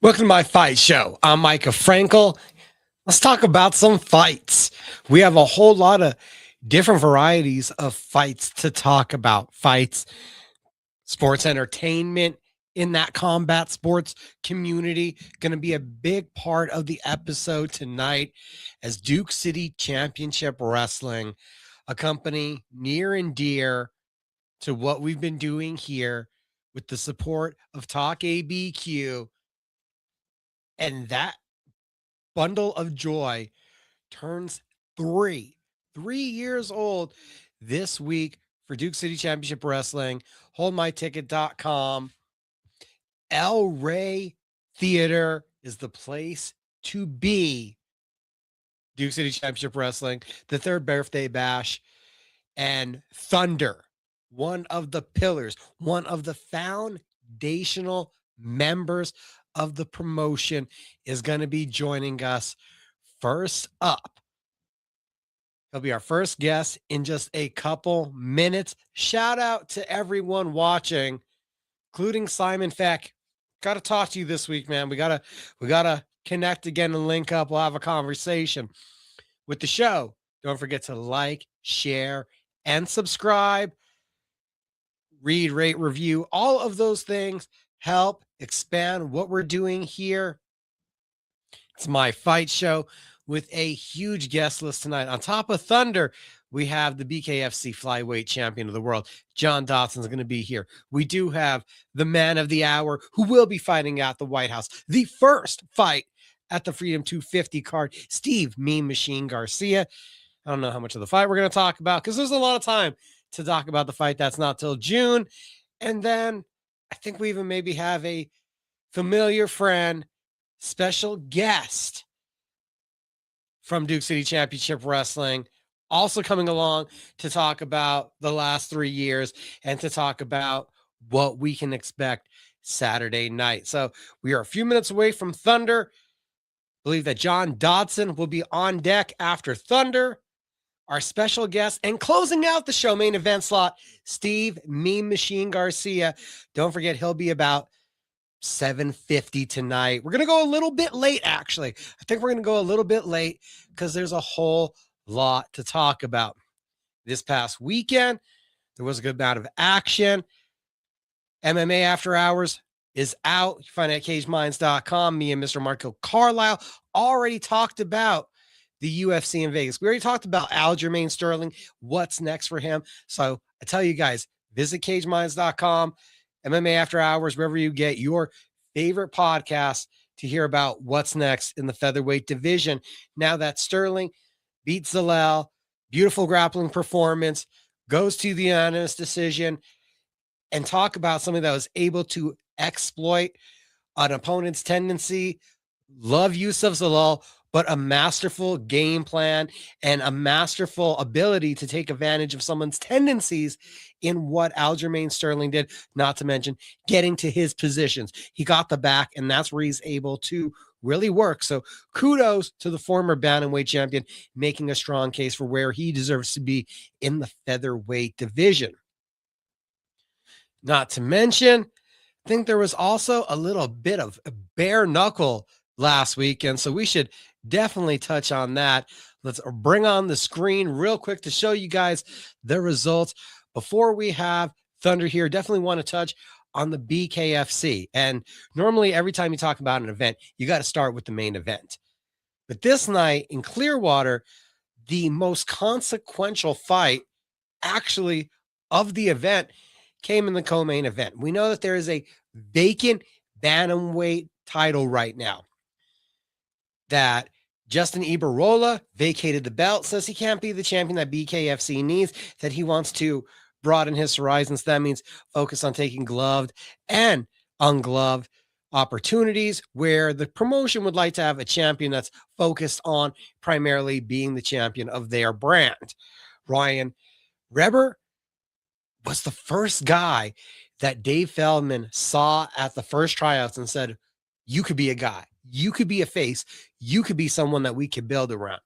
Welcome to my fight show. I'm Mika Frankl. Let's talk about some fights. We have a whole lot of different varieties of fights to talk about. Fights, sports entertainment in that combat sports community. Going to be a big part of the episode tonight as Duke City Championship Wrestling, a company near and dear to what we've been doing here with the support of Talk ABQ. And that bundle of joy turns 3 years old this week for Duke City Championship Wrestling. HoldMyTicket.com. El Rey Theater is the place to be. Duke City Championship Wrestling, the third birthday bash, and Thunder, one of the pillars, one of the foundational members of the promotion, is going to be joining us. First up, he'll be our first guest in just a couple minutes. Shout out to everyone watching, including Simon Feck. Got to talk to you this week, man. We gotta connect again and link up. We'll have a conversation with the show. Don't forget to like, share, and subscribe. Read, rate, review. All of those things help expand what we're doing here. It's my fight show with a huge guest list tonight. On top of Thunder, we have the BKFC Flyweight Champion of the World. John Dodson is going to be here. We do have the man of the hour who will be fighting at the White House. The first fight at the Freedom 250 card, Steve Mean Machine Garcia. I don't know how much of the fight we're going to talk about because there's a lot of time to talk about the fight. That's not till June. And then I think we even maybe have a familiar friend, special guest from Duke City Championship Wrestling, also coming along to talk about the last 3 years and to talk about what we can expect Saturday night. So we are a few minutes away from Thunder. I believe that John Dodson will be on deck after Thunder. Our special guest and closing out the show main event slot, Steve Mean Machine Garcia. Don't forget, he'll be about 7:50 tonight. We're going to go a little bit late, actually. I think we're going to go a little bit late because there's a whole lot to talk about. This past weekend, there was a good amount of action. MMA After Hours is out. You find it at cageminds.com. Me and Mr. Marco Carlisle already talked about the UFC in Vegas. We already talked about Aljamain Sterling, what's next for him. So I tell you guys, visit cageminds.com, MMA After Hours, wherever you get your favorite podcast to hear about what's next in the featherweight division. Now that Sterling beats Zalal, beautiful grappling performance, goes to the unanimous decision, and talk about something that was able to exploit an opponent's tendency, love use of Zalal, but a masterful game plan and a masterful ability to take advantage of someone's tendencies in what Aljamain Sterling did, not to mention getting to his positions. He got the back, and that's where he's able to really work. So kudos to the former bantamweight champion, making a strong case for where he deserves to be in the featherweight division. Not to mention, I think there was also a little bit of a bare knuckle last weekend, so we should definitely touch on that. Let's bring on the screen real quick to show you guys the results. Before we have Thunder here, definitely want to touch on the BKFC. And normally every time you talk about an event, you got to start with the main event. But this night in Clearwater, the most consequential fight actually of the event came in the co-main event. We know that there is a vacant bantamweight title right now, that Justin Ibarola vacated the belt, says he can't be the champion that BKFC needs, that he wants to broaden his horizons. That means focus on taking gloved and ungloved opportunities, where the promotion would like to have a champion that's focused on primarily being the champion of their brand. Ryan Reber was the first guy that Dave Feldman saw at the first tryouts and said, you could be a guy. You could be a face. You could be someone that we could build around.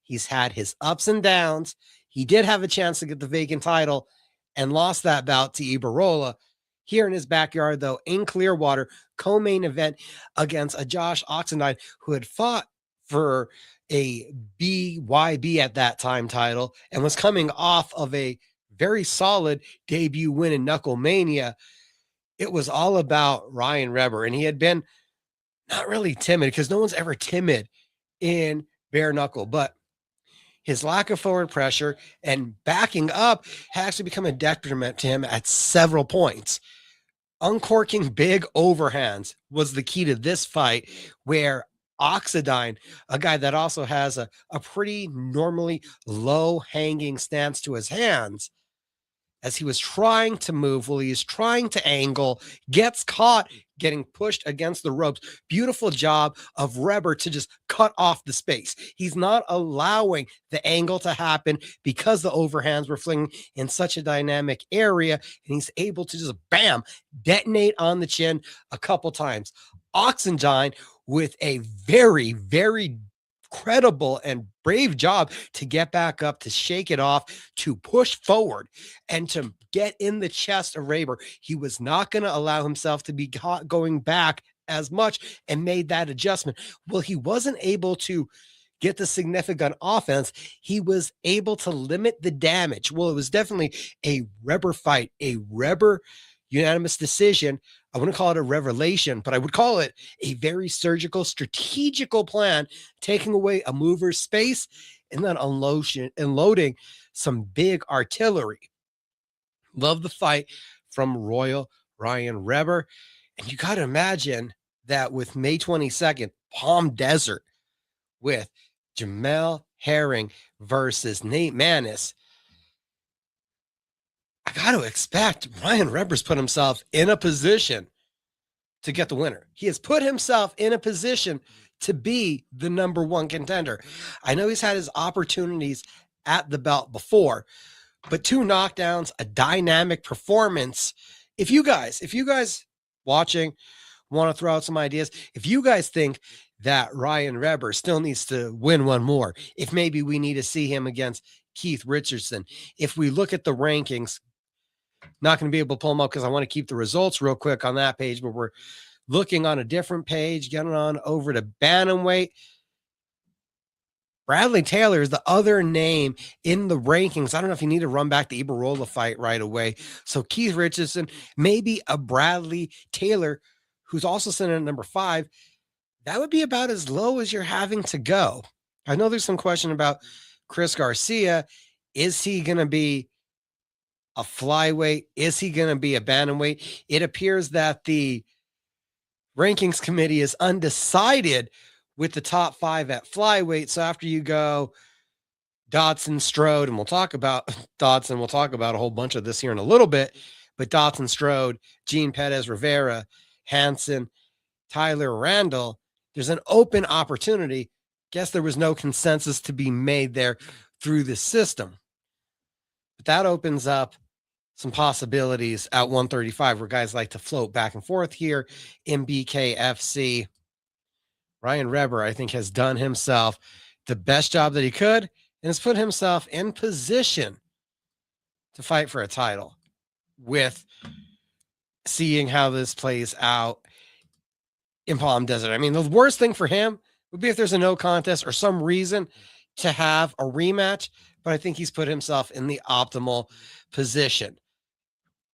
He's had his ups and downs. He did have a chance to get the vacant title and lost that bout to Ibarola. here in his backyard, though, in Clearwater, co-main event against a Josh Oxendine who had fought for a BYB at that time title and was coming off of a very solid debut win in Knuckle Mania. It was all about Ryan Reber, and he had been not really timid because no one's ever timid in Bare Knuckle, but his lack of forward pressure and backing up had actually become a detriment to him at several points. Uncorking big overhands was the key to this fight, where Oxendine, a guy that also has a pretty normally low hanging stance to his hands, as he was trying to move, while he's trying to angle, gets caught getting pushed against the ropes. Beautiful job of Reber to just cut off the space. He's not allowing the angle to happen because the overhands were flinging in such a dynamic area, and he's able to just bam, detonate on the chin a couple times. Oxendine with a very, very credible and brave job to get back up, to shake it off, to push forward, and to get in the chest of Reber. He was not going to allow himself to be caught going back as much, and made that adjustment. Well, he wasn't able to get the significant offense. He was able to limit the damage. Well, it was definitely a Reber fight, a Reber unanimous decision. I wouldn't call it a revelation, but I would call it a very surgical, strategical plan, taking away a mover's space and then unloading some big artillery. Love the fight from Royal Ryan Reber. And you got to imagine that with May 22nd, Palm Desert, with Jamel Herring versus Nate Maness, I got to expect Ryan Reber's put himself in a position to get the winner. He has put himself in a position to be the number one contender. I know he's had his opportunities at the belt before, but 2 knockdowns, a dynamic performance. If you guys watching want to throw out some ideas, if you guys think that Ryan Reber still needs to win one more, if maybe we need to see him against Keith Richardson, if we look at the rankings, not going to be able to pull them up because I want to keep the results real quick on that page, but we're looking on a different page, getting on over to bantamweight. Bradley Taylor is the other name in the rankings. I don't know if you need to run back the Ibarola fight right away. So Keith Richardson, maybe a Bradley Taylor, who's also sitting at number 5. That would be about as low as you're having to go. I know there's some question about Chris Garcia. Is he going to be a flyweight? Is he going to be a bantamweight? It appears that the rankings committee is undecided with the top 5 at flyweight. So after you go Dodson, Strode, and we'll talk about Dodson, we'll talk about a whole bunch of this here in a little bit, but Dodson, Strode, Gene Perez, Rivera, Hansen, Tyler Randall, there's an open opportunity. Guess there was no consensus to be made there through the system. But that opens up some possibilities at 135 where guys like to float back and forth here in BKFC. Ryan Reber, I think, has done himself the best job that he could and has put himself in position to fight for a title, with seeing how this plays out in Palm Desert. I mean, the worst thing for him would be if there's a no contest or some reason to have a rematch, but I think he's put himself in the optimal position.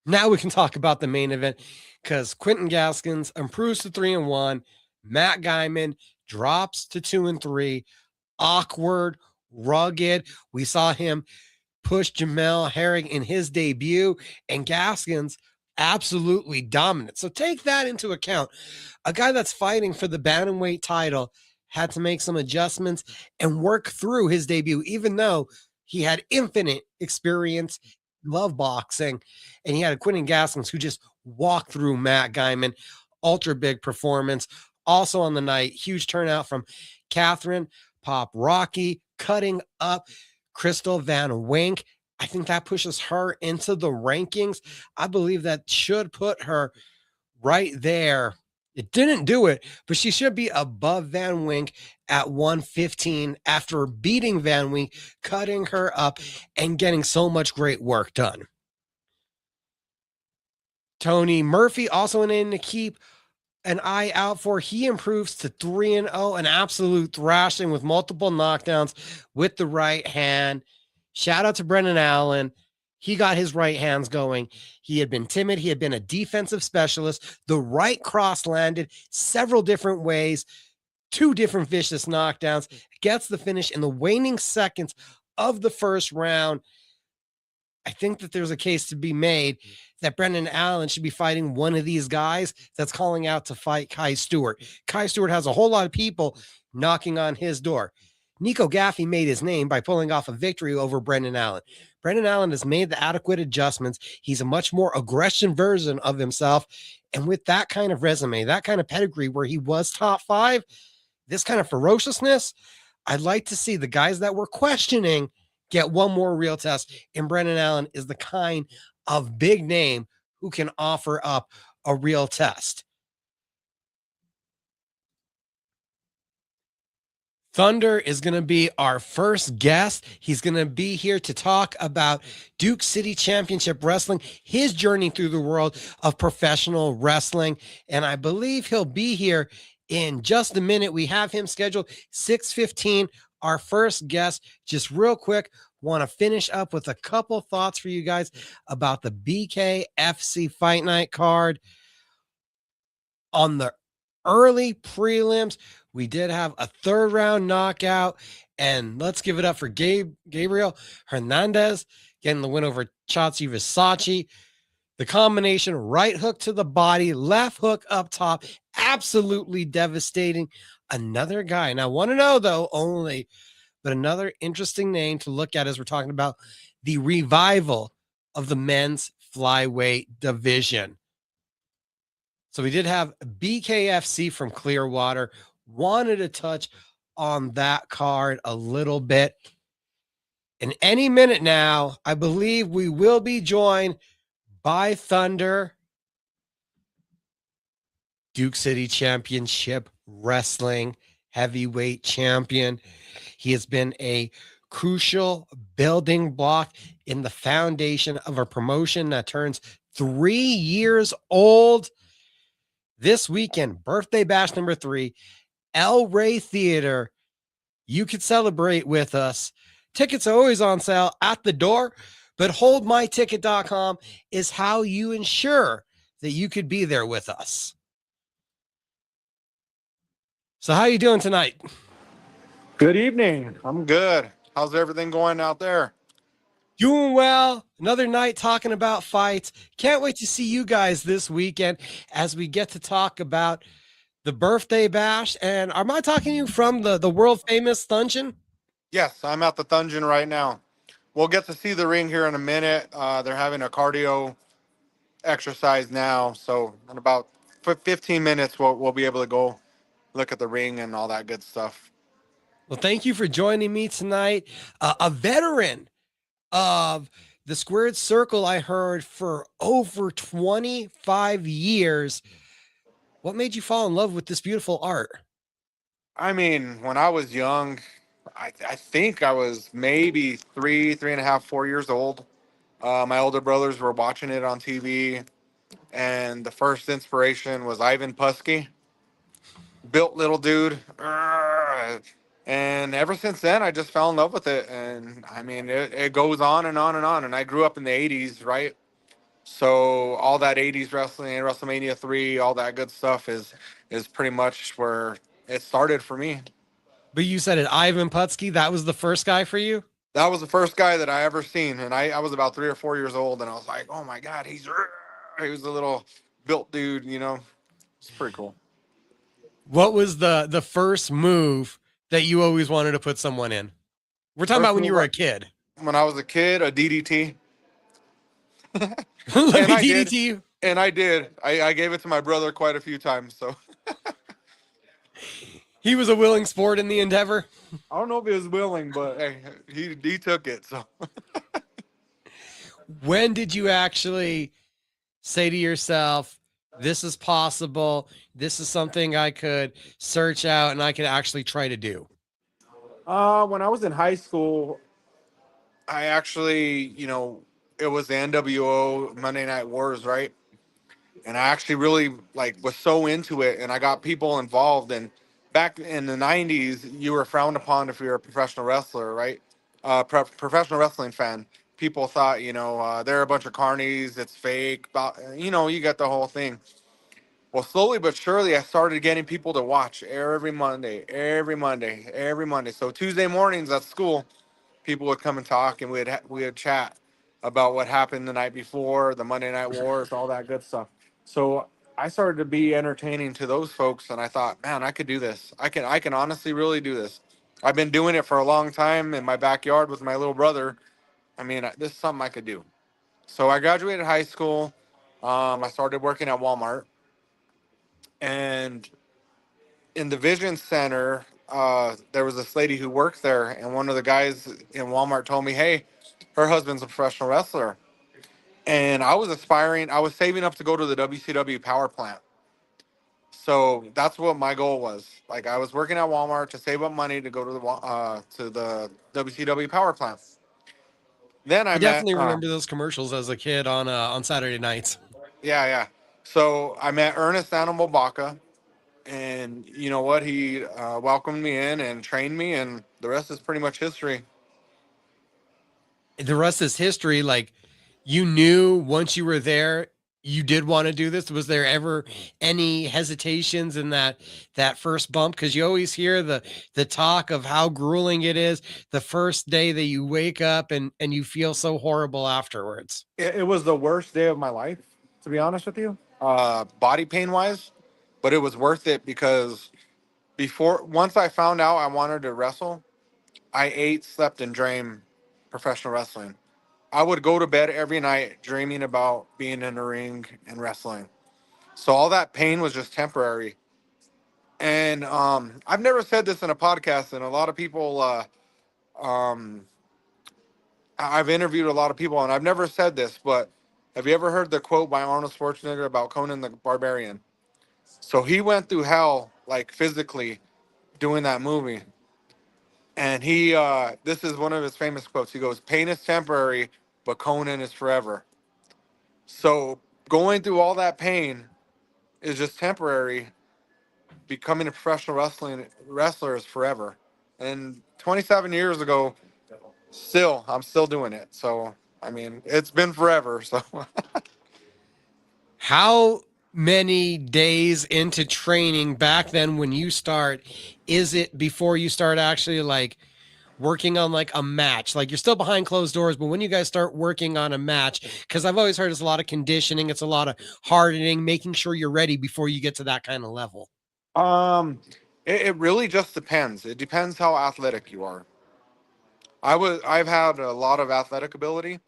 Now we can talk about the main event, because Quentin Gaskins improves to 3-1. Matt Guyman drops to 2-3. Awkward, rugged. We saw him push Jamel Herring in his debut, and Gaskins absolutely dominant. So take that into account. A guy that's fighting for the bantamweight title had to make some adjustments and work through his debut, even though he had infinite experience, love boxing, and he had a Quentin Gaskins who just walked through Matt Guyman. Ultra big performance. Also on the night, huge turnout from Catherine Pop Rocky, cutting up Crystal Van Wink. I think that pushes her into the rankings. I believe that should put her right there. It didn't do it, but she should be above Van Wink at 115 after beating Van Wink, cutting her up, and getting so much great work done. Tony Murphy also a name to keep an eye out for. He improves to 3-0, an absolute thrashing with multiple knockdowns with the right hand. Shout out to Brendan Allen. He got his right hands going. He had been timid. He had been a defensive specialist. The right cross landed several different ways, 2 different vicious knockdowns, gets the finish in the waning seconds of the first round. I think that there's a case to be made that Brendan Allen should be fighting one of these guys that's calling out to fight Kai Stewart. Kai Stewart has a whole lot of people knocking on his door. Nico Gaffey made his name by pulling off a victory over Brendan Allen. Brendan Allen has made the adequate adjustments. He's a much more aggressive version of himself. And with that kind of resume, that kind of pedigree where he was top 5, this kind of ferociousness, I'd like to see the guys that were questioning get one more real test. And Brendan Allen is the kind of big name who can offer up a real test. Thunder is going to be our first guest. He's going to be here to talk about Duke City Championship Wrestling, his journey through the world of professional wrestling. And I believe he'll be here in just a minute. We have him scheduled 6:15. Our first guest, just real quick, want to finish up with a couple thoughts for you guys about the BKFC Fight Night card. On the early prelims, we did have a 3rd round knockout, and let's give it up for Gabriel Hernandez getting the win over Chatsi Versace. The combination right hook to the body, left hook up top, absolutely devastating. Another guy. Now, 1-0 though only, but another interesting name to look at as we're talking about the revival of the men's flyweight division. So we did have BKFC from Clearwater. Wanted to touch on that card a little bit. In any minute now, I believe we will be joined by Thunder, Duke City Championship Wrestling heavyweight champion. He has been a crucial building block in the foundation of a promotion that turns 3 years old this weekend. Birthday bash number 3, El Rey Theater. You could celebrate with us. Tickets are always on sale at the door, but holdmyticket.com is how you ensure that you could be there with us. So how you doing tonight? Good evening. I'm good. How's everything going out there? Doing well. Another night talking about fights. Can't wait to see you guys this weekend as we get to talk about the birthday bash. And am I talking to you from the world famous Dungeon? Yes, I'm at the Dungeon right now. We'll get to see the ring here in a minute. They're having a cardio exercise now. So in about 15 minutes, we'll be able to go look at the ring and all that good stuff. Well, thank you for joining me tonight. A veteran of the Squared Circle, I heard, for over 25 years. What made you fall in love with this beautiful art? I mean, when I was young, I think I was maybe 3.5, 4 years old. My older brothers were watching it on TV, and the first inspiration was Ivan Putski. Built little dude. And ever since then, I just fell in love with it. And I mean, it goes on and on and on. And I grew up in the 80s, right? So all that 80s wrestling, WrestleMania 3, all that good stuff is pretty much where it started for me. But you said it, Ivan Putski, that was the first guy for you? That was the first guy that I ever seen. And I was about 3 or 4 years old. And I was like, oh my God, he was a little built dude, you know? It's pretty cool. What was the first move that you always wanted to put someone in? We're talking about when you were a kid. When I was a kid, a DDT. Let And me I DDT did. you. And I did. I gave it to my brother quite a few times. So He was a willing sport in the endeavor. I don't know if he was willing, but hey, he took it. So When did you actually say to yourself, this is possible, this is something I could search out and I could actually try to do? when I was in high school, I actually, it was the NWO Monday Night Wars, right? and I actually really like was so into it, and I got people involved. And back in the '90s, you were frowned upon if you're a professional wrestler, right? Professional wrestling fan. People thought, they're a bunch of carnies. It's fake. But, you got the whole thing. Well, slowly but surely, I started getting people to watch every Monday, every Monday, every Monday. So Tuesday mornings at school, people would come and talk, and we'd chat about what happened the night before, the Monday Night Wars, all that good stuff. So I started to be entertaining to those folks, and I thought, man, I could do this. I can honestly really do this. I've been doing it for a long time in my backyard with my little brother. I mean, this is something I could do. So I graduated high school. I started working at Walmart, and in the Vision Center, there was this lady who worked there, and one of the guys in Walmart told me, "Hey, her husband's a professional wrestler." And I was aspiring. I was saving up to go to the WCW power plant. So that's what my goal was. Like I was working at Walmart to save up money to go to the WCW power plant. Then I I met, definitely remember those commercials as a kid on Saturday nights. yeah, yeah. So I met Ernest Animal Baca, and you know what? He welcomed me in and trained me, and the rest is pretty much history. The rest is history. Like, you knew once you were there, you did want to do this. Was there ever any hesitations in that first bump? Because you always hear the talk of how grueling it is the first day that you wake up and you feel so horrible afterwards. It was the worst day of my life, to be honest with you, body pain wise, but it was worth it because once I found out I wanted to wrestle, I ate, slept, and dreamed professional wrestling. I would go to bed every night dreaming about being in the ring and wrestling. So all that pain was just temporary. And I've never said this in a podcast, and a lot of people, um, I've interviewed a lot of people, and I've never said this, but have you ever heard the quote by Arnold Schwarzenegger about Conan the Barbarian? So he went through hell, like physically, doing that movie. And this is one of his famous quotes. He goes, "Pain is temporary, but Conan is forever." So going through all that pain is just temporary. Becoming a professional wrestling wrestler is forever. And 27 years ago, I'm still doing it. So I mean, it's been forever. So How many days into training back then when you start is it before you start actually like working on like a match? Like, you're still behind closed doors, but when you guys start working on a match, because I've always heard it's a lot of conditioning, it's a lot of hardening, making sure you're ready before you get to that kind of level. um, it really just depends. It depends how athletic you are. I've had a lot of athletic ability.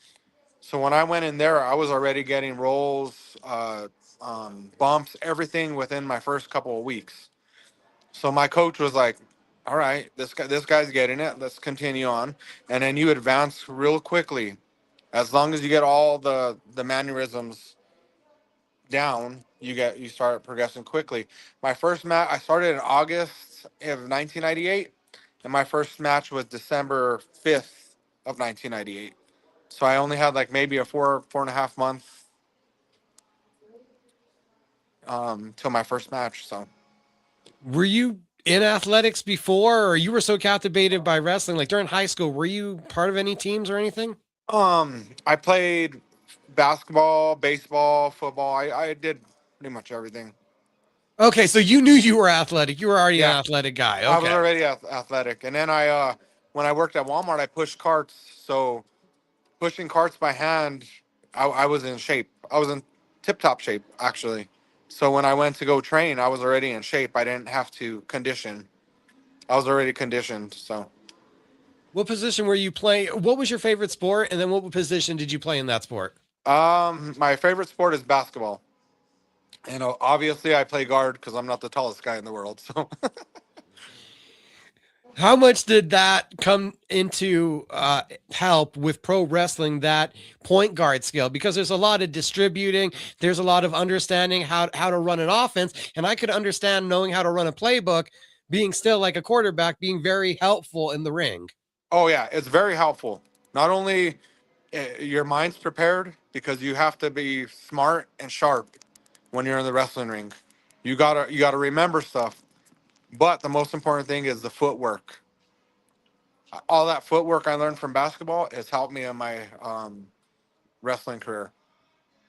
So when I went in there, I was already getting rolls, bumps, everything within my first couple of weeks. So my coach was like, "All right, this guy's getting it. Let's continue on." And then you advance real quickly. As long as you get all the mannerisms down, you start progressing quickly. My first match, I started in August of 1998, and my first match was December 5th of 1998. So I only had like maybe a 4.5 month till my first match. So Were you in athletics before, or you were so captivated by wrestling like during high school? Were you part of any teams or anything? I played basketball, baseball, football. I did pretty much everything. Okay, so you knew you were athletic. You were already an Yeah, athletic guy. I was Okay. already athletic, and then when I worked at Walmart, I pushed carts. So pushing carts by hand, I was in shape. I was in tip-top shape actually. So when I went to go train, I was already in shape. I didn't have to condition. I was already conditioned. So What position were you playing? What was your favorite sport? And then what position did you play in that sport? my favorite sport is basketball, and obviously I play guard because I'm not the tallest guy in the world. So How much did that come into help with pro wrestling, that point guard skill? Because there's a lot of distributing, there's a lot of understanding how to run an offense. And I could understand knowing how to run a playbook, being still like a quarterback, being very helpful in the ring. oh yeah, it's very helpful. Not only your mind's prepared because you have to be smart and sharp when you're in the wrestling ring. You gotta remember stuff. But the most important thing is the footwork. All that footwork I learned from basketball has helped me in my wrestling career.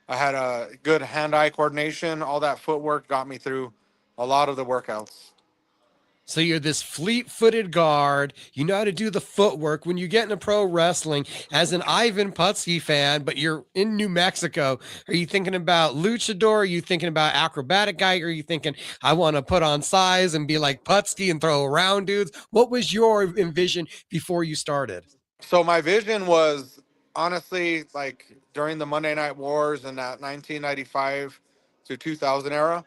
I had a good hand-eye coordination. All that footwork got me through a lot of the workouts. So you're this fleet-footed guard. You know how to do the footwork. When you get into pro wrestling, as an Ivan Putski fan, but you're in New Mexico, are you thinking about luchador? Are you thinking about acrobatic guy? Or are you thinking, I want to put on size and be like Putski and throw around dudes? What was your envision before you started? So my vision was honestly like during the Monday Night Wars in that 1995 to 2000 era,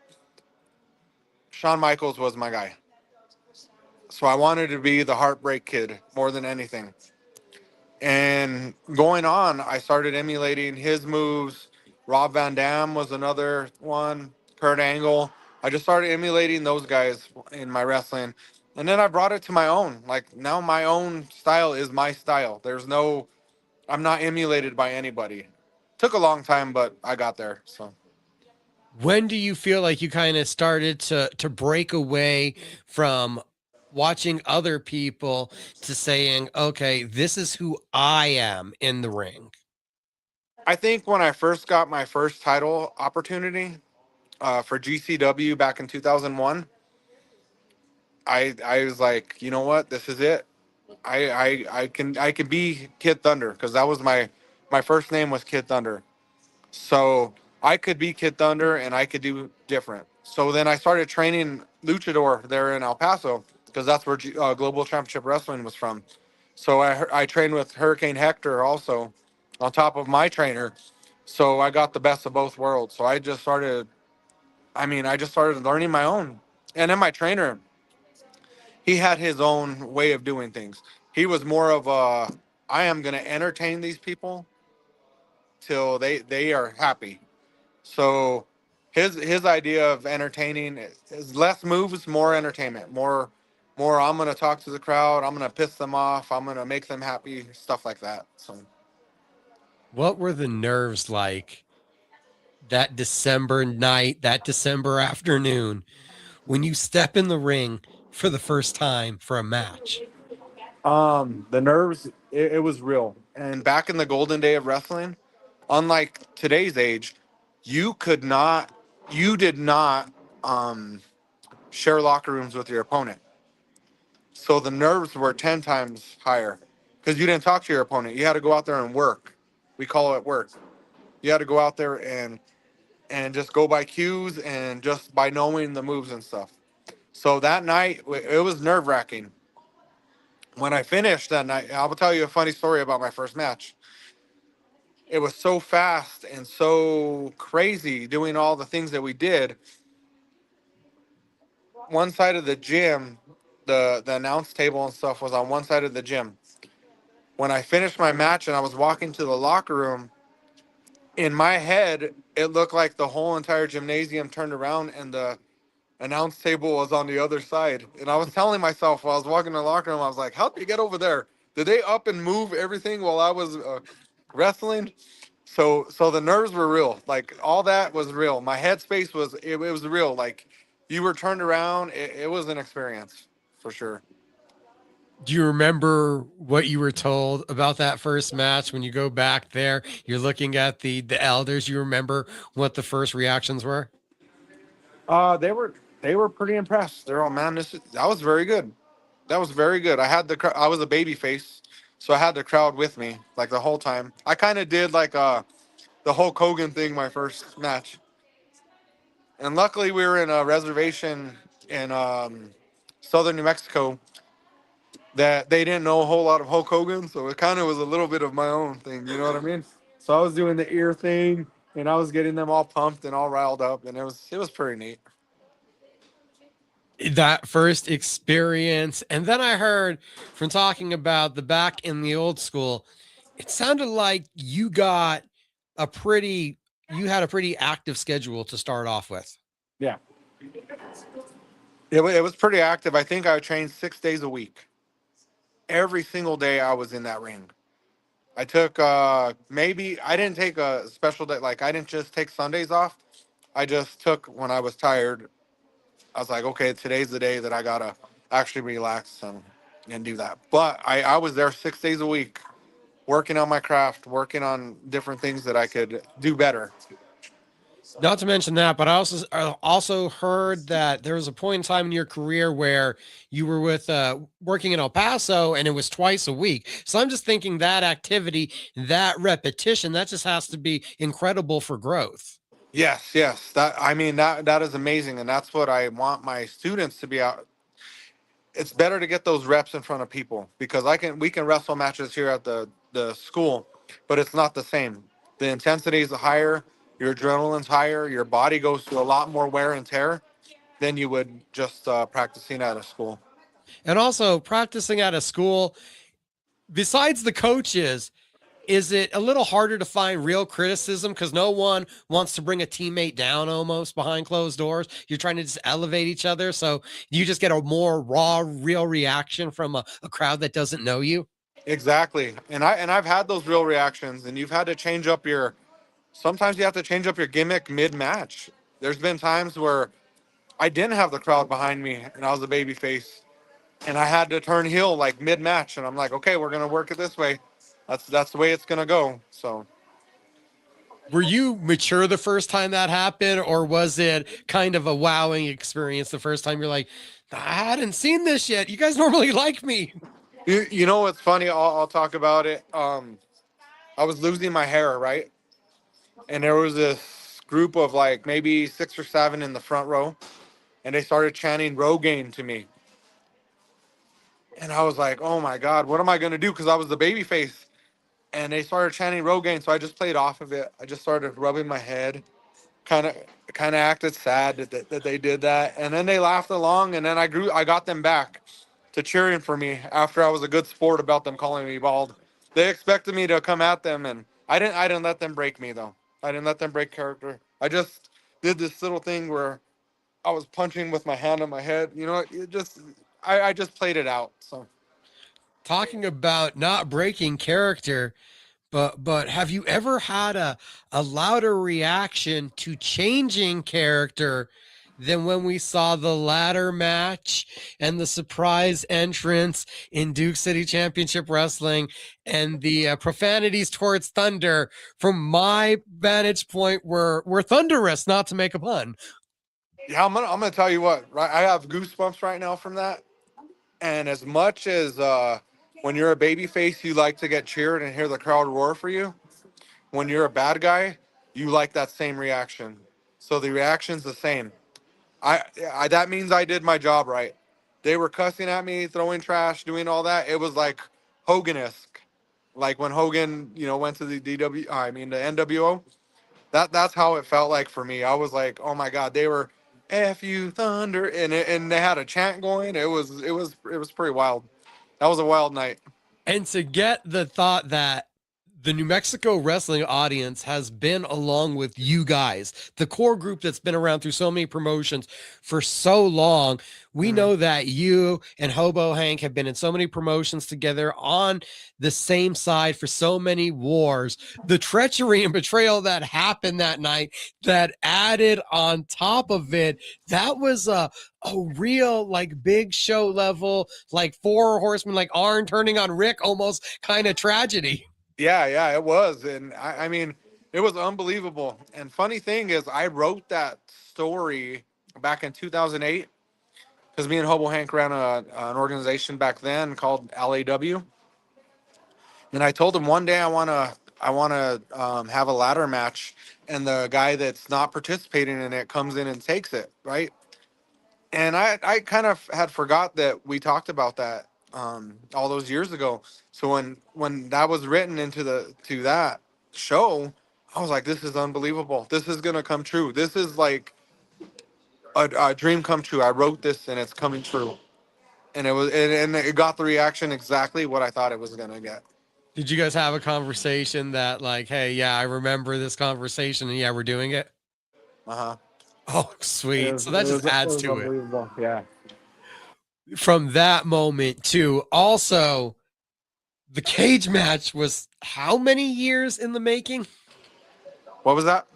Shawn Michaels was my guy. So I wanted to be the Heartbreak Kid more than anything. And going on, I started emulating his moves. Rob Van Dam was another one. Kurt Angle. I just started emulating those guys in my wrestling. And then I brought it to my own. Like now my own style is my style. I'm not emulated by anybody. Took a long time, but I got there. So When do you feel like you kind of started to break away from watching other people to saying, okay, this is who I am in the ring? I think when I first got my first title opportunity for GCW back in 2001, I was like, you know what, this is it. I can be Kid Thunder because that was my first name was Kid Thunder. So I could be Kid Thunder and I could do different. So then I started training luchador there in El Paso because that's where Global Championship Wrestling was from. So I trained with Hurricane Hector also on top of my trainer. So I got the best of both worlds. So I just started learning my own. And then my trainer, he had his own way of doing things. He was more of a, I am going to entertain these people till they are happy. So his idea of entertaining is less moves, more entertainment, more I'm gonna talk to the crowd, I'm gonna piss them off, I'm gonna make them happy, stuff like that. So What were the nerves like that December night, that December afternoon, when you step in the ring for the first time for a match? the nerves, it was real. And back in the golden day of wrestling, unlike today's age, you could not you did not um share locker rooms with your opponent. So the nerves were 10 times higher because you didn't talk to your opponent. You had to go out there and work. We call it work. You had to go out there and just go by cues and just by knowing the moves and stuff. So that night, it was nerve wracking. When I finished that night, I will tell you a funny story about my first match. It was so fast and so crazy doing all the things that we did. One side of the gym, the announce table and stuff was on one side of the gym. When I finished my match and I was walking to the locker room, in my head, it looked like the whole entire gymnasium turned around and the announce table was on the other side. And I was telling myself while I was walking in the locker room, I was like, how did you get over there? Did they up and move everything while I was wrestling? So the nerves were real. Like all that was real. My headspace it was real. Like you were turned around. It was an experience for sure. Do you remember what you were told about that first match when you go back there? You're looking at the elders. You remember what the first reactions were? They were pretty impressed. They're all, man, that was very good. That was very good. I was a baby face, so I had the crowd with me like the whole time. I kind of did like the Hulk Hogan thing my first match, and luckily we were in a reservation in southern New Mexico that they didn't know a whole lot of Hulk Hogan, so it kind of was a little bit of my own thing. You know what I mean? So I was doing the ear thing, and I was getting them all pumped and all riled up, and it was pretty neat. That first experience. And then I heard from talking about the back in the old school, it sounded like you had a pretty active schedule to start off with. Yeah. It was pretty active. I think I trained 6 days a week. Every single day I was in that ring. I took maybe I didn't take a special day, like I didn't just take Sundays off. I just took when I was tired. I was like, okay, today's the day that I gotta actually relax and do that. But I was there 6 days a week, working on my craft, working on different things that I could do better. Not to mention that, but I also heard that there was a point in time in your career where you were with working in El Paso and it was twice a week. So I'm just thinking that activity, that repetition, that just has to be incredible for growth. Yes, yes. That I mean that is amazing, and that's what I want my students to be out. It's better to get those reps in front of people because we can wrestle matches here at the school, but it's not the same. The intensity is higher, your adrenaline's higher, your body goes through a lot more wear and tear than you would just practicing at a school. And also practicing at a school, besides the coaches, is it a little harder to find real criticism because no one wants to bring a teammate down almost behind closed doors? You're trying to just elevate each other. So you just get a more raw, real reaction from a crowd that doesn't know you. Exactly, and I've had those real reactions, and you've had to change up your. Sometimes you have to change up your gimmick mid match. There's been times where I didn't have the crowd behind me, and I was a baby face, and I had to turn heel like mid match, and I'm like, okay, we're gonna work it this way. That's the way it's gonna go. So Were you mature the first time that happened, or was it kind of a wowing experience the first time you're like, I hadn't seen this yet? You guys normally like me. you know what's funny? I'll talk about it. I was losing my hair, right, and there was this group of like maybe 6 or 7 in the front row, and they started chanting Rogaine to me, and I was like, oh my god, what am I gonna do? Because I was the baby face, and they started chanting Rogaine, so I just played off of it. I just started rubbing my head, kind of kind of acted sad that they did that, and then they laughed along, and then I got them back to cheering for me after I was a good sport about them calling me bald. They expected me to come at them, and I didn't let them break me though. I didn't let them break character. I just did this little thing where I was punching with my hand on my head. You know, it just I just played it out. So Talking about not breaking character, but have you ever had a louder reaction to changing character than when we saw the ladder match and the surprise entrance in Duke City Championship Wrestling and the profanities towards Thunder? From my vantage point, were thunderous, not to make a pun. yeah, I'm gonna tell you what. Right, I have goosebumps right now from that. And as much as when you're a baby face, you like to get cheered and hear the crowd roar for you. When you're a bad guy, you like that same reaction. So the reaction's the same. I that means I did my job right. They were cussing at me, throwing trash, doing all that. It was like Hogan-esque, like when Hogan, went to the the NWO. That's how it felt like for me. I was like, oh my god, they were "F you Thunder," and they had a chant going. It was pretty wild. That was a wild night. And to get the thought that the New Mexico wrestling audience has been along with you guys, the core group that's been around through so many promotions for so long. We Mhm. know that you and Hobo Hank have been in so many promotions together on the same side for so many wars. The treachery and betrayal that happened that night, that added on top of it, that was a real like big show level, like four horsemen, like Arn turning on Rick, almost kind of tragedy. Yeah, yeah, it was, and I mean, it was unbelievable. And funny thing is, I wrote that story back in 2008 because me and Hobo Hank ran an organization back then called LAW, and I told him one day I want to have a ladder match, and the guy that's not participating in it comes in and takes it, right? And I kind of had forgot that we talked about that all those years ago. So when that was written into the to that show, I was like, this is unbelievable. This is gonna come true. This is like a dream come true. I wrote this and it's coming true. And and it got the reaction exactly what I thought it was gonna get. Did you guys have a conversation that like, hey, yeah, I remember this conversation and yeah, we're doing it? Uh huh. Oh, It sweet. was So it that just was it adds was to it. unbelievable. Yeah. From that moment to also the cage match was how many years in the making? What was that?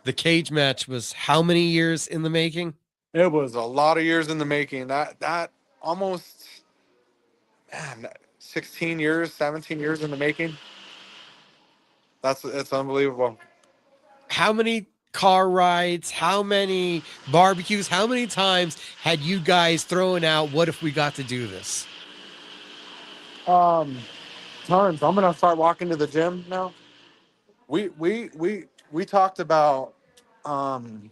The cage match was how many years in the making? It was a lot of years in the making. That almost, man, 16 years, 17 years in the making. It's unbelievable. How many car rides? How many barbecues? How many times had you guys thrown out, what if we got to do this? Um, Tons. I'm gonna start walking to the gym now. We talked about um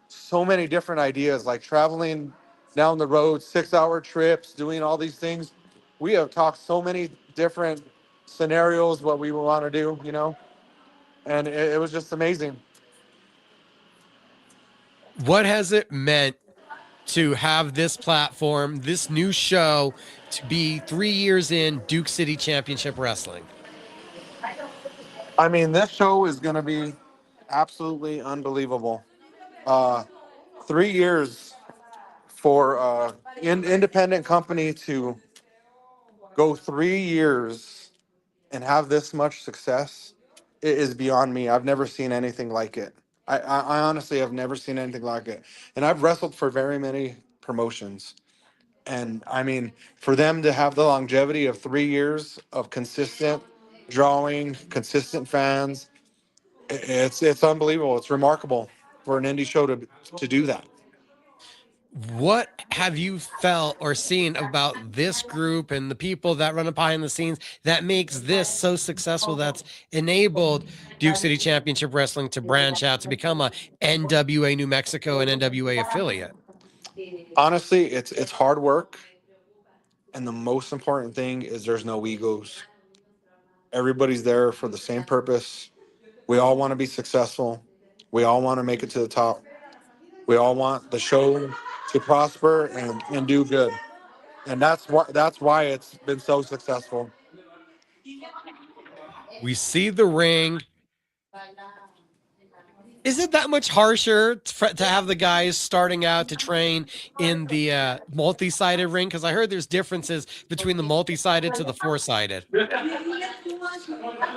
so many different ideas, like traveling down the road, 6 hour trips, doing all these things. We have talked so many different scenarios, what we want to do, and it was just amazing. What has it meant to have this platform, this new show, to be 3 years in Duke City Championship Wrestling? I mean, this show is going to be absolutely unbelievable. Uh, 3 years for independent company to go 3 years and have this much success, it is beyond me. I've never seen anything like it. I honestly have never seen anything like it. And I've wrestled for very many promotions. And I mean, for them to have the longevity of 3 years of consistent drawing, consistent fans, it's unbelievable. It's remarkable for an indie show to do that. What have you felt or seen about this group and the people that run it behind the scenes that makes this so successful, that's enabled Duke City Championship Wrestling to branch out to become a NWA New Mexico and NWA affiliate? Honestly, it's hard work, and the most important thing is there's no egos. Everybody's there for the same purpose. We all want to be successful. We all want to make it to the top. We all want the show to prosper and do good. And that's why it's been so successful. We see the ring. Is it that much harsher to have the guys starting out to train in the multi-sided ring? Because I heard there's differences between the multi-sided to the four-sided.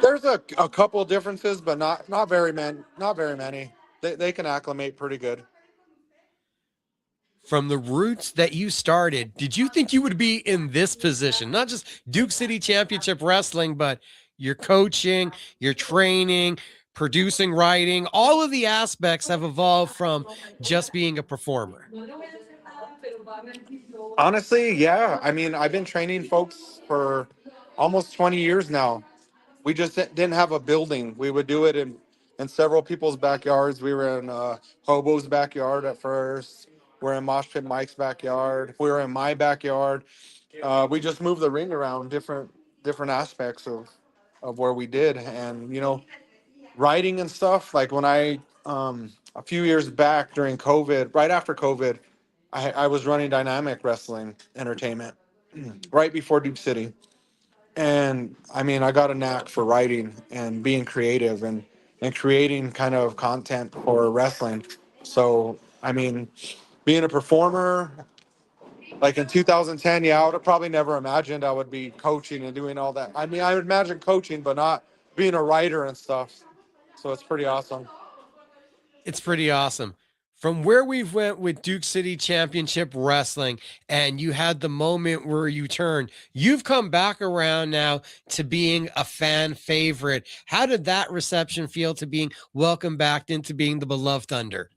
There's a couple differences, but not very many. Not very many. They can acclimate pretty good. From the roots that you started, did you think you would be in this position? Not just Duke City Championship Wrestling, but your coaching, your training, producing, writing, all of the aspects have evolved from just being a performer. Honestly, yeah. I mean, I've been training folks for almost 20 years now. We just didn't have a building. We would do it in several people's backyards. We were in Hobo's backyard at first. We're in Mosh Pit Mike's backyard. We were in my backyard. We just moved the ring around different aspects of where we did, and writing and stuff. Like when I a few years back during COVID, right after COVID, I was running Dynamic Wrestling Entertainment right before Duke City. And I mean, I got a knack for writing and being creative and creating kind of content for wrestling. So, I mean, being a performer, like in 2010, yeah, I would have probably never imagined I would be coaching and doing all that. I mean, I would imagine coaching, but not being a writer and stuff. So it's pretty awesome. It's pretty awesome. From where we've went with Duke City Championship Wrestling, and you had the moment where you turned, you've come back around now to being a fan favorite. How did that reception feel to being welcomed back into being the beloved Thunder?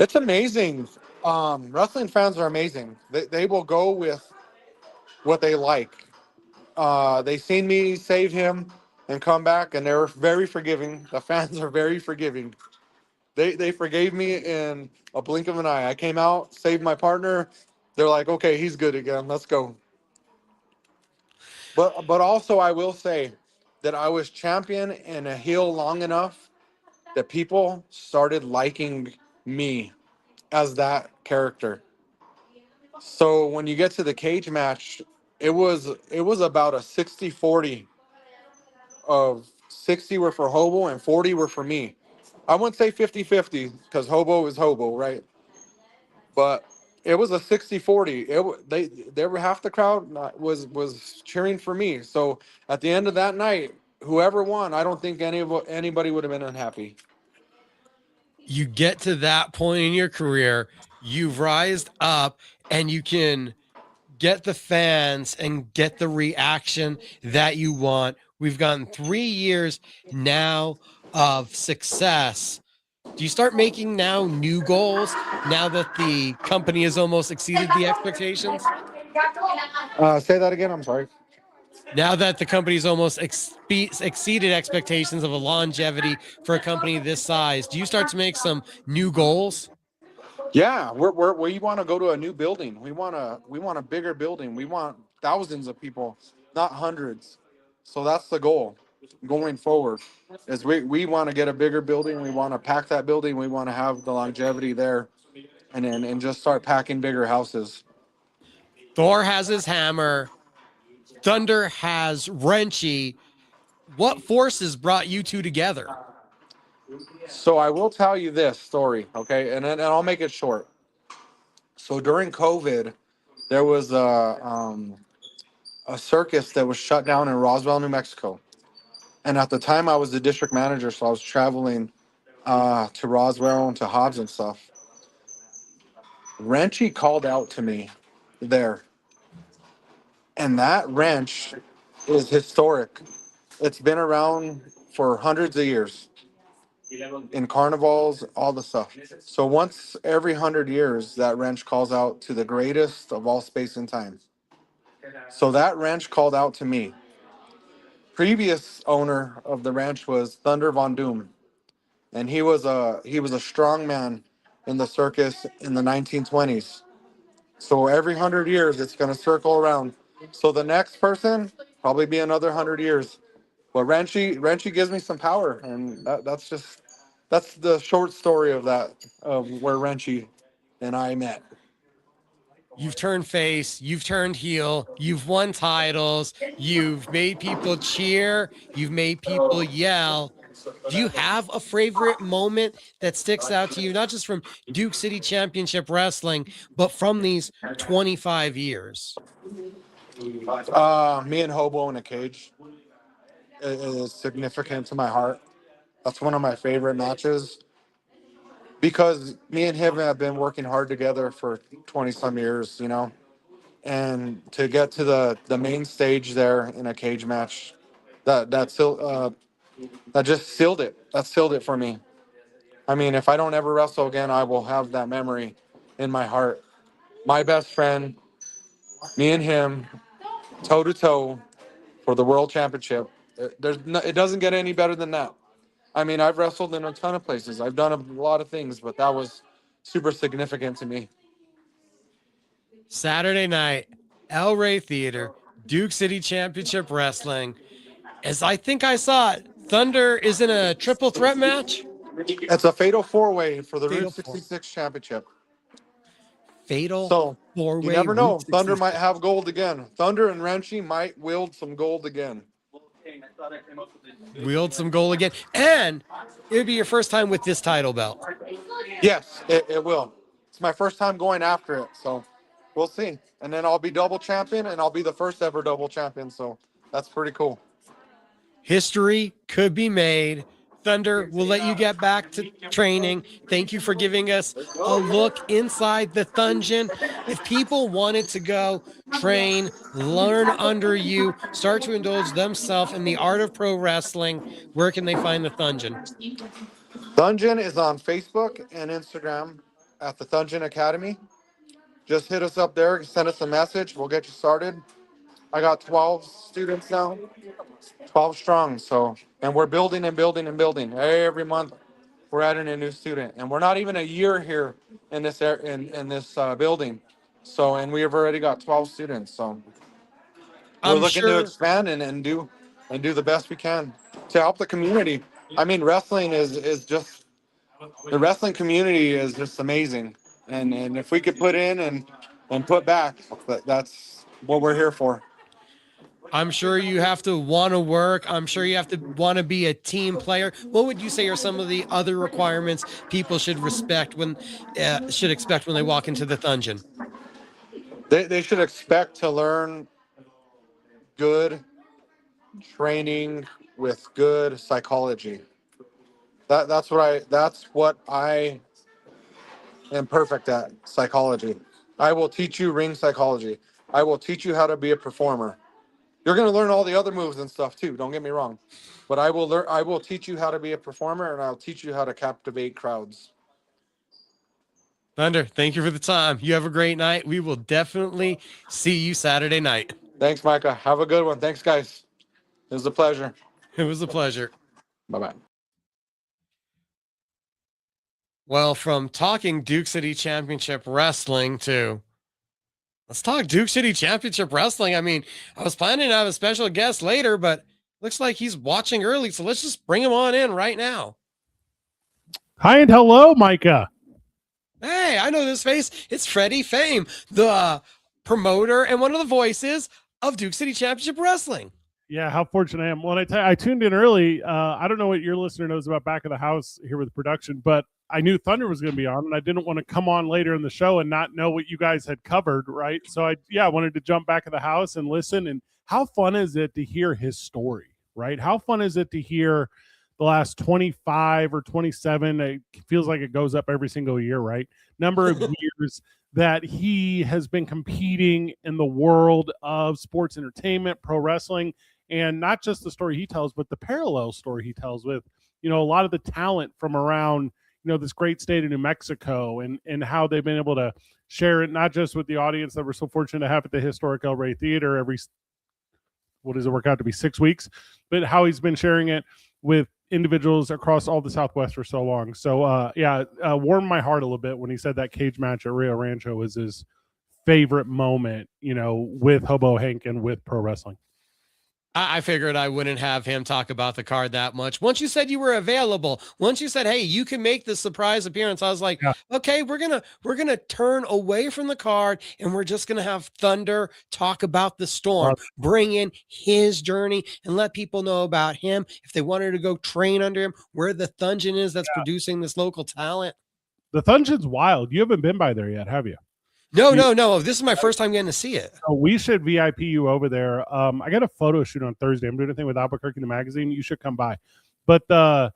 It's amazing. Wrestling fans are amazing. They will go with what they like. They seen me save him and come back, and they're very forgiving. The fans are very forgiving. They forgave me in a blink of an eye. I came out, saved my partner. They're like, okay, he's good again. Let's go. But also, I will say that I was champion and a heel long enough that people started liking me as that character. So when you get to the cage match, it was about a 60-40 of 60 were for Hobo and 40 were for me. I wouldn't say 50-50 because Hobo is Hobo, right? But it was a 60-40. They were half the crowd was cheering for me. So at the end of that night, whoever won, I don't think anybody would have been unhappy. You get to that point in your career, you've rised up, and you can get the fans and get the reaction that you want. We've gotten 3 years now of success. Do you start making now new goals now that the company has almost exceeded the expectations? Say that again. I'm sorry. Now that the company's almost exceeded expectations of a longevity for a company this size, do you start to make some new goals? Yeah, we want to go to a new building. We want a bigger building. We want thousands of people, not hundreds. So that's the goal going forward. Is we want to get a bigger building. We want to pack that building. We want to have the longevity there, and just start packing bigger houses. Thor has his hammer. Thunder has Wrenchy. What forces brought you two together? So I will tell you this story, okay, and I'll make it short. So during COVID, there was a circus that was shut down in Roswell, New Mexico. And at the time, I was the district manager, so I was traveling to Roswell and to Hobbs and stuff. Wrenchy called out to me there, and that wrench is historic. It's been around for hundreds of years in carnivals, all the stuff. So once every 100 years, that wrench calls out to the greatest of all space and time. So that ranch called out to me. Previous owner of the ranch was Thunder Von Doom, and he was a strong man in the circus in the 1920s. So every 100 years, it's going to circle around. So the next person probably be another 100 years. But Ranchi gives me some power, and that's the short story of that, of where Ranchi and I met. You've turned face, you've turned heel, you've won titles, you've made people cheer, you've made people yell. Do you have a favorite moment that sticks out to you, not just from Duke City Championship Wrestling, but from these 25 years? Me and Hobo in a cage is significant to my heart. That's one of my favorite matches because me and him have been working hard together for 20 some years, and to get to the main stage there in a cage match, that just sealed it. That sealed it for me. I mean, if I don't ever wrestle again, I will have that memory in my heart. My best friend, me and him, toe to toe for the world championship. It doesn't get any better than that. I mean, I've wrestled in a ton of places. I've done a lot of things, but that was super significant to me. Saturday night, El Rey Theater, Duke City Championship Wrestling. As I think I saw it, Thunder is in a triple threat match. It's a fatal four-way for the Route Fatal four. 66 championship. Fatal So you four-way never know. Route Thunder 66. might have gold again. Thunder and Renchi might wield some gold again. Wield some goal again. And it would be your first time with this title belt. Yes, it will. It's my first time going after it, so we'll see. And then I'll be double champion, and I'll be the first ever double champion. So that's pretty cool. History could be made. Thunder, we'll let you get back to training. Thank you for giving us a look inside the dungeon. If people wanted to go train, learn under you, start to indulge themselves in the art of pro wrestling, where can they find the dungeon? Dungeon is on Facebook and Instagram at the Dungeon Academy. Just hit us up there, send us a message. We'll get you started. I got 12 students now, 12 strong. So, and we're building and building and building. Every month, we're adding a new student, and we're not even a year here in this building. So, and we have already got 12 students. So, we're I'm looking to sure expand and do the best we can to help the community. I mean, wrestling is just the wrestling community is just amazing, and if we could put in and put back, that's what we're here for. I'm sure you have to want to work. I'm sure you have to want to be a team player. What would you say are some of the other requirements people should expect when they walk into the dungeon? They should expect to learn good training, with good psychology. That's what I am perfect at, psychology. I will teach you ring psychology. I will teach you how to be a performer. You're going to learn all the other moves and stuff too, don't get me wrong. But I will teach you how to be a performer, and I'll teach you how to captivate crowds. Thunder, thank you for the time. You have a great night. We will definitely see you Saturday night. Thanks, Micah. Have a good one. Thanks, guys. It was a pleasure. It was a pleasure. Bye-bye. Well, from talking Duke City Championship Wrestling to let's talk Duke City Championship Wrestling. I mean, I was planning to have a special guest later, but looks like he's watching early. So let's just bring him on in right now. Hi and hello, Micah. Hey, I know this face. It's Freddy Fame, the promoter and one of the voices of Duke City Championship Wrestling. Yeah, how fortunate I am. Well, I tuned in early. I don't know what your listener knows about Back of the House here with production, but I knew Thunder was going to be on, and I didn't want to come on later in the show and not know what you guys had covered, right? So I wanted to jump back of the house and listen. And how fun is it to hear his story, right? How fun is it to hear the last 25 or 27? It feels like it goes up every single year, right? Number of years that he has been competing in the world of sports entertainment, pro wrestling, and not just the story he tells, but the parallel story he tells with, a lot of the talent from around, this great state of New Mexico, and how they've been able to share it, not just with the audience that we're so fortunate to have at the historic El Rey Theater every, what does it work out to be, 6 weeks, but how he's been sharing it with individuals across all the Southwest for so long. So, warmed my heart a little bit when he said that cage match at Rio Rancho was his favorite moment, with Hobo Hank and with pro wrestling. I figured I wouldn't have him talk about the card that much. Once you said you were available, once you said, hey, you can make the surprise appearance, I was like, okay, we're gonna turn away from the card and we're just gonna have Thunder talk about the Storm, bring in his journey and let people know about him. If they wanted to go train under him, where the Thungeon is that's producing this local talent. The Thungeon's wild. You haven't been by there yet, have you? No. This is my first time getting to see it. So we should VIP you over there. I got a photo shoot on Thursday. I'm doing a thing with Albuquerque the magazine. You should come by. But the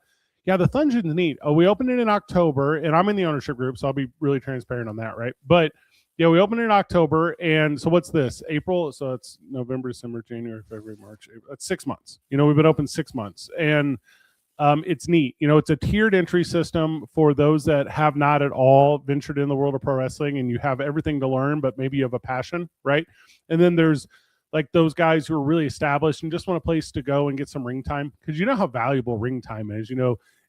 Thungeon's neat. We opened it in October, and I'm in the ownership group, so I'll be really transparent on that, right? But we opened it in October, and so what's this? April, so it's November, December, January, February, March. That's 6 months. We've been open 6 months, and it's neat. It's a tiered entry system for those that have not at all ventured in the world of pro wrestling, and you have everything to learn, but maybe you have a passion, right? And then there's like those guys who are really established and just want a place to go and get some ring time, because you know how valuable ring time is.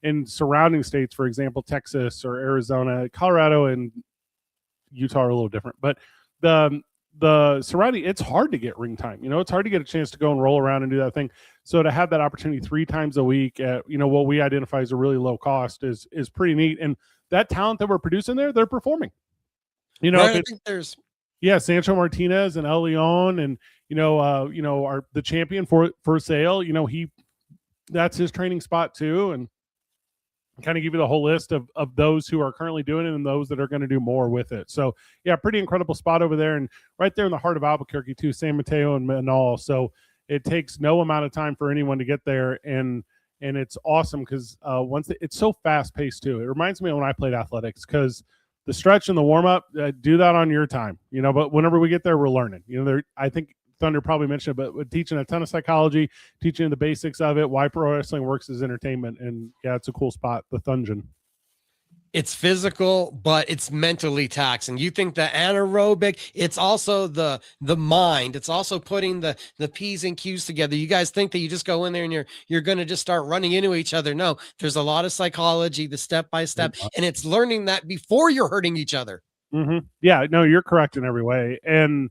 In surrounding states, for example, Texas or Arizona, Colorado and Utah are a little different, but the surrounding, it's hard to get ring time. It's hard to get a chance to go and roll around and do that thing. So to have that opportunity 3 times a week at, what we identify as a really low cost is pretty neat. And that talent that we're producing there, they're performing. Right, I think there's Sancho Martinez and El Leon and, the champion for sale, that's his training spot too. And kind of give you the whole list of those who are currently doing it and those that are going to do more with it. So pretty incredible spot over there, and right there in the heart of Albuquerque too, San Mateo and Manal. So it takes no amount of time for anyone to get there, and it's awesome because it's so fast paced too. It reminds me of when I played athletics, because the stretch and the warm up, do that on your time, but whenever we get there, we're learning. I think Thunder probably mentioned it, but we're teaching a ton of psychology, teaching the basics of it, why pro wrestling works as entertainment. And it's a cool spot, the Thungeon. It's physical, but it's mentally taxing. You think the anaerobic, it's also the mind. It's also putting the P's and Q's together. You guys think that you just go in there and you're going to just start running into each other. No, there's a lot of psychology, the step-by-step, and it's learning that before you're hurting each other. Mm-hmm. Yeah, no, you're correct in every way. And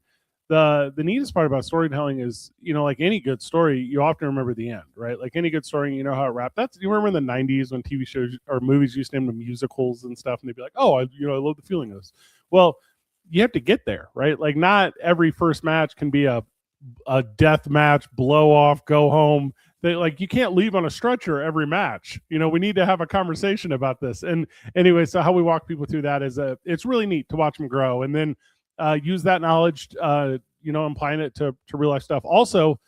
the neatest part about storytelling is, like any good story, you often remember the end, right? Like any good story, you know how it wrapped. You remember in the 90s when TV shows or movies used to name them musicals and stuff, and they'd be like, oh, I love the feeling of this. Well, you have to get there, right? Like not every first match can be a death match, blow off, go home. You can't leave on a stretcher every match. We need to have a conversation about this. And anyway, so how we walk people through that is it's really neat to watch them grow, and then use that knowledge, applying it to real life stuff. Also,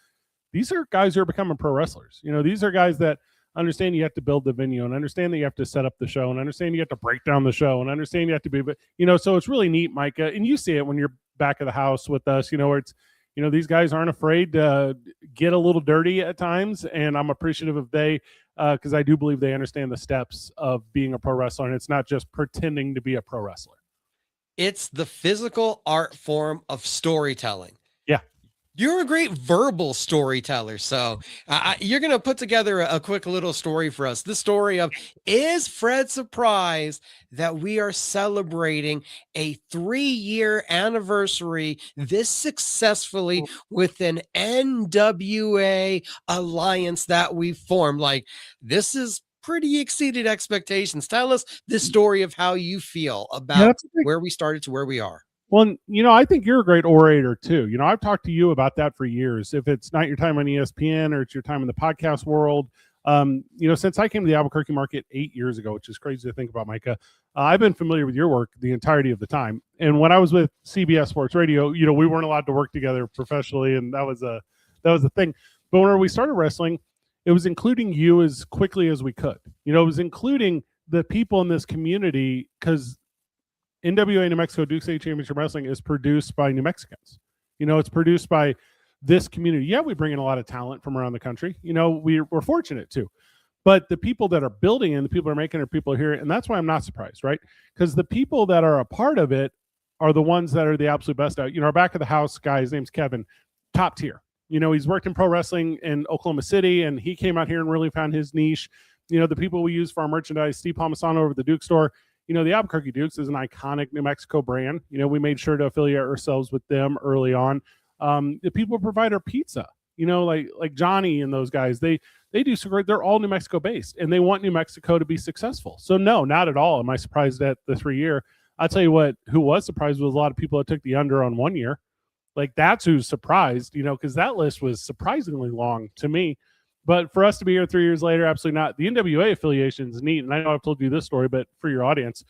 these are guys who are becoming pro wrestlers. You know, these are guys that understand you have to build the venue and understand that you have to set up the show and understand you have to break down the show and understand you have to be, but you know, so it's really neat, Micah. And you see it when you're back of the house with us, you know, where it's, you know, these guys aren't afraid to get a little dirty at times. And I'm appreciative of because I do believe they understand the steps of being a pro wrestler. And it's not just pretending to be a pro wrestler. It's the physical art form of storytelling. Yeah. You're a great verbal storyteller. So you're going to put together a quick little story for us. The story of, is Fred surprised that we are celebrating a 3-year anniversary this successfully with an NWA alliance that we formed? Like, this is pretty exceeded expectations. Tell us this story of how you feel about where we started to where we are. Well, you know, I think you're a great orator too. You know, I've talked to you about that for years. If it's not your time on ESPN or it's your time in the podcast world, you know, since I came to the Albuquerque market 8 years ago, which is crazy to think about, Micah, I've been familiar with your work the entirety of the time. And when I was with CBS Sports Radio, you know, we weren't allowed to work together professionally, and that was a thing. But when we started wrestling, it was including you as quickly as we could. You know, it was including the people in this community, because NWA New Mexico Duke State Championship Wrestling is produced by New Mexicans. You know, it's produced by this community. Yeah, we bring in a lot of talent from around the country. You know, we're fortunate too. But the people that are building and the people that are making it are people here. And that's why I'm not surprised, right? Because the people that are a part of it are the ones that are the absolute best out. You know, our back of the house guy, his name's Kevin, top tier. You know, he's worked in pro wrestling in Oklahoma City, and he came out here and really found his niche. You know, the people we use for our merchandise, Steve Palmisano over at the Duke store. You know, the Albuquerque Dukes is an iconic New Mexico brand. You know, we made sure to affiliate ourselves with them early on. The people who provide our pizza, you know, like Johnny and those guys, they do so great. They're all New Mexico based, and they want New Mexico to be successful. So no, not at all am I surprised at the 3-year. I'll tell you what, who was surprised was a lot of people that took the under on 1 year. Like, that's who's surprised, you know, because that list was surprisingly long to me. But for us to be here 3 years later, absolutely not. The NWA affiliation is neat. And I know I've told you this story, but for your audience,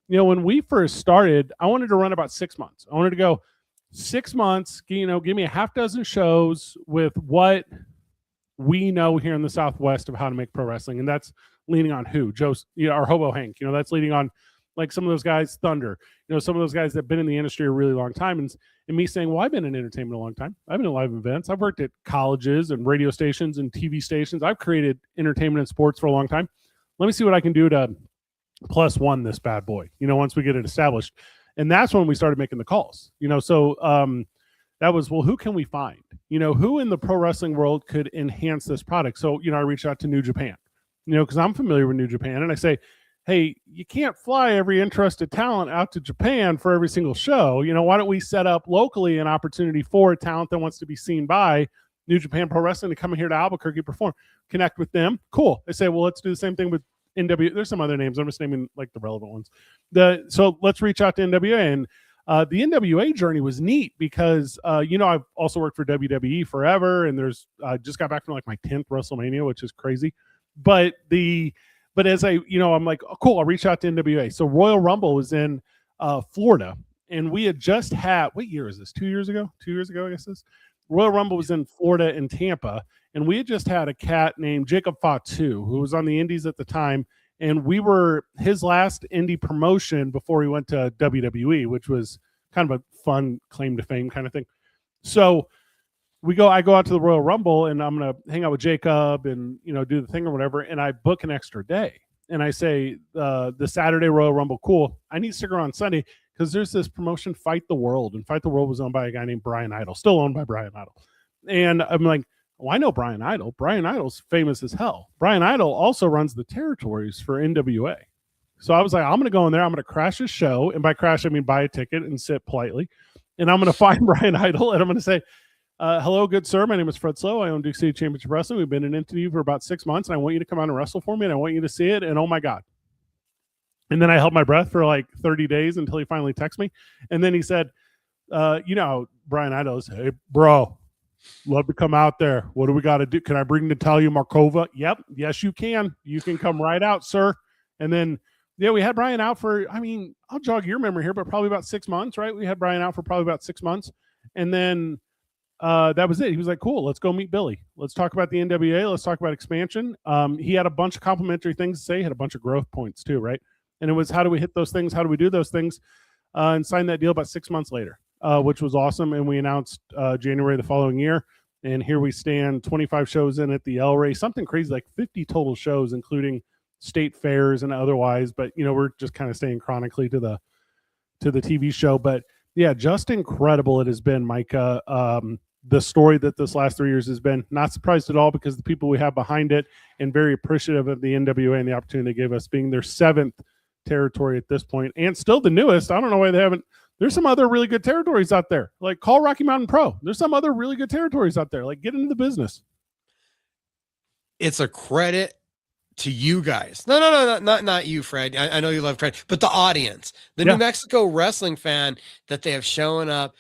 you know, when we first started, I wanted to run about 6 months. I wanted to go 6 months, you know, give me a half dozen shows with what we know here in the Southwest of how to make pro wrestling. And that's leaning on who? Joe's, you know, our Hobo Hank, you know, that's leading on like some of those guys, Thunder, you know, some of those guys that have been in the industry a really long time. And me saying, well, I've been in entertainment a long time. I've been in live events. I've worked at colleges and radio stations and TV stations. I've created entertainment and sports for a long time. Let me see what I can do to +1 this bad boy, you know, once we get it established. And that's when we started making the calls, you know. So that was, well, who can we find? You know, who in the pro wrestling world could enhance this product? So, you know, I reached out to New Japan, you know, because I'm familiar with New Japan. And I say, hey, you can't fly every interested talent out to Japan for every single show. You know, why don't we set up locally an opportunity for a talent that wants to be seen by New Japan Pro Wrestling to come in here to Albuquerque, perform, connect with them. Cool. They say, well, let's do the same thing with NWA. There's some other names. I'm just naming like the relevant ones. So let's reach out to NWA. And the NWA journey was neat because, you know, I've also worked for WWE forever. And I just got back from like my 10th WrestleMania, which is crazy. But as I, you know, I'm like, oh, cool, I'll reach out to NWA. So Royal Rumble was in Florida, and we had just had, what year is this? 2 years ago? 2 years ago, I guess this. Royal Rumble was in Florida and Tampa, and we had just had a cat named Jacob Fatu, who was on the Indies at the time, and we were his last indie promotion before he went to WWE, which was kind of a fun claim to fame kind of thing. So I go out to the Royal Rumble, and I'm going to hang out with Jacob and, you know, do the thing or whatever. And I book an extra day, and I say, the Saturday Royal Rumble, cool. I need to stick around Sunday because there's this promotion, Fight the World. And Fight the World was owned by a guy named Brian Idol, still owned by Brian Idol. And I'm like, well, I know Brian Idol. Brian Idol's famous as hell. Brian Idol also runs the territories for NWA. So I was like, I'm going to go in there. I'm going to crash his show. And by crash, I mean buy a ticket and sit politely. And I'm going to find Brian Idol, and I'm going to say, hello, good sir. My name is Fred Slow. I own Duke City Championship Wrestling. We've been in interview for about 6 months, and I want you to come out and wrestle for me, and I want you to see it. And oh my God. And then I held my breath for like 30 days until he finally texted me. And then he said, you know, Brian Idol is, hey, bro, love to come out there. What do we got to do? Can I bring Natalia Markova? Yep. Yes, you can. You can come right out, sir. And then, yeah, we had Brian out for, I mean, I'll jog your memory here, but probably about 6 months, right? We had Brian out for probably about 6 months. And then that was it. He was like, cool, let's go meet Billy. Let's talk about the NWA. Let's talk about expansion. He had a bunch of complimentary things to say, had a bunch of growth points too, right? And it was, how do we hit those things? How do we do those things? And signed that deal about 6 months later, which was awesome. And we announced January the following year. And here we stand, 25 shows in at the El Rey, something crazy, like 50 total shows, including state fairs and otherwise. But, you know, we're just kind of staying chronically to the TV show. But yeah, just incredible it has been, Micah. The story that this last 3 years has been. Not surprised at all, because the people we have behind it, and very appreciative of the NWA and the opportunity they gave us, being their 7th territory at this point, and still the newest. I don't know why they haven't. There's some other really good territories out there. Like, call Rocky Mountain Pro. There's some other really good territories out there. Like, get into the business. It's a credit to you guys. No, not you, Fred. I know you love Fred, but the audience, the New Mexico wrestling fan, that they have showing up.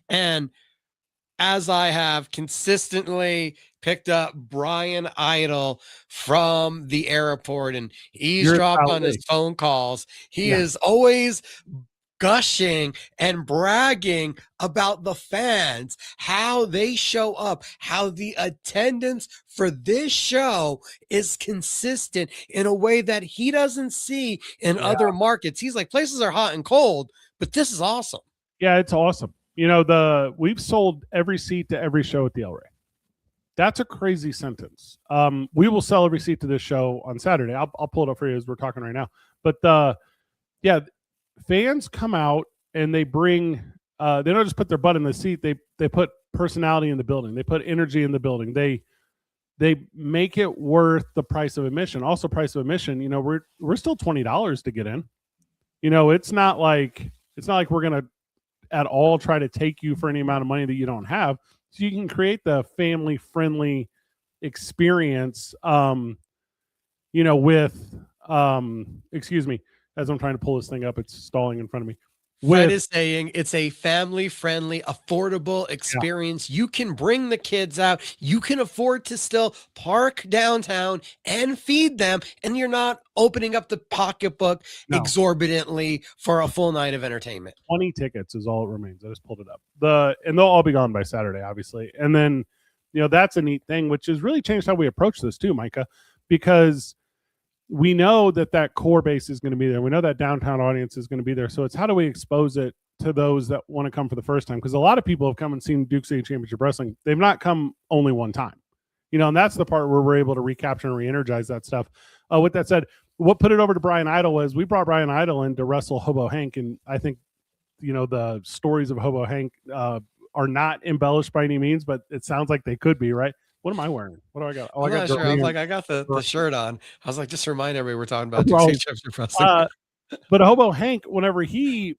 And as I have consistently picked up Brian Idol from the airport and eavesdrop on his phone calls, he is always gushing and bragging about the fans, how they show up, how the attendance for this show is consistent in a way that he doesn't see in other markets. He's like, places are hot and cold, but this is awesome. Yeah, it's awesome. You know, we've sold every seat to every show at the El Rey. That's a crazy sentence. We will sell every seat to this show on Saturday. I'll pull it up for you as we're talking right now. But fans come out and they bring. They don't just put their butt in the seat. They put personality in the building. They put energy in the building. They make it worth the price of admission. Also, price of admission. You know, we're still $20 to get in. You know, it's not like we're gonna at all try to take you for any amount of money that you don't have. So you can create the family-friendly experience, you know, with, excuse me, as I'm trying to pull this thing up, it's stalling in front of me. Fred is saying it's a family-friendly, affordable experience. You can bring the kids out. You can afford to still park downtown and feed them, and you're not opening up the pocketbook exorbitantly for a full night of entertainment. 20 tickets is all it remains. I just pulled it up. And they'll all be gone by Saturday, obviously. And then, you know, that's a neat thing, which has really changed how we approach this too, Micah, because we know that core base is going to be there. We know that downtown audience is going to be there. So it's, how do we expose it to those that want to come for the first time? Because a lot of people have come and seen Duke City Championship Wrestling. They've not come only one time, you know, and that's the part where we're able to recapture and re-energize that stuff. With that said, what put it over to Brian Idol was we brought Brian Idol in to wrestle Hobo Hank. And I think, you know, the stories of Hobo Hank are not embellished by any means, but it sounds like they could be, right? What am I wearing? What do I got? Oh, I'm not sure. I was like, I got the shirt on. I was like, just remind everybody we're talking about Duke City Championship Wrestling. But Hobo Hank, whenever he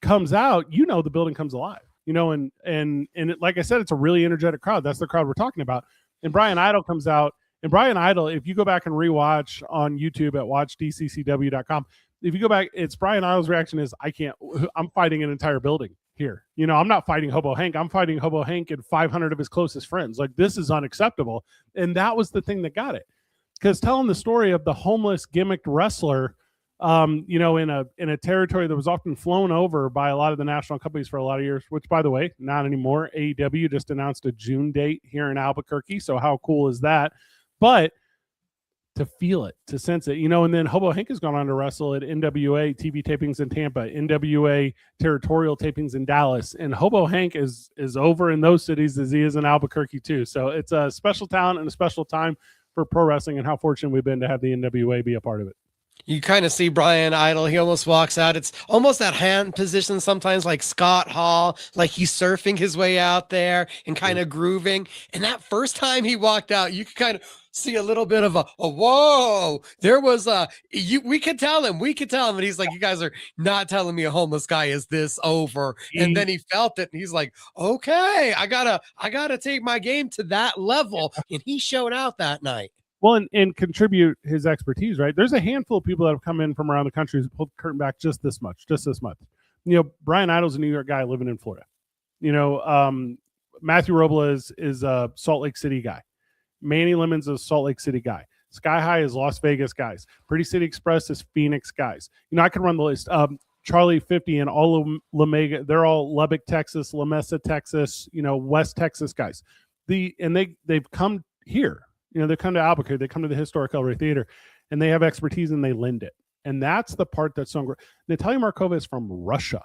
comes out, you know, the building comes alive, you know, and it, like I said, it's a really energetic crowd. That's the crowd we're talking about. And Brian Idol comes out, and Brian Idol, if you go back and rewatch on YouTube at watchdccw.com, if you go back, it's Brian Idol's reaction is, I'm fighting an entire building here. You know, I'm not fighting Hobo Hank. I'm fighting Hobo Hank and 500 of his closest friends. Like, this is unacceptable. And that was the thing that got it. Because telling the story of the homeless gimmicked wrestler, you know, in a territory that was often flown over by a lot of the national companies for a lot of years, which, by the way, not anymore. AEW just announced a June date here in Albuquerque. So how cool is that? But to feel it, to sense it, you know, and then Hobo Hank has gone on to wrestle at NWA TV tapings in Tampa, NWA territorial tapings in Dallas, and Hobo Hank is over in those cities as he is in Albuquerque too. So it's a special talent and a special time for pro wrestling, and how fortunate we've been to have the NWA be a part of it. You kind of see Brian Idol. He almost walks out. It's almost that hand position sometimes, like Scott Hall, like he's surfing his way out there and kind of grooving. And that first time he walked out, you could kind of see a little bit of a whoa. There was we could tell him, and he's like, you guys are not telling me a homeless guy is this over. And then he felt it, and he's like, okay, I gotta take my game to that level. And he showed out that night. Well, and contribute his expertise, right? There's a handful of people that have come in from around the country who pulled the curtain back just this month. You know, Brian Idol's a New York guy living in Florida. You know, Matthew Robles is a Salt Lake City guy. Manny Lemons is a Salt Lake City guy. Sky High is Las Vegas guys. Pretty City Express is Phoenix guys. You know, I can run the list. Charlie 50 and all of Lamega, they're all Lubbock, Texas, La Mesa, Texas, West Texas guys. They've come here, they come to Albuquerque, they come to the historic El Rey Theater, and they have expertise and they lend it. And that's the part that's so great. Natalia Markova is from Russia.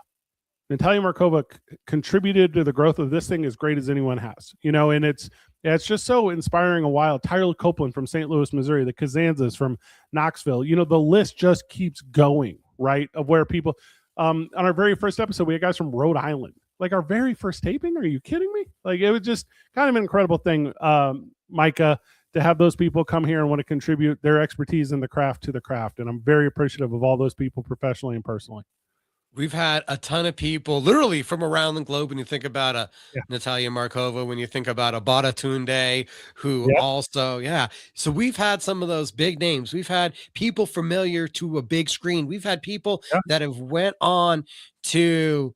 Natalia Markova contributed to the growth of this thing as great as anyone has, and it's just so inspiring and wild. Tyler Copeland from St. Louis, Missouri, the Kazanzas from Knoxville, the list just keeps going, right? Of where people, on our very first episode, we had guys from Rhode Island, like our very first taping. Are you kidding me? Like, it was just kind of an incredible thing, Micah, to have those people come here and want to contribute their expertise in the craft to the craft. And I'm very appreciative of all those people professionally and personally. We've had a ton of people literally from around the globe. When you think about Natalia Markova, when you think about a Baratunde, who also, So we've had some of those big names. We've had people familiar to a big screen. We've had people that have went on to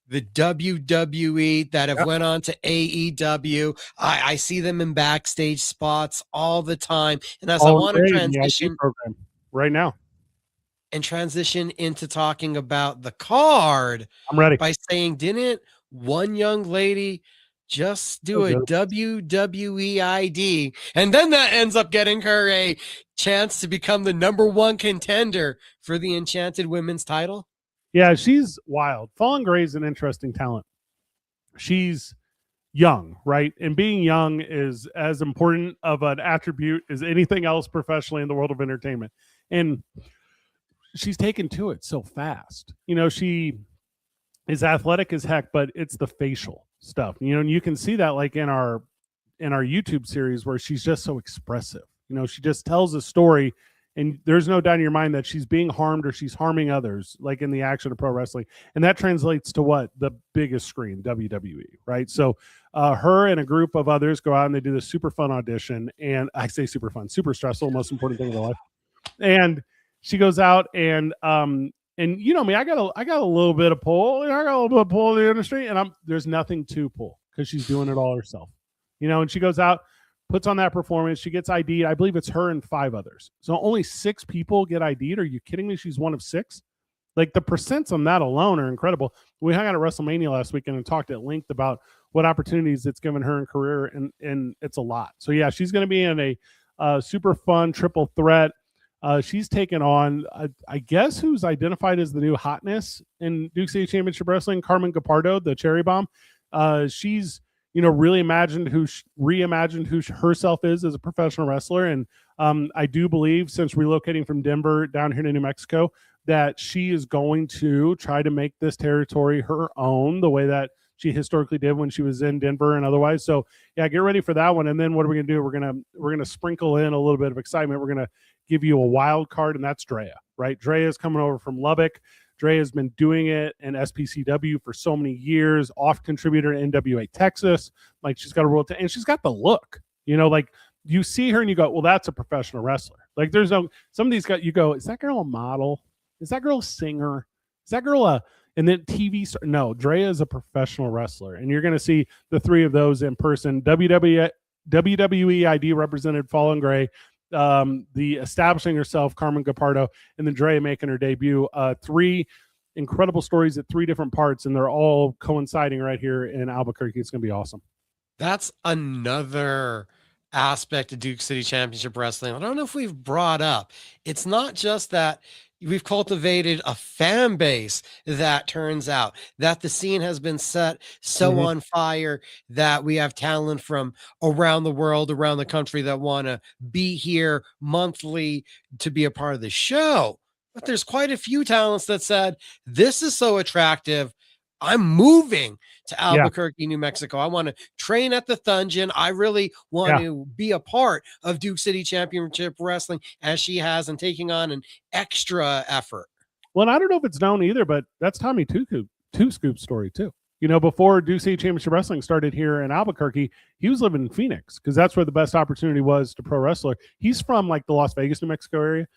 the WWE, that have went on to AEW. I see them in backstage spots all the time. And as I want to transition right now and transition into talking about the card, I'm ready by saying, didn't one young lady just do a WWE ID? And then that ends up getting her a chance to become the #1 contender for the Enchanted Women's title. Yeah, she's wild. Fallen Gray is an interesting talent. She's young, right? And being young is as important of an attribute as anything else professionally in the world of entertainment. And she's taken to it so fast. She is athletic as heck, but it's the facial stuff. And you can see that like in our YouTube series where she's just so expressive. She just tells a story. And there's no doubt in your mind that she's being harmed or she's harming others, like in the action of pro wrestling. And that translates to what? The biggest screen, WWE, right? So her and a group of others go out and they do this super fun audition. And I say super fun, super stressful, most important thing in their life. And she goes out and me, I got a little bit of pull. I got a little bit of pull in the industry, and there's nothing to pull because she's doing it all herself. And she goes out, puts on that performance. She gets ID'd. I believe it's her and 5 others. So only 6 people get ID'd. Are you kidding me? She's one of 6. Like, the percents on that alone are incredible. We hung out at WrestleMania last weekend and talked at length about what opportunities it's given her in career, and it's a lot. So yeah, she's going to be in a super fun triple threat. She's taken on, I guess, who's identified as the new hotness in Duke City Championship Wrestling, Carmen Gapardo, the Cherry Bomb. She's really reimagined who herself is as a professional wrestler. And I do believe, since relocating from Denver down here to New Mexico, that she is going to try to make this territory her own, the way that she historically did when she was in Denver and otherwise. So yeah, get ready for that one. And then what are we going to do? We're going to sprinkle in a little bit of excitement. We're going to give you a wild card, and that's Drea, right? Drea is coming over from Lubbock. Drea has been doing it in SPCW for so many years, off contributor to NWA Texas. Like, she's got a world, and she's got the look, like you see her and you go, well, that's a professional wrestler. Like, there's some of these guys, you go, is that girl a model? Is that girl a singer? Is that girl and then TV star? No, Drea is a professional wrestler. And you're going to see the 3 of those in person. WWE ID represented Fallen Gray, the establishing herself, Carmen Gapardo, and then Drea making her debut. 3 incredible stories at 3 different parts, and they're all coinciding right here in Albuquerque. It's going to be awesome. That's another aspect of Duke City Championship Wrestling I don't know if we've brought up. It's not just that we've cultivated a fan base that turns out that the scene has been set so on fire that we have talent from around the world, around the country, that want to be here monthly to be a part of the show. But there's quite a few talents that said, this is so attractive, I'm moving to Albuquerque, New Mexico. I want to train at the Dungeon. I really want to be a part of Duke City Championship Wrestling, as she has, and taking on an extra effort. Well, and I don't know if it's known either, but that's Tommy Two Scoop's story too. Before Duke City Championship Wrestling started here in Albuquerque, he was living in Phoenix because that's where the best opportunity was to pro wrestler. He's from like the Las Vegas, New Mexico area.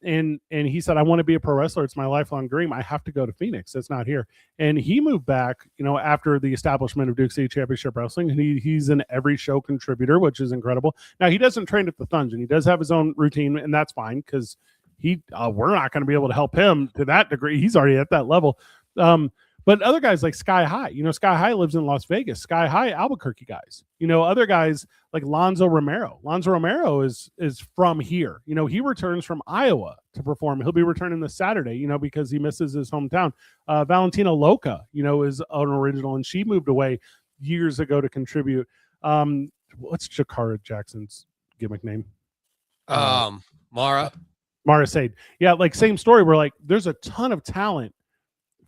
And he said, I want to be a pro wrestler. It's my lifelong dream. I have to go to Phoenix. That's not here. And he moved back, after the establishment of Duke City Championship Wrestling. And he's an every show contributor, which is incredible. Now, he doesn't train at the Dungeon. He does have his own routine, and that's fine because we're not going to be able to help him to that degree. He's already at that level. But other guys like Sky High, Sky High lives in Las Vegas. Sky High, Albuquerque guys. Other guys like Lonzo Romero. Lonzo Romero is from here. He returns from Iowa to perform. He'll be returning this Saturday, because he misses his hometown. Valentina Loca, is an original, and she moved away years ago to contribute. What's Jakara Jackson's gimmick name? Mara Sade. Yeah, like same story where like there's a ton of talent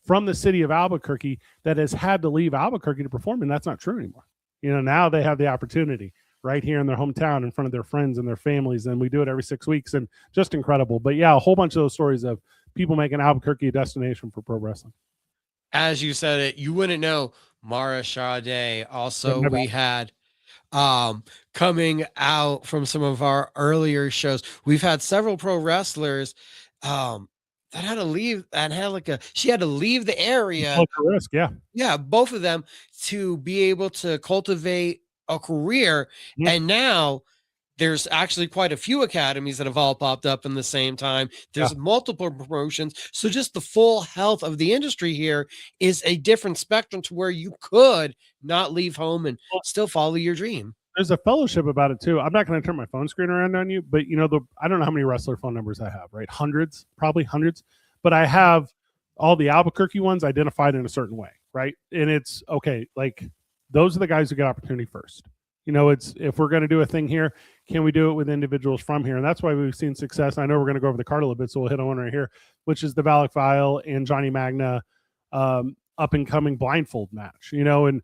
from the city of Albuquerque that has had to leave Albuquerque to perform, and that's not true anymore. Now they have the opportunity right here in their hometown in front of their friends and their families, and we do it every 6 weeks, and just incredible. But yeah, a whole bunch of those stories of people making Albuquerque a destination for pro wrestling. As you said it, you wouldn't know Mara Sade. Also, we had coming out from some of our earlier shows, we've had several pro wrestlers that had to leave and she had to leave the area. Risk, yeah. Yeah, both of them to be able to cultivate a career. Mm-hmm. And now there's actually quite a few academies that have all popped up in the same time. There's multiple promotions. So just the full health of the industry here is a different spectrum to where you could not leave home and still follow your dream. There's a fellowship about it too. I'm not going to turn my phone screen around on you, but I don't know how many wrestler phone numbers I have, right? Probably hundreds, but I have all the Albuquerque ones identified in a certain way, right? And it's okay. Like those are the guys who get opportunity first. It's, if we're going to do a thing here, can we do it with individuals from here? And that's why we've seen success. I know we're going to go over the card a little bit, so we'll hit on one right here, which is the Valak Vile and Johnny Magna up and coming blindfold match, and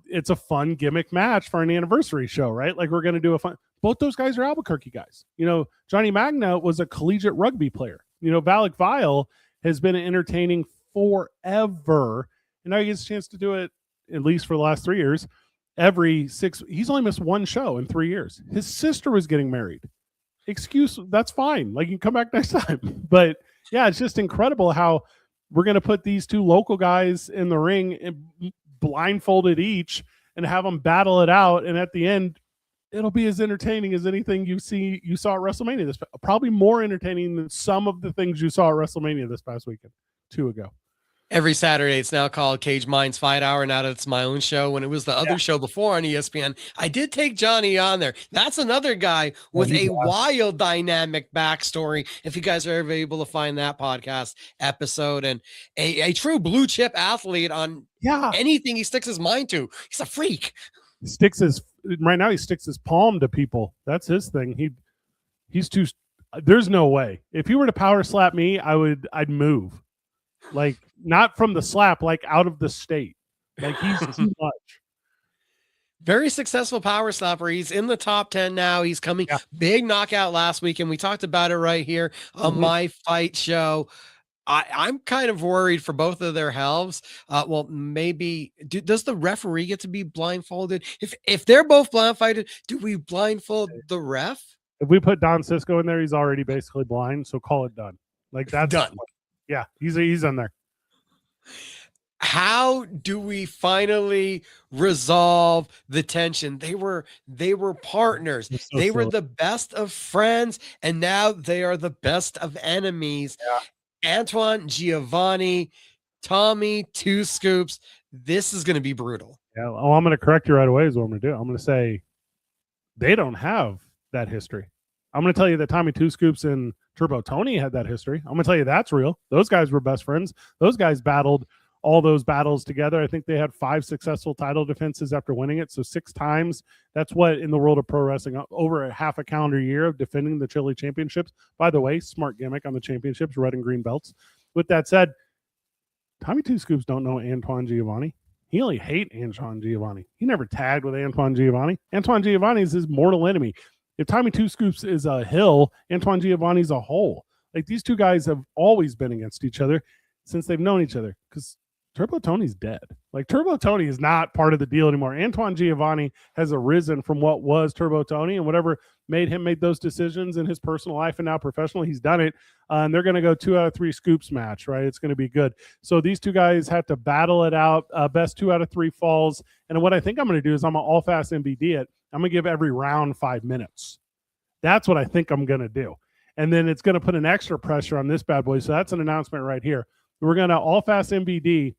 it's a fun gimmick match for an anniversary show, right? Like we're going to do both those guys are Albuquerque guys. Johnny Magna was a collegiate rugby player. Valak Vile has been entertaining forever. And now he gets a chance to do it, at least for the last 3 years, he's only missed one show in 3 years. His sister was getting married. That's fine. Like you can come back next time. But yeah, it's just incredible how we're going to put these two local guys in the ring and blindfolded each and have them battle it out, and at the end it'll be as entertaining as anything you saw at WrestleMania probably more entertaining than some of the things you saw at WrestleMania this past weekend 2 ago. Every Saturday it's now called Cage Minds Fight Hour. Now that it's my own show. When it was the other show before on ESPN, I did take Johnny on there. That's another guy with a wild dynamic backstory. If you guys are ever able to find that podcast episode, and a true blue chip athlete on anything he sticks his mind to. He's a freak. He sticks his palm to people. That's his thing. He's too. There's no way. If he were to power slap me, I'd move. Like not from the slap, like out of the state. Like he's too much. Very successful power slapper. He's in the top 10 now. He's coming big knockout last week, and we talked about it right here on my fight show. I'm kind of worried for both of their healths. Well, maybe does the referee get to be blindfolded? If they're both blindfolded, do we blindfold the ref? If we put Don Cisco in there, he's already basically blind. So call it done. Like that's done. Yeah, he's in there. How do we finally resolve the tension? They were partners. They were the best of friends, and now they are the best of enemies. Yeah. Antoine Giovanni, Tommy Two Scoops. This is going to be brutal. Yeah. Oh, I'm going to correct you right away is what I'm going to do. I'm going to say they don't have that history. I'm going to tell you that Tommy Two Scoops and Turbo Tony had that history. I'm going to tell you that's real. Those guys were best friends. Those guys battled all those battles together. I think they had 5 successful title defenses after winning it. So 6 times. That's what in the world of pro wrestling, over a half a calendar year of defending the Chili Championships. By the way, smart gimmick on the championships, red and green belts. With that said, Tommy Two Scoops don't know Antoine Giovanni. He only hate Antoine Giovanni. He never tagged with Antoine Giovanni. Antoine Giovanni is his mortal enemy. If Tommy Two Scoops is a hill, Antoine Giovanni's a hole. Like these two guys have always been against each other since they've known each other, because Turbo Tony's dead. Like Turbo Tony is not part of the deal anymore. Antoine Giovanni has arisen from what was Turbo Tony, and whatever made him make those decisions in his personal life and now professional, he's done it. And they're going to go 2 out of 3 scoops match, right? It's going to be good. So these two guys have to battle it out. Best 2 out of 3 falls. And what I think I'm going to do is I'm going to all fast MBD it. I'm going to give every round 5 minutes. That's what I think I'm going to do. And then it's going to put an extra pressure on this bad boy. So that's an announcement right here. We're going to all fast MVD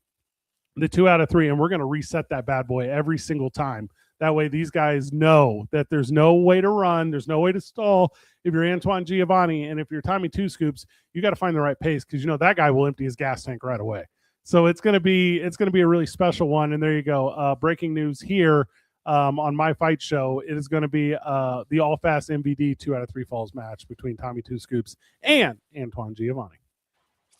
the 2 out of 3, and we're going to reset that bad boy every single time. That way these guys know that there's no way to run, there's no way to stall. If you're Antoine Giovanni and if you're Tommy Two Scoops, you got to find the right pace, because that guy will empty his gas tank right away. So it's going to be a really special one. And there you go. Breaking news here on my fight show. It is going to be the all fast MVD 2 out of 3 falls match between Tommy Two Scoops and Antoine Giovanni.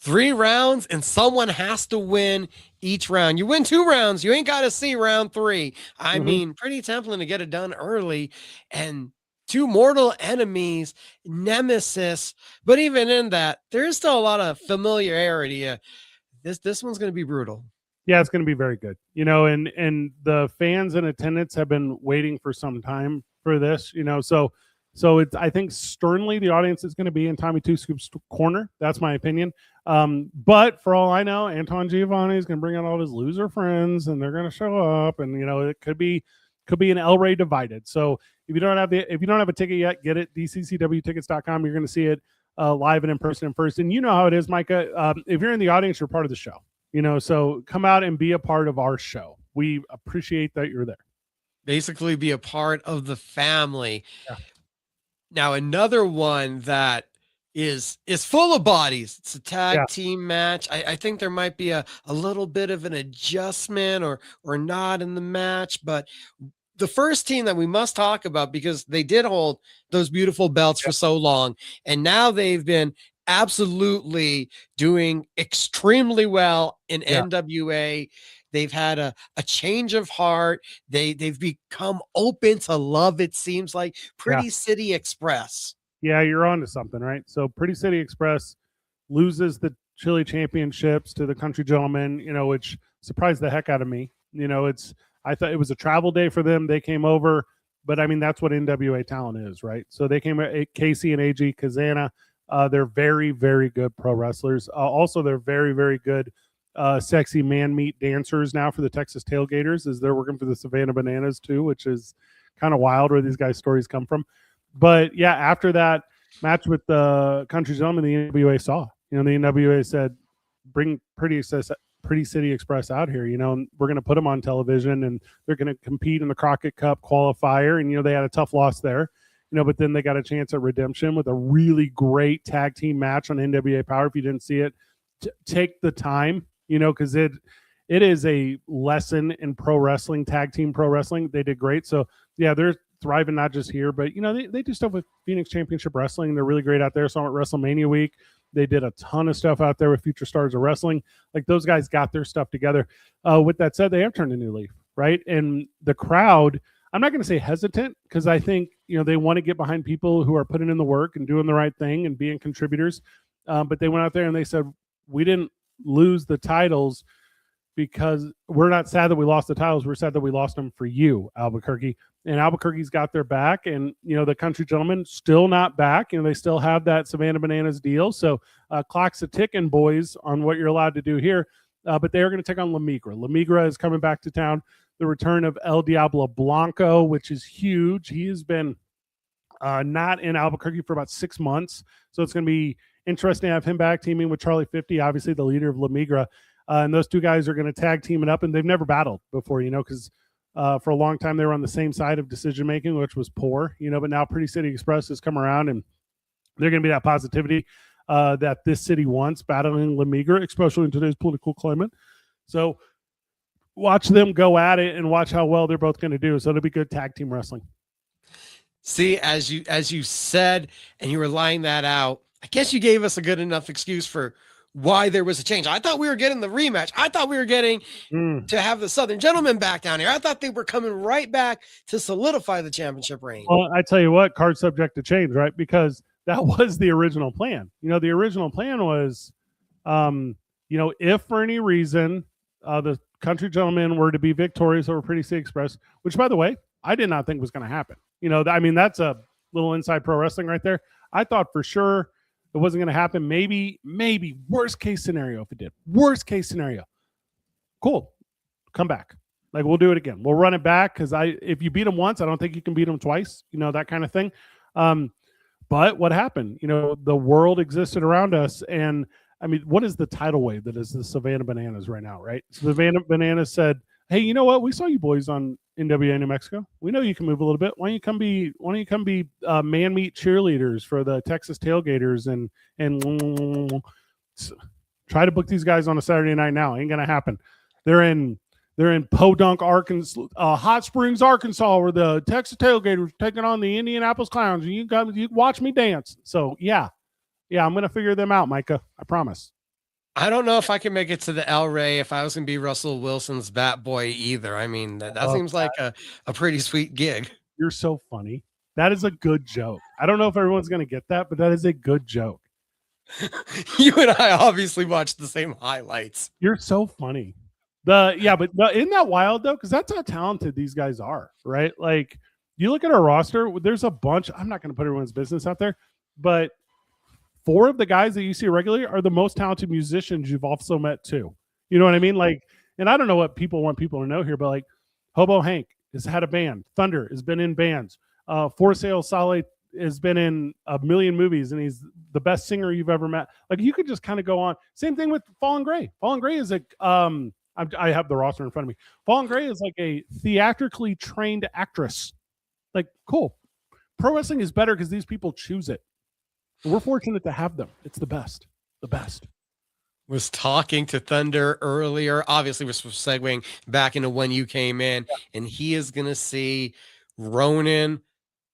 3 rounds, and someone has to win each round. You win 2 rounds, you ain't got to see round 3. I mean, pretty tempting to get it done early. And 2 mortal enemies, nemesis. But even in that, there's still a lot of familiarity. This one's going to be brutal. Yeah, it's going to be very good. And the fans in attendance have been waiting for some time for this. So it's, I think sternly the audience is going to be in Tommy Two Scoops' corner. That's my opinion. But for all I know, Antoine Giovanni is going to bring out all his loser friends, and they're going to show up, and it could be an El Rey divided. So if you don't have a ticket yet, get it. DCCWtickets.com. You're going to see it live and in person and first. And you know how it is, Micah. If you're in the audience, you're part of the show. So come out and be a part of our show. We appreciate that you're there. Basically, be a part of the family. Yeah. Now, another one that is full of bodies. It's a tag team match. I think there might be a little bit of an adjustment or not in the match, but the first team that we must talk about, because they did hold those beautiful belts for so long, and now they've been absolutely doing extremely well in NWA. They've had a change of heart. They've become open to love, it seems like. Pretty City Express. Yeah, you're on to something, right? So Pretty City Express loses the Chili Championships to the Country Gentlemen, which surprised the heck out of me. I thought it was a travel day for them. They came over, but I mean, that's what NWA talent is, right? So they came at Casey and AG Kazana. They're very, very good pro wrestlers. Also, they're very, very good sexy man meat dancers now for the Texas Tailgaters, as they're working for the Savannah Bananas too, which is kind of wild where these guys' stories come from. But yeah, after that match with the Country Gentlemen, the NWA saw, the NWA said, bring Pretty City Express out here, and we're going to put them on television, and they're going to compete in the Crockett Cup qualifier. And, they had a tough loss there, but then they got a chance at redemption with a really great tag team match on NWA Power. If you didn't see it, take the time, because it is a lesson in pro wrestling, tag team pro wrestling. They did great. So yeah, they're thriving not just here, but they do stuff with Phoenix Championship Wrestling. They're really great out there. So at WrestleMania week, they did a ton of stuff out there with Future Stars of Wrestling. Like, those guys got their stuff together. With that said, they have turned a new leaf, right? And the crowd, I'm not going to say hesitant, because I think, they want to get behind people who are putting in the work and doing the right thing and being contributors. But they went out there and they said, we didn't lose the titles because we're not sad that we lost the titles. We're sad that we lost them for you, Albuquerque. And Albuquerque's got their back. And, the Country Gentlemen still not back. They still have that Savannah Bananas deal. So clock's a ticking, boys, on what you're allowed to do here. But they are going to take on La Migra. La Migra is coming back to town. The return of El Diablo Blanco, which is huge. He has been not in Albuquerque for about 6 months. So it's going to be interesting to have him back, teaming with Charlie 50, obviously the leader of La Migra. And those two guys are going to tag team it up, and they've never battled before, because for a long time they were on the same side of decision making, which was poor, but now Pretty City Express has come around, and they're going to be that positivity that this city wants, battling La Migra, especially in today's political climate. So watch them go at it and watch how well they're both going to do. So it'll be good tag team wrestling. See, as you said, and you were laying that out, I guess you gave us a good enough excuse for why there was a change. I thought we were getting the rematch. I thought we were getting to have the Southern Gentlemen back down here. I thought they were coming right back to solidify the championship reign. Well, I tell you what, card subject to change, right? Because that was the original plan. The original plan was, if for any reason the Country Gentlemen were to be victorious over Pretty City Express, which, by the way, I did not think was going to happen. That's a little inside pro wrestling right there. I thought for sure it wasn't going to happen. Maybe worst case scenario if it did. Worst case scenario. Cool. Come back. Like, we'll do it again. We'll run it back, because if you beat them once, I don't think you can beat them twice. That kind of thing. But what happened? You know, the world existed around us. And I mean, what is the tidal wave that is the Savannah Bananas right now, right? So Savannah Bananas said, hey, you know what? We saw you boys on NWA New Mexico. We know you can move a little bit. Why don't you come be man meat cheerleaders for the Texas Tailgaters and try to book these guys on a Saturday night now. Ain't gonna happen. They're in Podunk, Arkansas, Hot Springs, Arkansas, where the Texas Tailgaters taking on the Indianapolis Clowns, and you watch me dance. So yeah, I'm gonna figure them out, Micah. I promise. I don't know if I can make it to the El Rey if I was going to be Russell Wilson's bat boy either. I mean, that seems like a pretty sweet gig. You're so funny. That is a good joke. I don't know if everyone's going to get that, but that is a good joke. You and I obviously watched the same highlights. You're so funny. But isn't that wild though? Because that's how talented these guys are, right? Like you look at our roster, there's a bunch. I'm not going to put everyone's business out there, but 4 of the guys that you see regularly are the most talented musicians you've also met too. You know what I mean? Like, and I don't know what people want people to know here, but like Hobo Hank has had a band. Thunder has been in bands. For Sale Solid has been in a million movies, and he's the best singer you've ever met. Like you could just kind of go on. Same thing with Fallen Gray. Fallen Gray is I have the roster in front of me. Fallen Gray is like a theatrically trained actress. Like, cool. Pro wrestling is better because these people choose it. We're fortunate to have them. It's the best. The best. Was talking to Thunder earlier. Obviously, we're segueing back into when you came in, and he is going to see Ronan,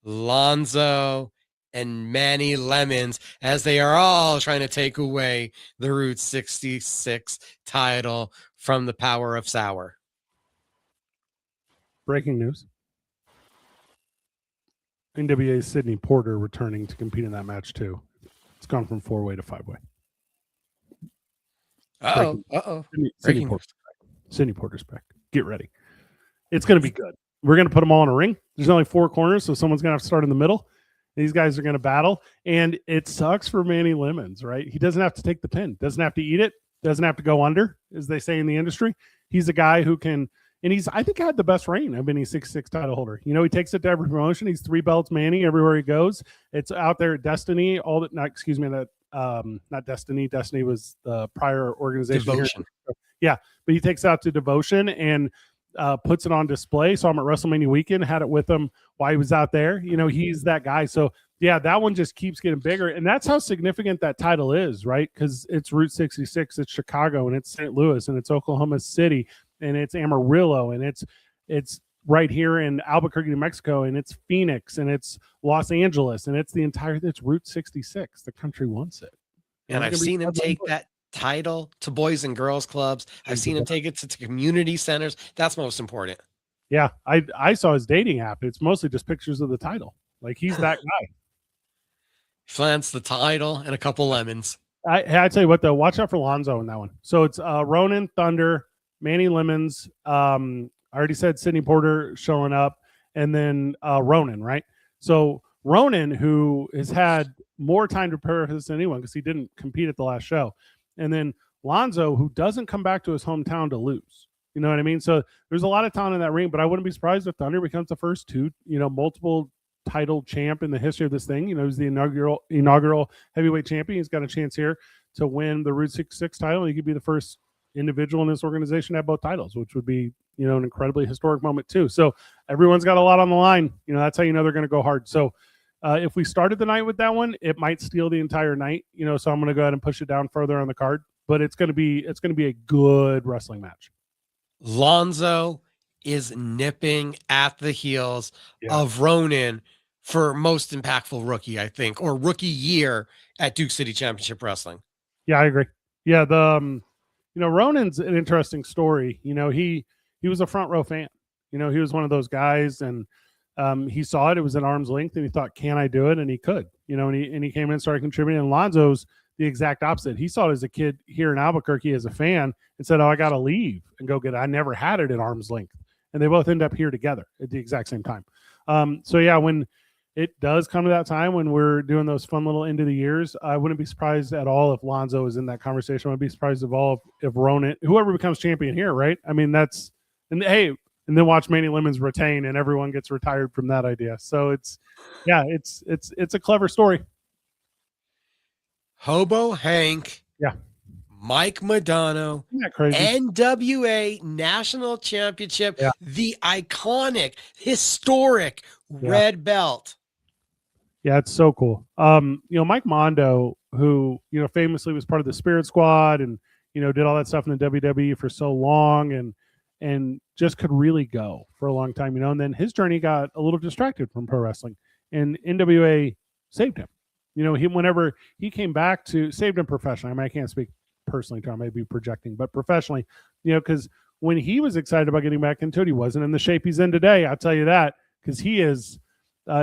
Lonzo, and Manny Lemons as they are all trying to take away the Route 66 title from the Power of Sour. Breaking news. NWA's Sidney Porter returning to compete in that match too. It's gone from 4-way to 5-way. Sidney Porter's back. Get ready. It's going to be good. We're going to put them all in a ring. There's only 4 corners, so someone's going to have to start in the middle. These guys are going to battle, and it sucks for Manny Lemons, right? He doesn't have to take the pin, doesn't have to eat it, doesn't have to go under, as they say in the industry. He's a guy who can, and I think had the best reign. I mean, he's 6'6" title holder. You know, he takes it to every promotion. He's 3 belts Manny everywhere he goes. It's out there at Destiny. Not Destiny. Destiny was the prior organization. Devotion. Yeah, but he takes it out to Devotion and puts it on display. Saw him at WrestleMania weekend, had it with him while he was out there. You know, he's that guy. So yeah, that one just keeps getting bigger. And that's how significant that title is, right? Because it's Route 66, it's Chicago, and it's St. Louis, and it's Oklahoma City, and it's Amarillo, and it's right here in Albuquerque, New Mexico, and it's Phoenix, and it's Los Angeles, and it's it's Route 66. The country wants it. And I've seen him take that title to boys and girls clubs. I've seen him take it to community centers. That's most important. Yeah, I saw his dating app. It's mostly just pictures of the title. Like he's that guy. Flants the title and a couple lemons. I tell you what though, watch out for Lonzo in that one. So it's Ronan, Thunder, Manny Lemons. I already said Sidney Porter showing up, and then Ronan, right? So Ronan, who has had more time to prepare for this than anyone because he didn't compete at the last show. And then Lonzo, who doesn't come back to his hometown to lose. You know what I mean? So there's a lot of talent in that ring, but I wouldn't be surprised if Thunder becomes the first 2, multiple title champ in the history of this thing. You know, he's the inaugural heavyweight champion. He's got a chance here to win the Route 66 title. He could be the first individual in this organization to have both titles, which would be, an incredibly historic moment too. So everyone's got a lot on the line. That's how they're going to go hard. So if we started the night with that one, it might steal the entire night. So I'm going to go ahead and push it down further on the card. But it's going to be a good wrestling match. Lonzo is nipping at the heels of Ronan for most impactful rookie, I think, or rookie year at Duke City Championship Wrestling. Yeah, I agree. Yeah, Ronan's an interesting story. He was a front row fan. He was one of those guys, and he saw it. It was at arm's length, and he thought, "Can I do it?" And he could. And he came in and started contributing. And Lonzo's the exact opposite. He saw it as a kid here in Albuquerque as a fan and said, "Oh, I got to leave and go get it. I never had it at arm's length." And they both end up here together at the exact same time. So yeah, when it does come to that time when we're doing those fun little end of the years, I wouldn't be surprised at all if Lonzo is in that conversation. I wouldn't be surprised at all if Ronan, whoever becomes champion here, right? I mean, and and then watch Manny Lemons retain, and everyone gets retired from that idea. So it's a clever story. Hobo Hank. Yeah. Mike Madonna. Isn't that crazy? NWA National Championship. Yeah. The iconic, historic red belt. Yeah, it's so cool. Mike Mondo, who, famously was part of the Spirit Squad and, did all that stuff in the WWE for so long and just could really go for a long time, and then his journey got a little distracted from pro wrestling, and NWA saved him. Whenever he came back saved him professionally. I mean, I can't speak personally to him, I may be projecting, but professionally, because when he was excited about getting back into it, he wasn't in the shape he's in today. I'll tell you that, because he is.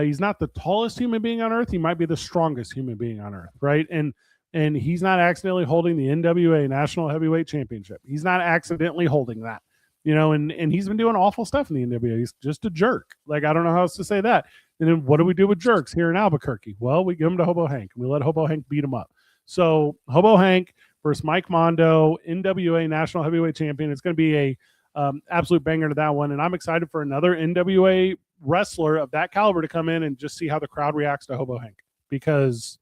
He's not the tallest human being on earth. He might be the strongest human being on earth, right? And he's not accidentally holding the NWA National Heavyweight Championship. He's not accidentally holding that, and he's been doing awful stuff in the NWA. He's just a jerk. Like, I don't know how else to say that. And then what do we do with jerks here in Albuquerque? Well, we give him to Hobo Hank, and we let Hobo Hank beat him up. So Hobo Hank versus Mike Mondo, NWA National Heavyweight Champion. It's going to be a absolute banger to that one. And I'm excited for another NWA wrestler of that caliber to come in and just see how the crowd reacts to Hobo Hank, because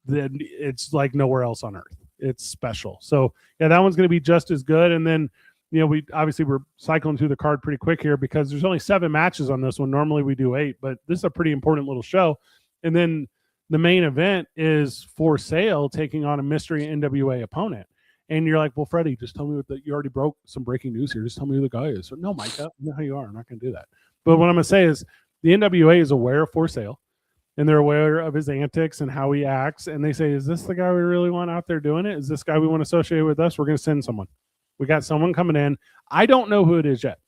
then it's like nowhere else on earth. It's special. So yeah, that one's going to be just as good. And then, we're cycling through the card pretty quick here because there's only 7 matches on this one. Normally we do 8, but this is a pretty important little show. And then the main event is For Sale taking on a mystery NWA opponent. And you're like, well, Freddie, just tell me you already broke some breaking news here. Just tell me who the guy is. So, no, Micah, you know how you are. I'm not going to do that. But what I'm going to say is the NWA is aware of For Sale, and they're aware of his antics and how he acts. And they say, is this the guy we really want out there doing it? Is this guy we want to associate with us? We're going to send someone. We got someone coming in. I don't know who it is yet.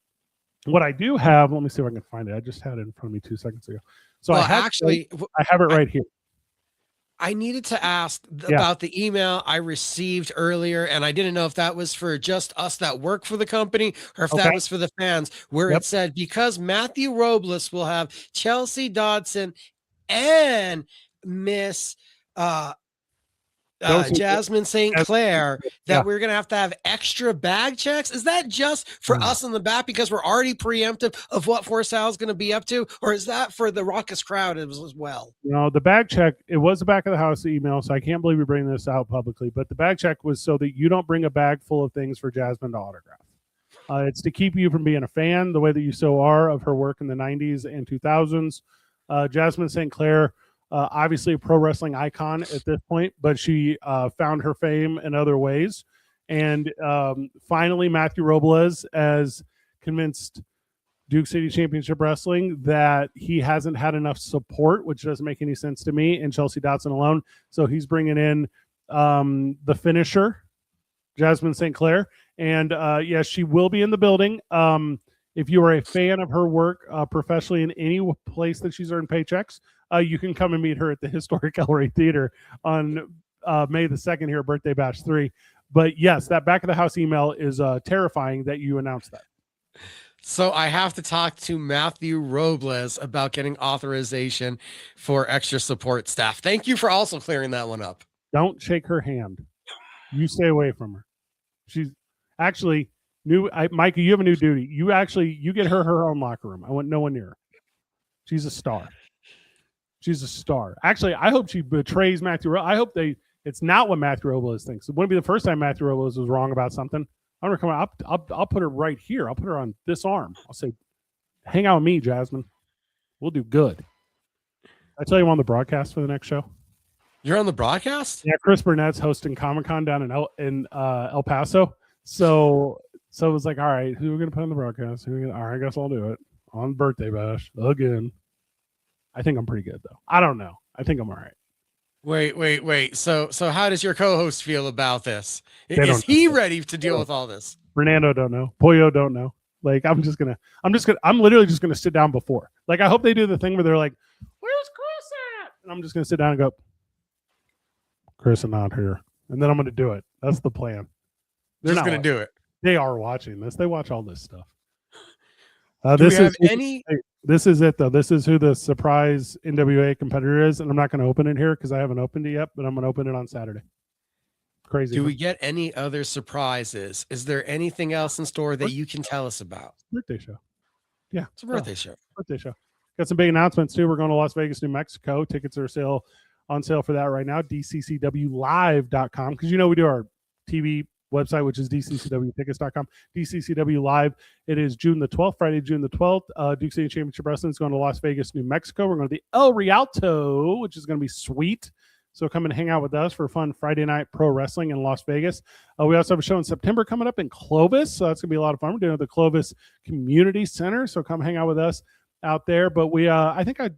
What I do have, let me see if I can find it. I just had it in front of me 2 seconds ago. So I have it right here. I needed to ask about the email I received earlier, and I didn't know if that was for just us that work for the company or if that was for the fans, where it said, because Matthew Robles will have Chelsea Dodson and Miss Jasmine St. Clair, that we're going to have extra bag checks. Is that just for us in the back because we're already preemptive of what For Sale is going to be up to? Or is that for the raucous crowd as well? The bag check, it was the back of the house email, so I can't believe we bring this out publicly, but the bag check was so that you don't bring a bag full of things for Jasmine to autograph. It's to keep you from being a fan the way that you so are of her work in the 90s and 2000s. Jasmine St. Clair, obviously a pro wrestling icon at this point, but she found her fame in other ways. And finally, Matthew Robles has convinced Duke City Championship Wrestling that he hasn't had enough support, which doesn't make any sense to me, and Chelsea Dodson alone. So he's bringing in the finisher, Jasmine St. Clair. And yes, she will be in the building. If you are a fan of her work professionally in any place that she's earned paychecks, you can come and meet her at the historic El Rey Theater on May the 2nd here, Birthday Bash 3. But yes, that back of the house email is terrifying that you announced that. So I have to talk to Matthew Robles about getting authorization for extra support staff. Thank you for also clearing that one up. Don't shake her hand. You stay away from her. She's actually Micah, you have a new duty. You get her own locker room. I want no one near her. She's a star. She's a star. Actually, I hope she betrays Matthew. I hope it's not what Matthew Robles thinks. It wouldn't be the first time Matthew Robles was wrong about something. I'm gonna come out. I'll put her right here. I'll put her on this arm. I'll say, hang out with me, Jasmine. We'll do good. I tell you, I'm on the broadcast for the next show. You're on the broadcast? Yeah, Chris Burnett's hosting Comic-Con down in El Paso. So it was like, all right, who are we gonna put on the broadcast? All right, I guess I'll do it on Birthday Bash again. I think I'm pretty good though. I don't know. I think I'm all right. Wait. So how does your co-host feel about this? Is he ready to deal with all this? Fernando don't know. Pollo don't know. Like, I'm literally just gonna sit down before. Like, I hope they do the thing where they're like, where's Chris at? And I'm just gonna sit down and go, Chris is not here. And then I'm gonna do it. That's the plan. They're just gonna do it. They are watching this. They watch all this stuff. This is it though. This is who the surprise NWA competitor is, and I'm not going to open it here because I haven't opened it yet, but I'm going to open it on Saturday. Crazy. Do we get any other surprises? Is there anything else in store that you can tell us about? Birthday show. Yeah, It's a birthday show. Birthday show. Got some big announcements too. We're going to Las Vegas, New Mexico. Tickets are on sale for that right now. DCCWlive.com, because we do our TV website, which is DCCWtickets.com. DCCW Live. It is June the 12th, Friday, June the 12th. Duke City Championship Wrestling is going to Las Vegas, New Mexico. We're going to the El Rialto, which is going to be sweet. So come and hang out with us for fun Friday night pro wrestling in Las Vegas. We also have a show in September coming up in Clovis. So that's going to be a lot of fun. We're doing it at the Clovis Community Center. So come hang out with us out there. But we talked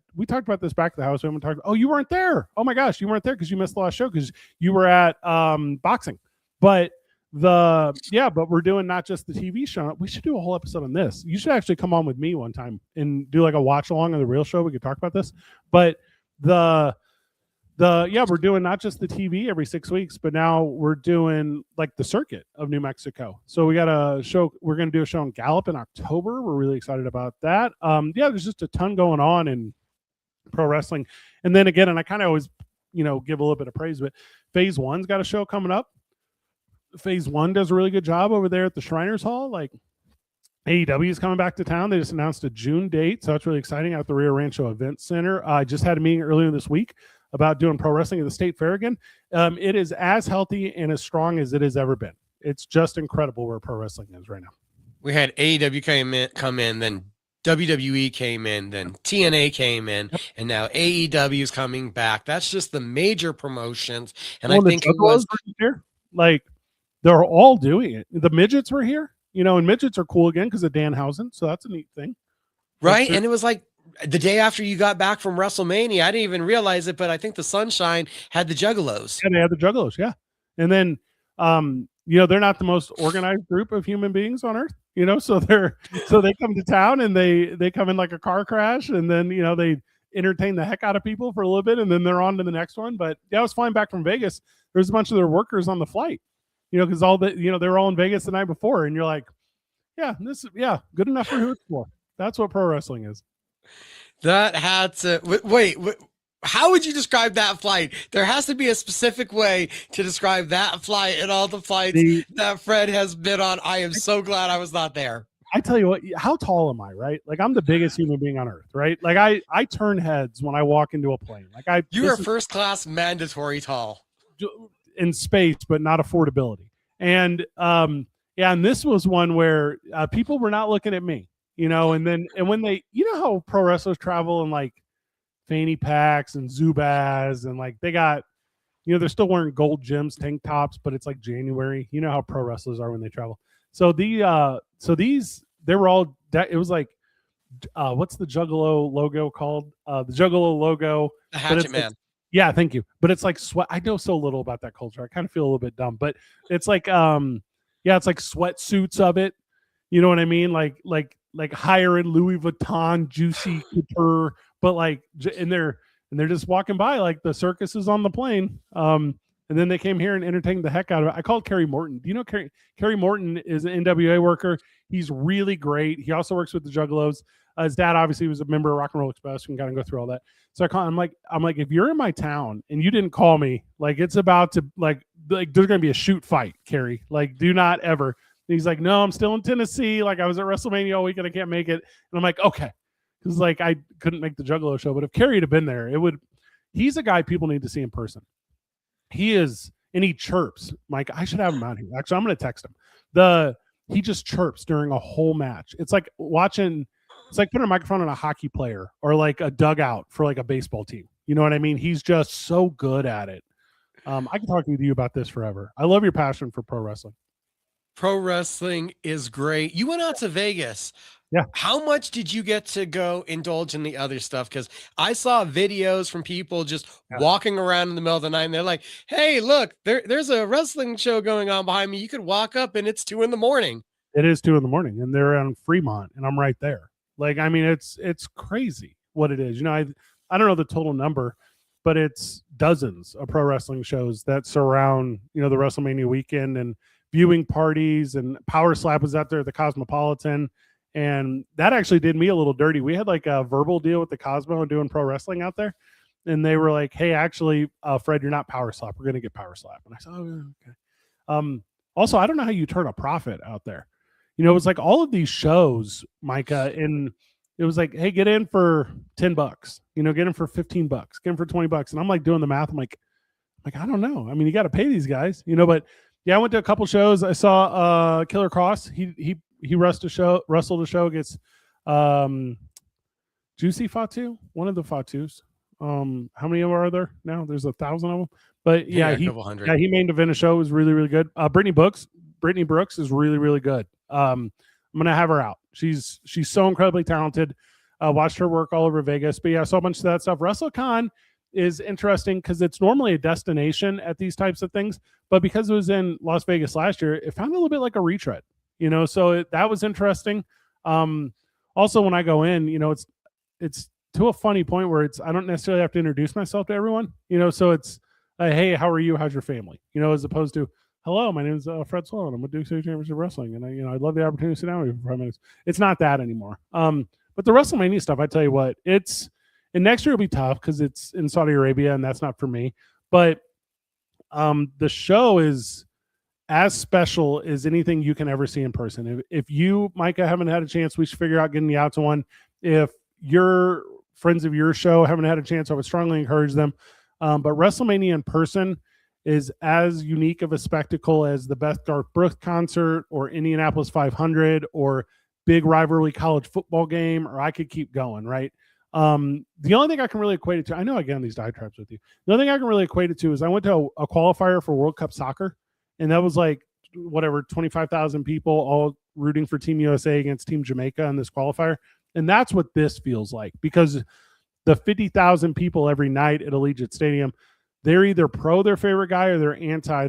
about this back at the house. We haven't talked. Oh, you weren't there. Oh my gosh, you weren't there because you missed the last show because you were at boxing. But we're doing not just the TV show. We should do a whole episode on this. You should actually come on with me one time and do like a watch along of the real show. We could talk about this. But we're doing not just the TV every 6 weeks, but now we're doing like the circuit of New Mexico. So we got a show. We're going to do a show in Gallup in October. We're really excited about that. There's just a ton going on in pro wrestling. And then again, and I kind of always, give a little bit of praise, but Phase One's got a show coming up. Phase One does a really good job over there at the Shriners Hall. Like AEW is coming back to town. They just announced a June date. So that's really exciting at the Rio Rancho Event Center. I just had a meeting earlier this week about doing pro wrestling at the State Fair again. It is as healthy and as strong as it has ever been. It's just incredible where pro wrestling is right now. We had AEW come in, then WWE came in, then TNA came in, and now AEW is coming back. That's just the major promotions. And I think it was here. Like they're all doing it. The midgets were here, and midgets are cool again because of Danhausen. So that's a neat thing. Right. And it was like the day after you got back from WrestleMania. I didn't even realize it, but I think the Sunshine had the Juggalos. Yeah, they had the Juggalos. Yeah. And then, they're not the most organized group of human beings on earth, so they come to town and they come in like a car crash and then, they entertain the heck out of people for a little bit and then they're on to the next one. But I was flying back from Vegas. There's a bunch of their workers on the flight, because they were all in Vegas the night before. And you're like, good enough for who it's for. That's what pro wrestling is. That had to wait. How would you describe that flight? There has to be a specific way to describe that flight and all the flights that Fred has been on. I am so glad I was not there. I tell you what, how tall am I, right? Like I'm the biggest human being on earth, right? Like I turn heads when I walk into a plane. Like you are first class mandatory tall in space, but not affordability. And and this was one where people were not looking at me. And when they, how pro wrestlers travel in like fanny packs and Zubaz and like they got, they're still wearing gold gems tank tops, but it's like January. You know how pro wrestlers are when they travel. So they were all, it was like, what's the Juggalo logo called? The Juggalo logo. The Hatchet Man. Yeah, thank you. But it's like sweat. I know so little about that culture. I kind of feel a little bit dumb, but it's like, it's like sweatsuits of it. You know what I mean? Like higher end Louis Vuitton, juicy couture, but like, and they're just walking by like the circus is on the plane. And then they came here and entertained the heck out of it. I called Kerry Morton. Do you know Kerry Morton is an NWA worker? He's really great. He also works with the Juggalos. His dad obviously was a member of Rock and Roll Express. We can kind of go through all that. So I call. I'm like, if you're in my town and you didn't call me, like it's about to like there's gonna be a shoot fight, Kerry. Like, do not ever. And he's like, no, I'm still in Tennessee. Like I was at WrestleMania all week and I can't make it. And I'm like, okay, because like I couldn't make the Juggalo show, but if Kerry had been there, it would. He's a guy people need to see in person. He is, and he chirps. Mike, I should have him out here. Actually, I'm going to text him. He just chirps during a whole match. It's like watching. It's like putting a microphone on a hockey player or like a dugout for like a baseball team. You know what I mean? He's just so good at it. I can talk to you about this forever. I love your passion for pro wrestling. Pro wrestling is great. You went out to Vegas. Yeah. How much did you get to go indulge in the other stuff? Because I saw videos from people just walking around in the middle of the night and they're like, hey, look, there's a wrestling show going on behind me. You could walk up and it's 2 a.m. It is 2 a.m. and they're on Fremont and I'm right there. Like, I mean, it's crazy what it is. I don't know the total number, but it's dozens of pro wrestling shows that surround, the WrestleMania weekend and viewing parties, and Power Slap was out there at the Cosmopolitan. And that actually did me a little dirty. We had like a verbal deal with the Cosmo and doing pro wrestling out there. And they were like, hey, actually, Fred, you're not Power Slap. We're going to get Power Slap. And I said, oh, okay. Also, I don't know how you turn a profit out there. You know, it was like all of these shows, Micah, and it was like, hey, get in for $10, you know, get in for $15, get in for $20. And I'm like doing the math. I'm like, I don't know. I mean, you got to pay these guys, you know, but yeah, I went to a couple shows. I saw Killer Cross. He wrestled a show against Juicy Fatu, one of the Fatus. How many are there now? There's 1,000 of them. But yeah, a couple hundred. he main event a show. It was really, really good. Brittany Brooks is really, really good. I'm gonna have her out. She's so incredibly talented. Watched her work all over Vegas. But yeah, I saw a bunch of that stuff. WrestleCon is interesting because it's normally a destination at these types of things, but because it was in Las Vegas last year, it found a little bit like a retread, you know. So that was interesting. Also, when I go in, you know, it's to a funny point where I don't necessarily have to introduce myself to everyone, you know. So it's hey, how are you? How's your family? You know, as opposed to hello, my name is Fred Sloan. I'm with Duke City Championship Wrestling, and I'd love the opportunity to sit down with you for 5 minutes. It's not that anymore. But the WrestleMania stuff, I tell you what, and next year will be tough because it's in Saudi Arabia, and that's not for me. But the show is as special as anything you can ever see in person. If you, Micah, haven't had a chance, we should figure out getting you out to one. If your friends of your show haven't had a chance, I would strongly encourage them. But WrestleMania in person is as unique of a spectacle as the Beth Garth Brooks concert or Indianapolis 500 or big rivalry college football game, or I could keep going, right? The only thing I can really equate it to, I know I get on these diatribes with you. The only thing I can really equate it to is I went to a qualifier for World Cup soccer, and that was like, whatever, 25,000 people all rooting for Team USA against Team Jamaica in this qualifier. And that's what this feels like, because the 50,000 people every night at Allegiant Stadium, they're either pro their favorite guy or they're anti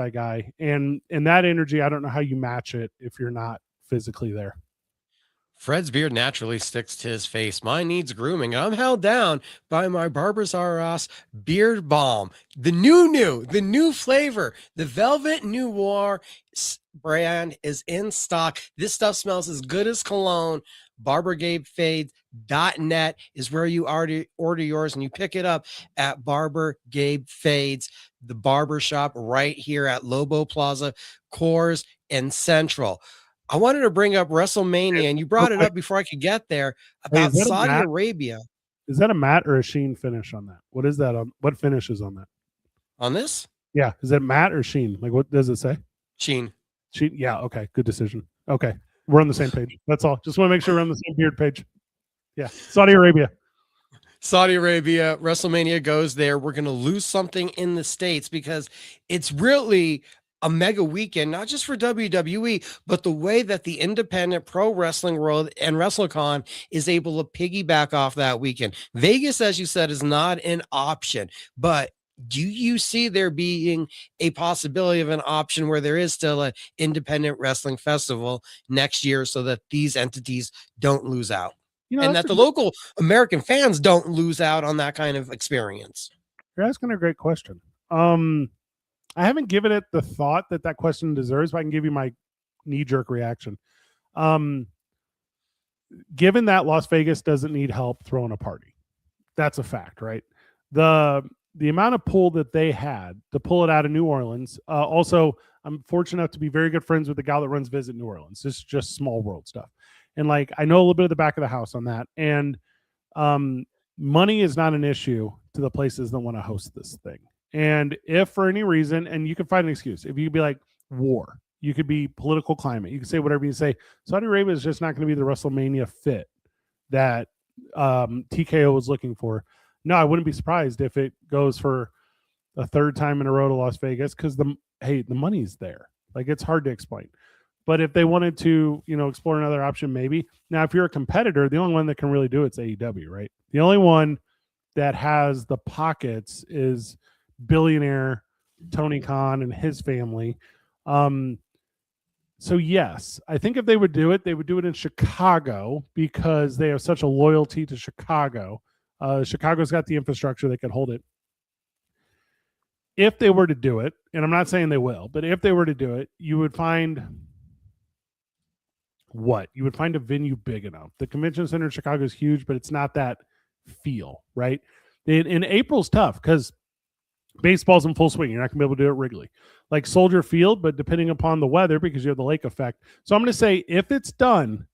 guy. And that energy, I don't know how you match it if you're not physically there. Fred's beard naturally sticks to his face. Mine needs grooming. I'm held down by my Barber's R Us beard balm. The new flavor. The Velvet Noir brand is in stock. This stuff smells as good as cologne. BarberGabeFades.net is where you order yours, and you pick it up at Barber Gabe Fades, the barber shop right here at Lobo Plaza, Coors, and Central. I wanted to bring up WrestleMania, and you brought it up before I could get there, about Saudi Arabia. Is that a matte or a sheen finish on that? What is that on? What finish is on that? On this? Yeah. Is it matte or sheen? Like, what does it say? Sheen. Sheen. Yeah. Okay. Good decision. Okay. We're on the same page. That's all. Just want to make sure we're on the same beard page. Yeah. Saudi Arabia, WrestleMania goes there. We're going to lose something in the States because it's really a mega weekend, not just for WWE, but the way that the independent pro wrestling world and WrestleCon is able to piggyback off that weekend. Vegas, as you said, is not an option, but do you see there being a possibility of an option where there is still an independent wrestling festival next year so that these entities don't lose out? And that the local American fans don't lose out on that kind of experience? You're asking a great question. I haven't given it the thought that question deserves, but I can give you my knee-jerk reaction. Given that Las Vegas doesn't need help throwing a party, that's a fact, right? The amount of pull that they had to pull it out of New Orleans. Also, I'm fortunate enough to be very good friends with the gal that runs Visit New Orleans. This is just small world stuff. And like, I know a little bit of the back of the house on that. And money is not an issue to the places that want to host this thing. And if for any reason, and you can find an excuse, if you could be like war, you could be political climate, you can say whatever you say, Saudi Arabia is just not going to be the WrestleMania fit that TKO was looking for. No, I wouldn't be surprised if it goes for a third time in a row to Las Vegas, because the money's there. Like, it's hard to explain. But if they wanted to, explore another option, maybe. Now, if you're a competitor, the only one that can really do it's AEW, right? The only one that has the pockets is billionaire Tony Khan and his family. So yes, I think if they would do it in Chicago, because they have such a loyalty to Chicago. Chicago's got the infrastructure that could hold it. If they were to do it, and I'm not saying they will, but if they were to do it, you would find a venue big enough. The convention center in Chicago is huge, but it's not that feel, right? In April's tough because Baseball's in full swing. You're not going to be able to do it Wrigley. Like Soldier Field, but depending upon the weather, because you have the lake effect. So I'm going to say if it's done,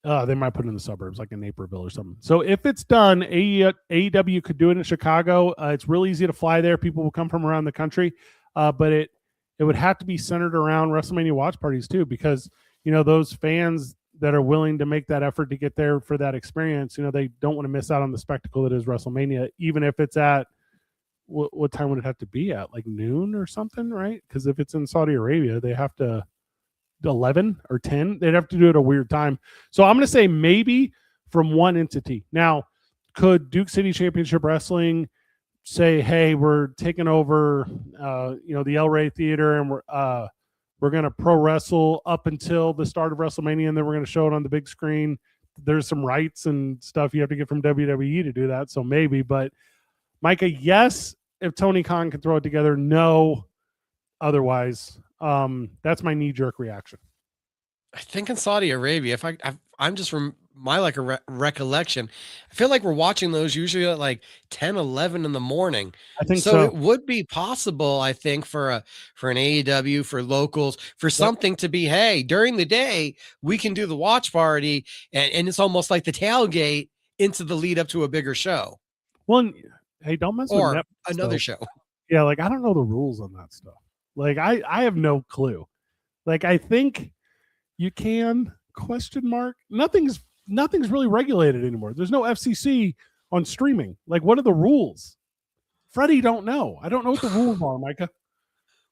they might put it in the suburbs, like in Naperville or something. So if it's done, AEW could do it in Chicago. It's real easy to fly there. People will come from around the country, but it would have to be centered around WrestleMania watch parties too, because those fans that are willing to make that effort to get there for that experience, they don't want to miss out on the spectacle that is WrestleMania, even if it's at what time would it have to be at? Like noon or something, right? Because if it's in Saudi Arabia, they have to 11 or 10. They'd have to do it at a weird time. So I'm going to say maybe from one entity. Now, could Duke City Championship Wrestling say, hey, we're taking over, the El Rey Theater, and we're going to pro wrestle up until the start of WrestleMania, and then we're going to show it on the big screen. There's some rights and stuff you have to get from WWE to do that. So maybe, but Micah, yes, if Tony Khan can throw it together, no, otherwise. That's my knee-jerk reaction. I think in Saudi Arabia, I'm just from my recollection, I feel like we're watching those usually at like 10, 11 in the morning. I think so. It would be possible, I think, for an AEW, for locals, for something to be, hey, during the day, we can do the watch party, and it's almost like the tailgate into the lead up to a bigger show. Well, hey, don't mess with Netflix, another show. Yeah, like I don't know the rules on that stuff. Like I have no clue. Like I think you can ? Nothing's really regulated anymore. There's no FCC on streaming. Like what are the rules? Freddie don't know. I don't know what the rules are, Micah.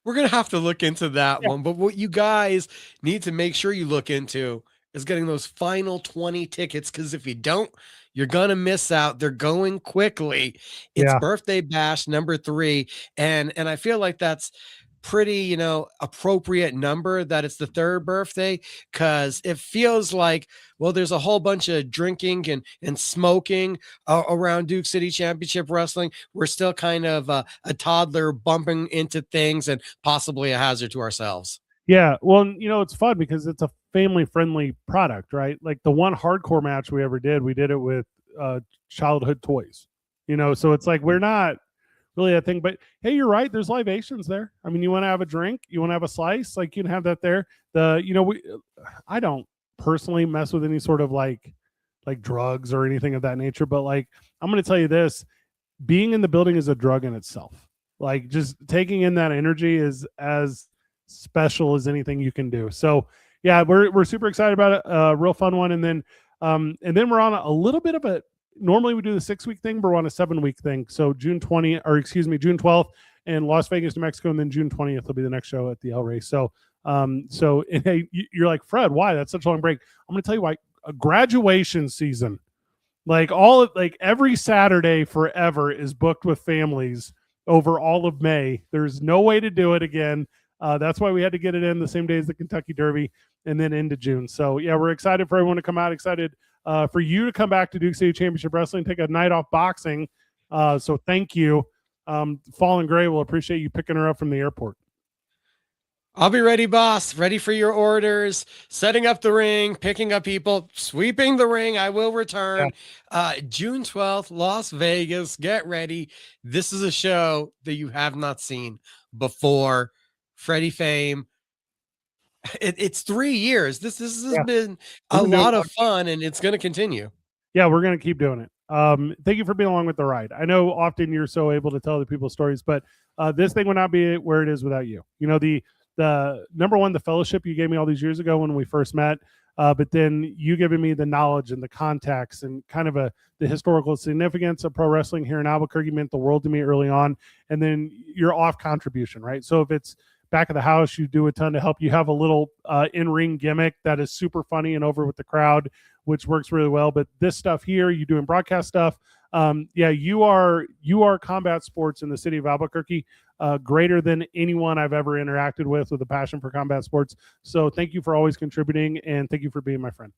We're going to have to look into that one. But what you guys need to make sure you look into is getting those final 20 tickets, because if you don't, you're going to miss out. They're going quickly. It's Birthday Bash number 3. And I feel like that's pretty, appropriate number that it's the 3rd birthday, because it feels like, well, there's a whole bunch of drinking and smoking around Duke City Championship Wrestling. We're still kind of a toddler bumping into things and possibly a hazard to ourselves. Yeah. Well, it's fun because it's a family-friendly product, right? Like the one hardcore match we ever did, we did it with childhood toys, so it's like we're not really a thing. But hey, you're right. There's libations there. I mean, you want to have a drink, you want to have a slice, like you can have that there. I don't personally mess with any sort of like drugs or anything of that nature. But like, I'm going to tell you this, being in the building is a drug in itself. Like just taking in that energy is as special as anything you can do. So yeah, we're super excited about it. Real fun one. And then we're on a little bit of a, normally we do the 6-week thing, but we're on a 7-week thing. So June 12th in Las Vegas, New Mexico. And then June 20th will be the next show at the El Rey. So hey, you're like, Fred, why? That's such a long break. I'm going to tell you why. A graduation season, like every Saturday forever is booked with families over all of May. There's no way to do it again. That's why we had to get it in the same day as the Kentucky Derby and then into June. So yeah, we're excited for everyone to come out, excited for you to come back to Duke City Championship Wrestling, take a night off boxing. So thank you. Fallen Gray will appreciate you picking her up from the airport. I'll be ready, boss. Ready for your orders, setting up the ring, picking up people, sweeping the ring. I will return. June 12th, Las Vegas. Get ready. This is a show that you have not seen before. Freddy Fame. It's 3 years. This has been a lot of fun, and it's going to continue. Yeah, we're going to keep doing it. Thank you for being along with the ride. I know often you're so able to tell other people's stories, but this thing would not be where it is without you. The number one, the fellowship you gave me all these years ago when we first met, but then you giving me the knowledge and the contacts and kind of the historical significance of pro wrestling here in Albuquerque meant the world to me early on. And then your off contribution, right? So if it's back of the house, you do a ton to help. You have a little in-ring gimmick that is super funny and over with the crowd, which works really well. But this stuff here, you doing broadcast stuff. You are combat sports in the city of Albuquerque, greater than anyone I've ever interacted with a passion for combat sports. So thank you for always contributing, and thank you for being my friend.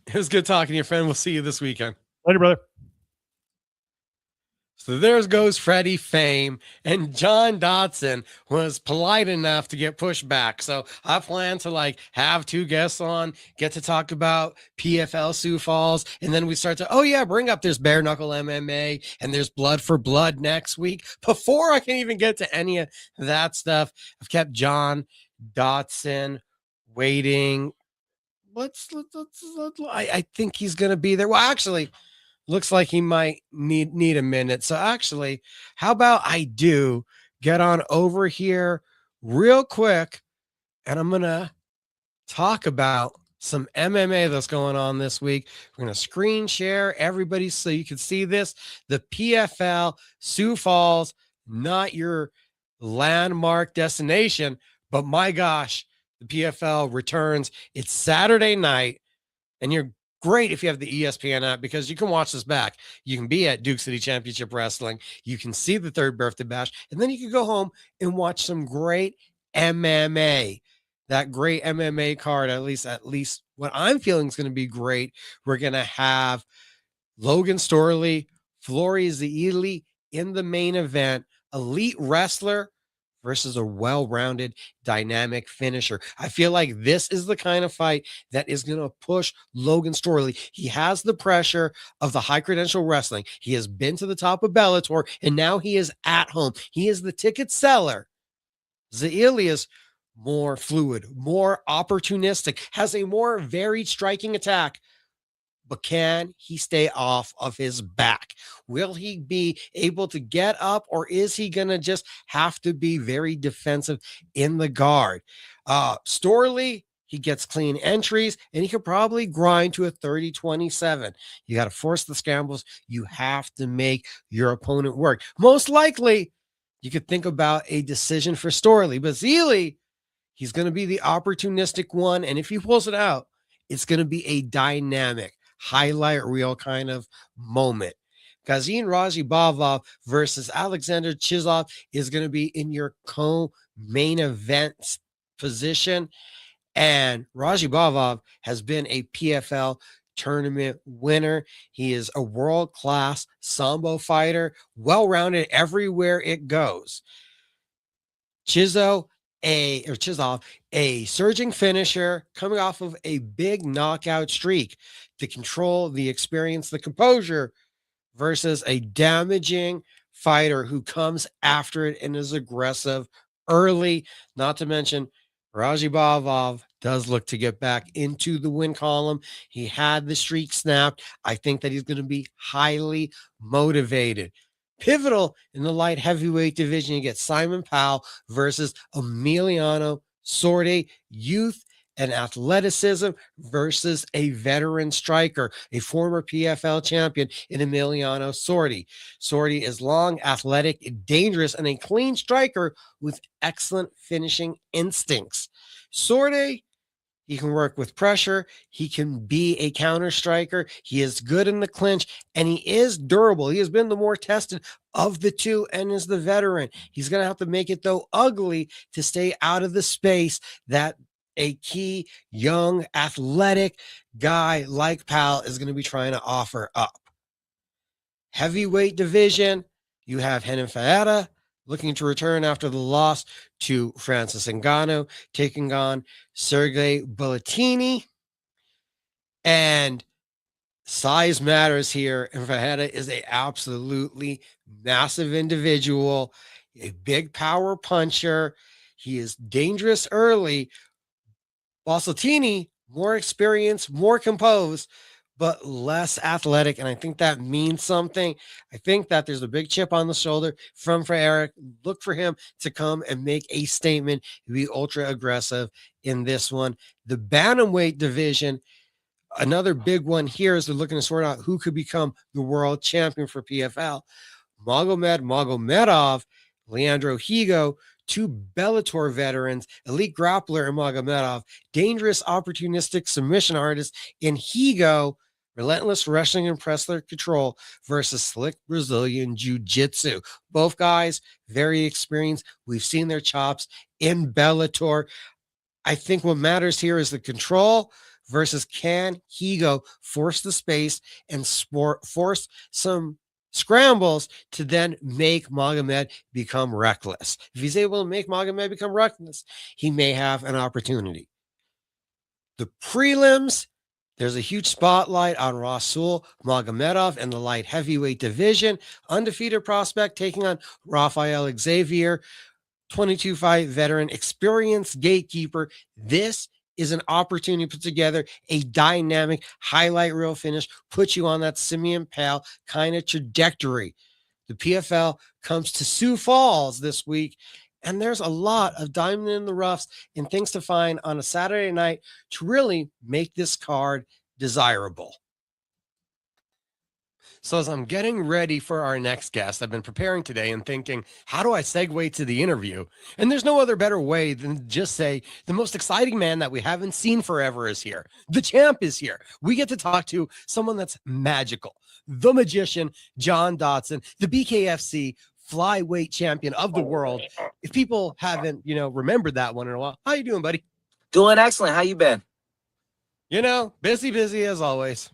It was good talking to you, friend. We'll see you this weekend. Later, brother. So there goes Freddy Fame, and John Dodson was polite enough to get pushed back. So I plan to have two guests on, get to talk about PFL Sioux Falls, and then we start to, bring up there's Bare Knuckle MMA and there's Blood for Blood next week. Before I can even get to any of that stuff, I've kept John Dodson waiting. I think he's gonna be there. Well, actually, looks like he might need a minute. So actually, how about I do get on over here real quick, and I'm gonna talk about some MMA that's going on this week. We're gonna screen share everybody so you can see this. The PFL Sioux Falls, not your landmark destination, but my gosh, the PFL returns. It's Saturday night, and you're great if you have the ESPN app because you can watch this back. You can be at Duke City Championship Wrestling. You can see the third birthday bash, and then you can go home and watch some great MMA. That great MMA card, at least what I'm feeling is going to be great. We're going to have Logan Storley, Flory Zeili in the main event, elite wrestler versus a well-rounded, dynamic finisher. I feel like this is the kind of fight that is going to push Logan Storley. He has the pressure of the high-credential wrestling. He has been to the top of Bellator, and now he is at home. He is the ticket seller. Zeili is more fluid, more opportunistic, has a more varied striking attack. But can he stay off of his back? Will he be able to get up, or is he going to just have to be very defensive in the guard? Storley, he gets clean entries, and he could probably grind to a 30-27. You got to force the scrambles. You have to make your opponent work. Most likely, you could think about a decision for Storley, but Zeili, he's going to be the opportunistic one, and if he pulls it out, it's going to be a dynamic highlight reel kind of moment. Gazin Rajibavov versus Alexander Chizov is going to be in your co-main event position. And Rajibavov has been a PFL tournament winner. He is a world-class Sambo fighter, well-rounded everywhere it goes. Chizov, a surging finisher coming off of a big knockout streak to control the experience, the composure versus a damaging fighter who comes after it and is aggressive early. Not to mention, Rajibavov does look to get back into the win column. He had the streak snapped. I think that he's going to be highly motivated. Pivotal in the light heavyweight division, you get Simon Powell versus Emiliano Sordi, youth and athleticism versus a veteran striker, a former PFL champion in Emiliano Sordi. Sordi is long, athletic, dangerous, and a clean striker with excellent finishing instincts. Sordi, he can work with pressure. He can be a counter striker. He is good in the clinch, and he is durable. He has been the more tested of the two and is the veteran. He's going to have to make it, though, ugly to stay out of the space that a key, young, athletic guy like Powell is going to be trying to offer up. Heavyweight division, you have Renan Ferreira looking to return after the loss to Francis Ngannou, taking on Sergey Bulletini. And size matters here. And Ferreira is an absolutely massive individual, a big power puncher. He is dangerous early. Bulletini, more experience, more composed, but less athletic. And I think that means something. I think that there's a big chip on the shoulder from Ferreira. Look for him to come and make a statement, be ultra aggressive in this one. The bantamweight division, another big one here is they're looking to sort out who could become the world champion for PFL. Magomedov, Leandro Higo, two Bellator veterans, elite grappler in Magomedov, dangerous opportunistic submission artist in Higo, relentless wrestling and wrestler control versus slick Brazilian jiu-jitsu. Both guys very experienced. We've seen their chops in Bellator. I think what matters here is the control versus can Higo force the space and force some scrambles to then make Magomed become reckless. If he's able to make Magomed become reckless, he may have an opportunity. The prelims, there's a huge spotlight on Rasul Magomedov in the light heavyweight division. Undefeated prospect taking on Rafael Xavier, 22-fight veteran, experienced gatekeeper. This is an opportunity to put together a dynamic highlight reel finish, put you on that Simeon Pale kind of trajectory. The PFL comes to Sioux Falls this week, and there's a lot of diamond in the roughs and things to find on a Saturday night to really make this card desirable. So as I'm getting ready for our next guest, I've been preparing today and thinking, how do I segue to the interview? And there's no other better way than just say the most exciting man that we haven't seen forever is here. The champ is here. We get to talk to someone that's magical. The magician, John Dodson, the BKFC Flyweight champion of the world. If people haven't, remembered that one in a while, how you doing, buddy? Doing excellent. How you been? Busy as always.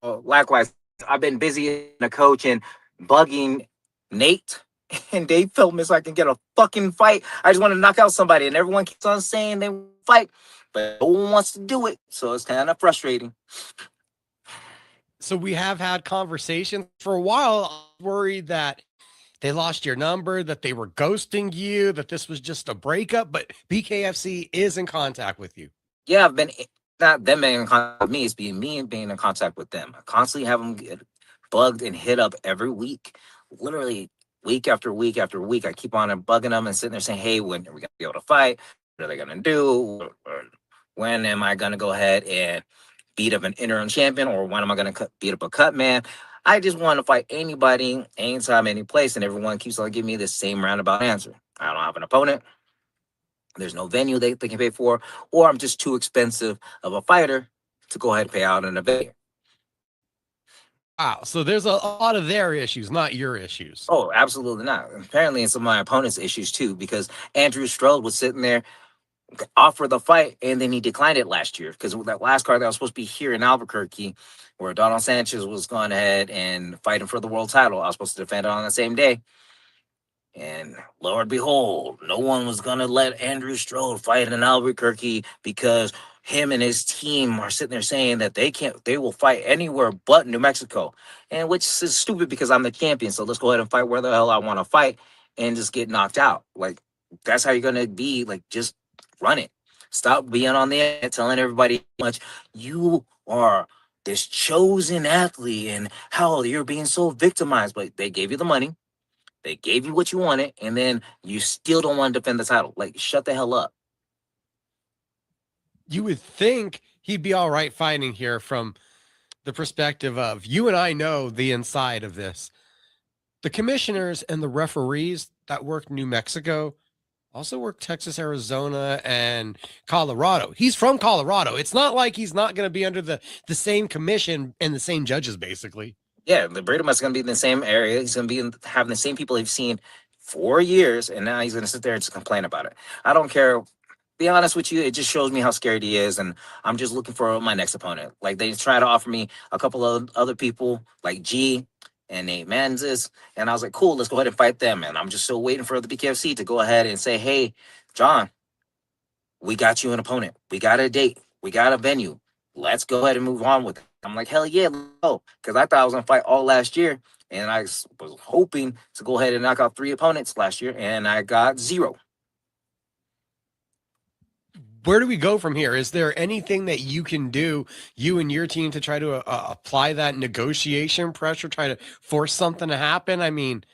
Oh, likewise. I've been busy in a coach and bugging Nate and Dave Philman so I can get a fucking fight. I just want to knock out somebody, and everyone keeps on saying they fight, but no one wants to do it. So it's kind of frustrating. So we have had conversations for a while. I was worried that they lost your number, that they were ghosting you, that this was just a breakup, but BKFC is in contact with you. Yeah, I've been, not them being in contact with me, it's being me and being in contact with them. I constantly have them get bugged and hit up every week, literally week after week after week. I keep on bugging them and sitting there saying, hey, when are we going to be able to fight? What are they going to do? Or when am I going to go ahead and beat up an interim champion? Or when am I going to beat up a cut man? I just want to fight anybody, anytime, any place, and everyone keeps on giving me the same roundabout answer. I don't have an opponent. There's no venue they can pay for, or I'm just too expensive of a fighter to go ahead and pay out in a venue. Wow, so there's a lot of their issues, not your issues. Oh, absolutely not. Apparently, it's some of my opponent's issues too, because Andrew Strode was sitting there, offered the fight, and then he declined it last year because that last card that was supposed to be here in Albuquerque, where Donald Sanchez was going ahead and fighting for the world title, I was supposed to defend it on the same day. And lo and behold, no one was going to let Andrew Strode fight in Albuquerque because him and his team are sitting there saying that they will fight anywhere but New Mexico. And which is stupid because I'm the champion. So let's go ahead and fight where the hell I want to fight and just get knocked out. Like, that's how you're going to be. Like, just run it. Stop being on the internet telling everybody how much you are this chosen athlete and how you're being so victimized. But they gave you the money. They gave you what you wanted, and then you still don't want to defend the title. Like, shut the hell up. You would think he'd be all right fighting here from the perspective of you and I know the inside of this. The commissioners and the referees that work New Mexico also work Texas, Arizona, and Colorado. He's from Colorado. It's not like he's not going to be under the same commission and the same judges, basically. Yeah, the Brady is going to be in the same area. He's going to be having the same people he's seen for years, and now he's going to sit there and just complain about it. I don't care. Be honest with you, it just shows me how scared he is, and I'm just looking for my next opponent. Like, they try to offer me a couple of other people, like G and Nate Manzis, and I was like, cool, let's go ahead and fight them. And I'm just still waiting for the BKFC to go ahead and say, hey, John, we got you an opponent. We got a date. We got a venue. Let's go ahead and move on with it. I'm like, hell yeah, no, because I thought I was going to fight all last year, and I was hoping to go ahead and knock out 3 opponents last year, and I got 0. Where do we go from here? Is there anything that you can do, you and your team, to try to apply that negotiation pressure, try to force something to happen? I mean,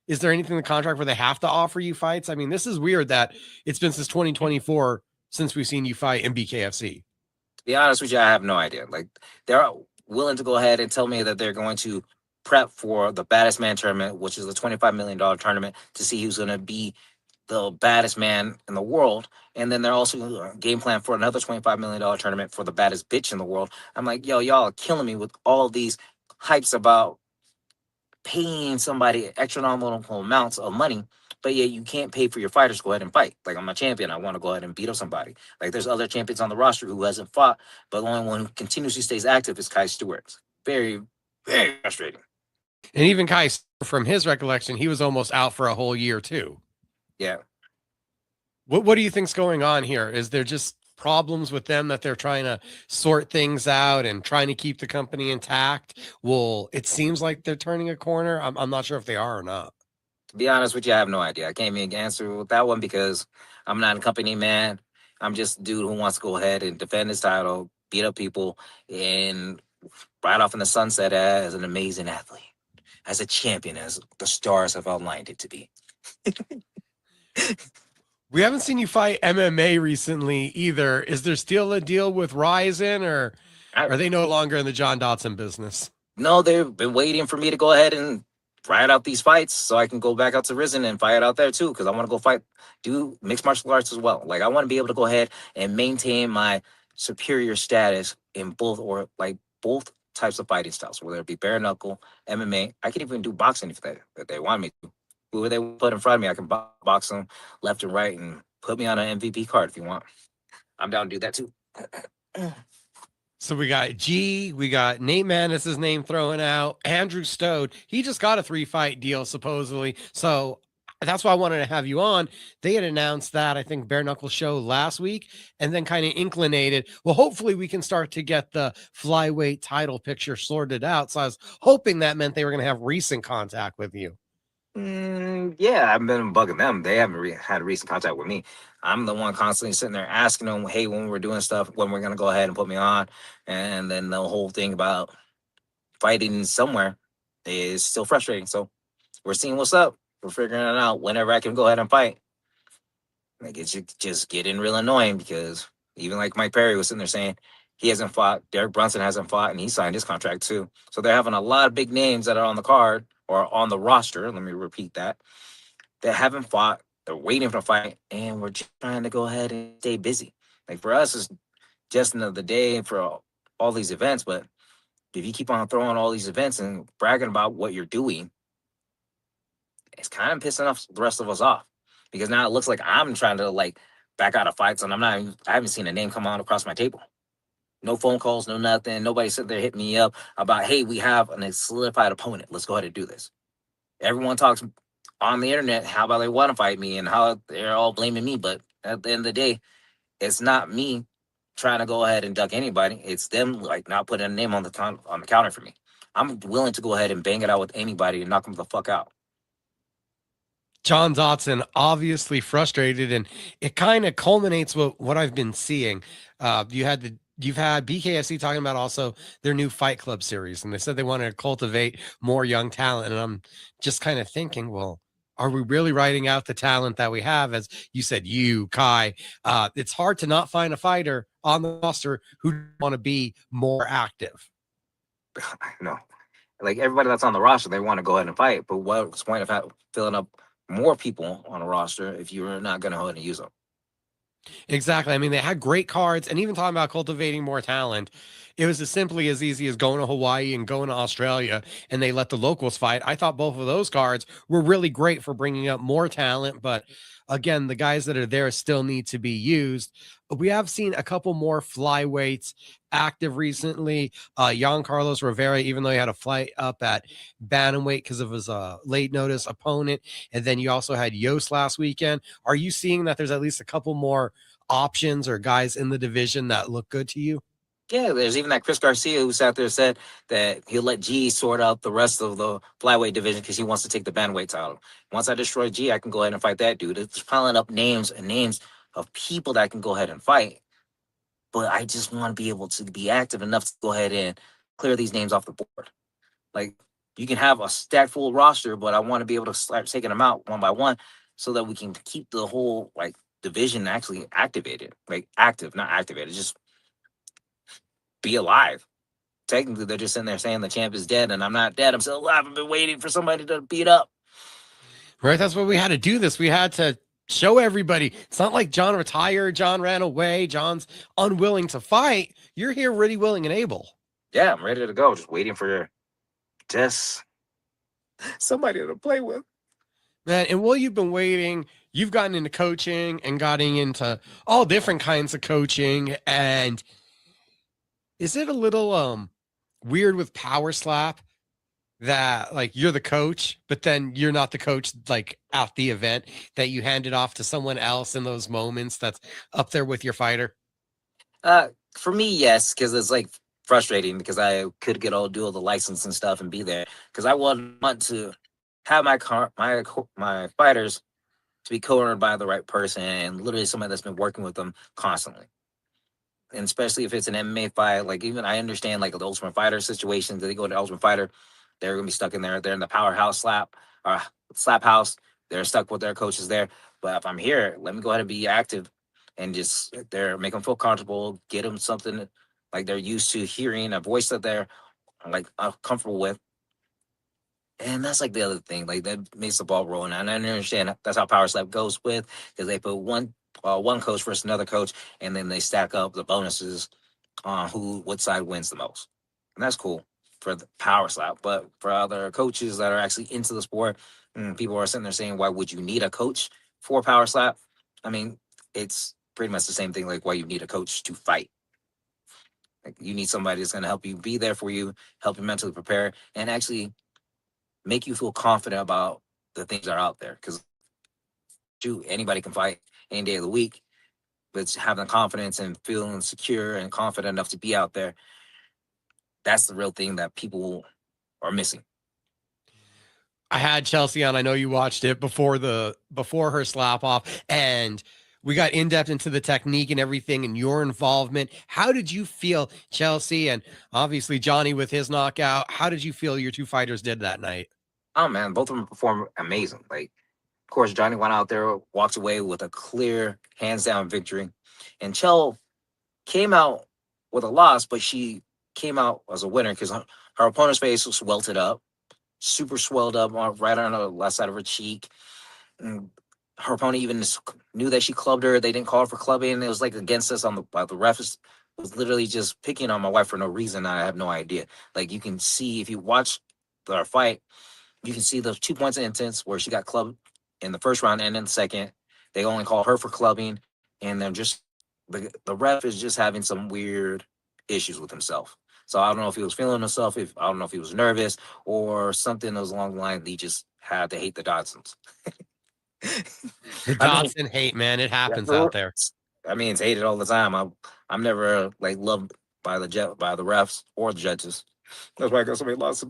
is there anything in the contract where they have to offer you fights? I mean, this is weird that it's been since 2024 since we've seen you fight in BKFC. To be honest with you, I have no idea. Like, they're willing to go ahead and tell me that they're going to prep for the Baddest Man tournament, which is a $25 million tournament, to see who's going to be the baddest man in the world. And then they're also game plan for another $25 million tournament for the baddest bitch in the world. I'm like, yo, y'all are killing me with all these hypes about paying somebody astronomical amounts of money, but yeah, you can't pay for your fighters to go ahead and fight. Like, I'm a champion. I want to go ahead and beat up somebody. Like, there's other champions on the roster who hasn't fought, but the only one who continuously stays active is Kai Stewart. Very, very frustrating. And even Kai, from his recollection, he was almost out for a whole year too. Yeah. What do you think's going on here? Is there just problems with them that they're trying to sort things out and trying to keep the company intact? Well, it seems like they're turning a corner. I'm not sure if they are or not. To be honest with you, I have no idea. I can't even answer with that one because I'm not a company man. I'm just a dude who wants to go ahead and defend his title, beat up people, and ride off in the sunset as an amazing athlete, as a champion, as the stars have outlined it to be. We haven't seen you fight MMA recently either. Is there still a deal with Ryzen, or are they no longer in the John Dodson business? No, they've been waiting for me to go ahead and ride out these fights so I can go back out to Risen and fight out there too, because I want to go fight, do mixed martial arts as well. Like I want to be able to go ahead and maintain my superior status in both types of fighting styles, whether it be bare knuckle, MMA. I can even do boxing if they want me to. Whoever they put in front of me, I can box them left and right and put me on an MVP card if you want. I'm down to do that too. So we got G, we got Nate Manis's name thrown out, Andrew Stode. He just got a 3-fight deal supposedly. So that's why I wanted to have you on. They had announced that, I think, Bare Knuckle show last week, and then kind of inclinated. Well, hopefully we can start to get the flyweight title picture sorted out. So I was hoping that meant they were going to have recent contact with you. Yeah, I've been bugging them. They haven't had a recent contact with me. I'm the one constantly sitting there asking them, hey, when we're doing stuff, when we're going to go ahead and put me on. And then the whole thing about fighting somewhere is still frustrating. So we're seeing what's up. We're figuring it out whenever I can go ahead and fight. Like it's just getting real annoying because even like Mike Perry was sitting there saying he hasn't fought, Derek Brunson hasn't fought, and he signed his contract too. So they're having a lot of big names that are on the card or on the roster. Let me repeat that. They haven't fought. They're waiting for a fight, and we're just trying to go ahead and stay busy. Like for us, it's just another day for all these events. But if you keep on throwing all these events and bragging about what you're doing, it's kind of pissing off the rest of us off because now it looks like I'm trying to like back out of fights, and I haven't seen a name come on across my table. No phone calls, no nothing. Nobody sitting there hitting me up about, hey, we have a solidified opponent. Let's go ahead and do this. Everyone talks on the internet how about they want to fight me and how they're all blaming me. But at the end of the day, it's not me trying to go ahead and duck anybody. It's them like not putting a name on the counter for me. I'm willing to go ahead and bang it out with anybody and knock them the fuck out. John Dodson obviously frustrated, and it kind of culminates with what I've been seeing. You've had BKFC talking about also their new Fight Club series, and they said they wanted to cultivate more young talent. And I'm just kind of thinking, well, are we really writing out the talent that we have? As you said, you, Kai, it's hard to not find a fighter on the roster who want to be more active. I know. Like everybody that's on the roster, they want to go ahead and fight. But what's the point of filling up more people on a roster if you're not going to go ahead and use them? Exactly. I mean, they had great cards, and even talking about cultivating more talent, it was as simply as easy as going to Hawaii and going to Australia, and they let the locals fight. I thought both of those cards were really great for bringing up more talent, but again, the guys that are there still need to be used. We have seen a couple more flyweights active recently. Jan Carlos Rivera, even though he had a fight up at bantamweight because of his late notice opponent, and then you also had Yost last weekend. Are you seeing that there's at least a couple more options or guys in the division that look good to you? Yeah, there's even that Chris Garcia who sat there and said that he'll let G sort out the rest of the flyweight division because he wants to take the bantamweight title. Once I destroy G, I can go ahead and fight that dude. It's piling up names and names of people that I can go ahead and fight. But I just want to be able to be active enough to go ahead and clear these names off the board. Like, you can have a stack full roster, but I want to be able to start taking them out one by one so that we can keep the whole, like, division actually activated. Like, active, not activated, just be alive. Technically, they're just sitting there saying the champ is dead, and I'm not dead. I'm still alive. I've been waiting for somebody to beat up. Right, that's why we had to do this. We had to show everybody. It's not like John retired, John ran away, John's unwilling to fight. You're here ready, willing, and able. Yeah, I'm ready to go. Just waiting for just somebody to play with. Man, and while you've been waiting, you've gotten into coaching and gotten into all different kinds of coaching. And is it a little weird with Power Slap that like you're the coach, but then you're not the coach like at the event, that you hand it off to someone else in those moments that's up there with your fighter? For me, yes, because it's like frustrating because I could do all the license and stuff and be there because I would want to have my fighters to be cornered by the right person and literally somebody that's been working with them constantly. And especially if it's an MMA fight, like even I understand like the Ultimate Fighter situations that they go to Ultimate Fighter, they're gonna be stuck in there. They're in the powerhouse or slap house. They're stuck with their coaches there. But if I'm here, let me go ahead and be active and just sit there, make them feel comfortable, get them something like they're used to hearing, a voice that they're like comfortable with. And that's like the other thing, like that makes the ball rolling. And I understand that's how Power Slap goes with because they put one coach versus another coach, and then they stack up the bonuses on what side wins the most. And that's cool for the Power Slap. But for other coaches that are actually into the sport, people are sitting there saying, why would you need a coach for Power Slap? I mean, it's pretty much the same thing like why you need a coach to fight. Like you need somebody that's going to help you, be there for you, help you mentally prepare, and actually make you feel confident about the things that are out there. Because anybody can fight any day of the week, but it's having the confidence and feeling secure and confident enough to be out there. That's the real thing that people are missing. I had Chelsea on. I know you watched it before her slap off, and we got in depth into the technique and everything and your involvement. How did you feel, Chelsea, and obviously Johnny with his knockout? How did you feel your two fighters did that night? Oh man, both of them performed amazing. Like, of course, Johnny went out there, walked away with a clear, hands down victory, and Chell came out with a loss, but she came out as a winner because her opponent's face was welted up, super swelled up right on the left side of her cheek. And her opponent even knew that she clubbed her. They didn't call her for clubbing. It was like against us on the refs was literally just picking on my wife for no reason. I have no idea. Like you can see if you watch our fight, you can see those 2 points of instance where she got clubbed in the first round and in the second. They only call her for clubbing, and then just the ref is just having some weird issues with himself. So I don't know if he was feeling himself, I don't know if he was nervous or something that was along the line. He just had to hate the Dodsons. The I mean, Dodson hate, man. It happens out there. I mean, it's hated all the time. I'm never like loved by the refs or the judges. That's why I got so many losses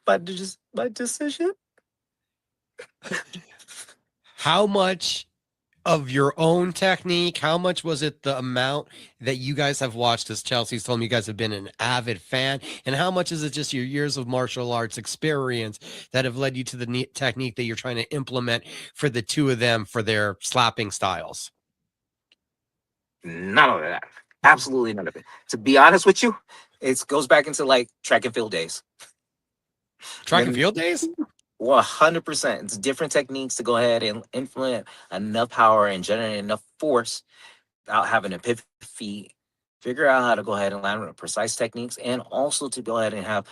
by decision. How much of your own technique, how much was it the amount that you guys have watched, as Chelsea's told me you guys have been an avid fan, and how much is it just your years of martial arts experience that have led you to the technique that you're trying to implement for the two of them for their slapping styles? None of that. Absolutely none of it. To be honest with you, it goes back into like track and field days. Track and field days? 100%. It's different techniques to go ahead and implement enough power and generate enough force without having to pivot feet. Figure out how to go ahead and land with precise techniques, and also to go ahead and have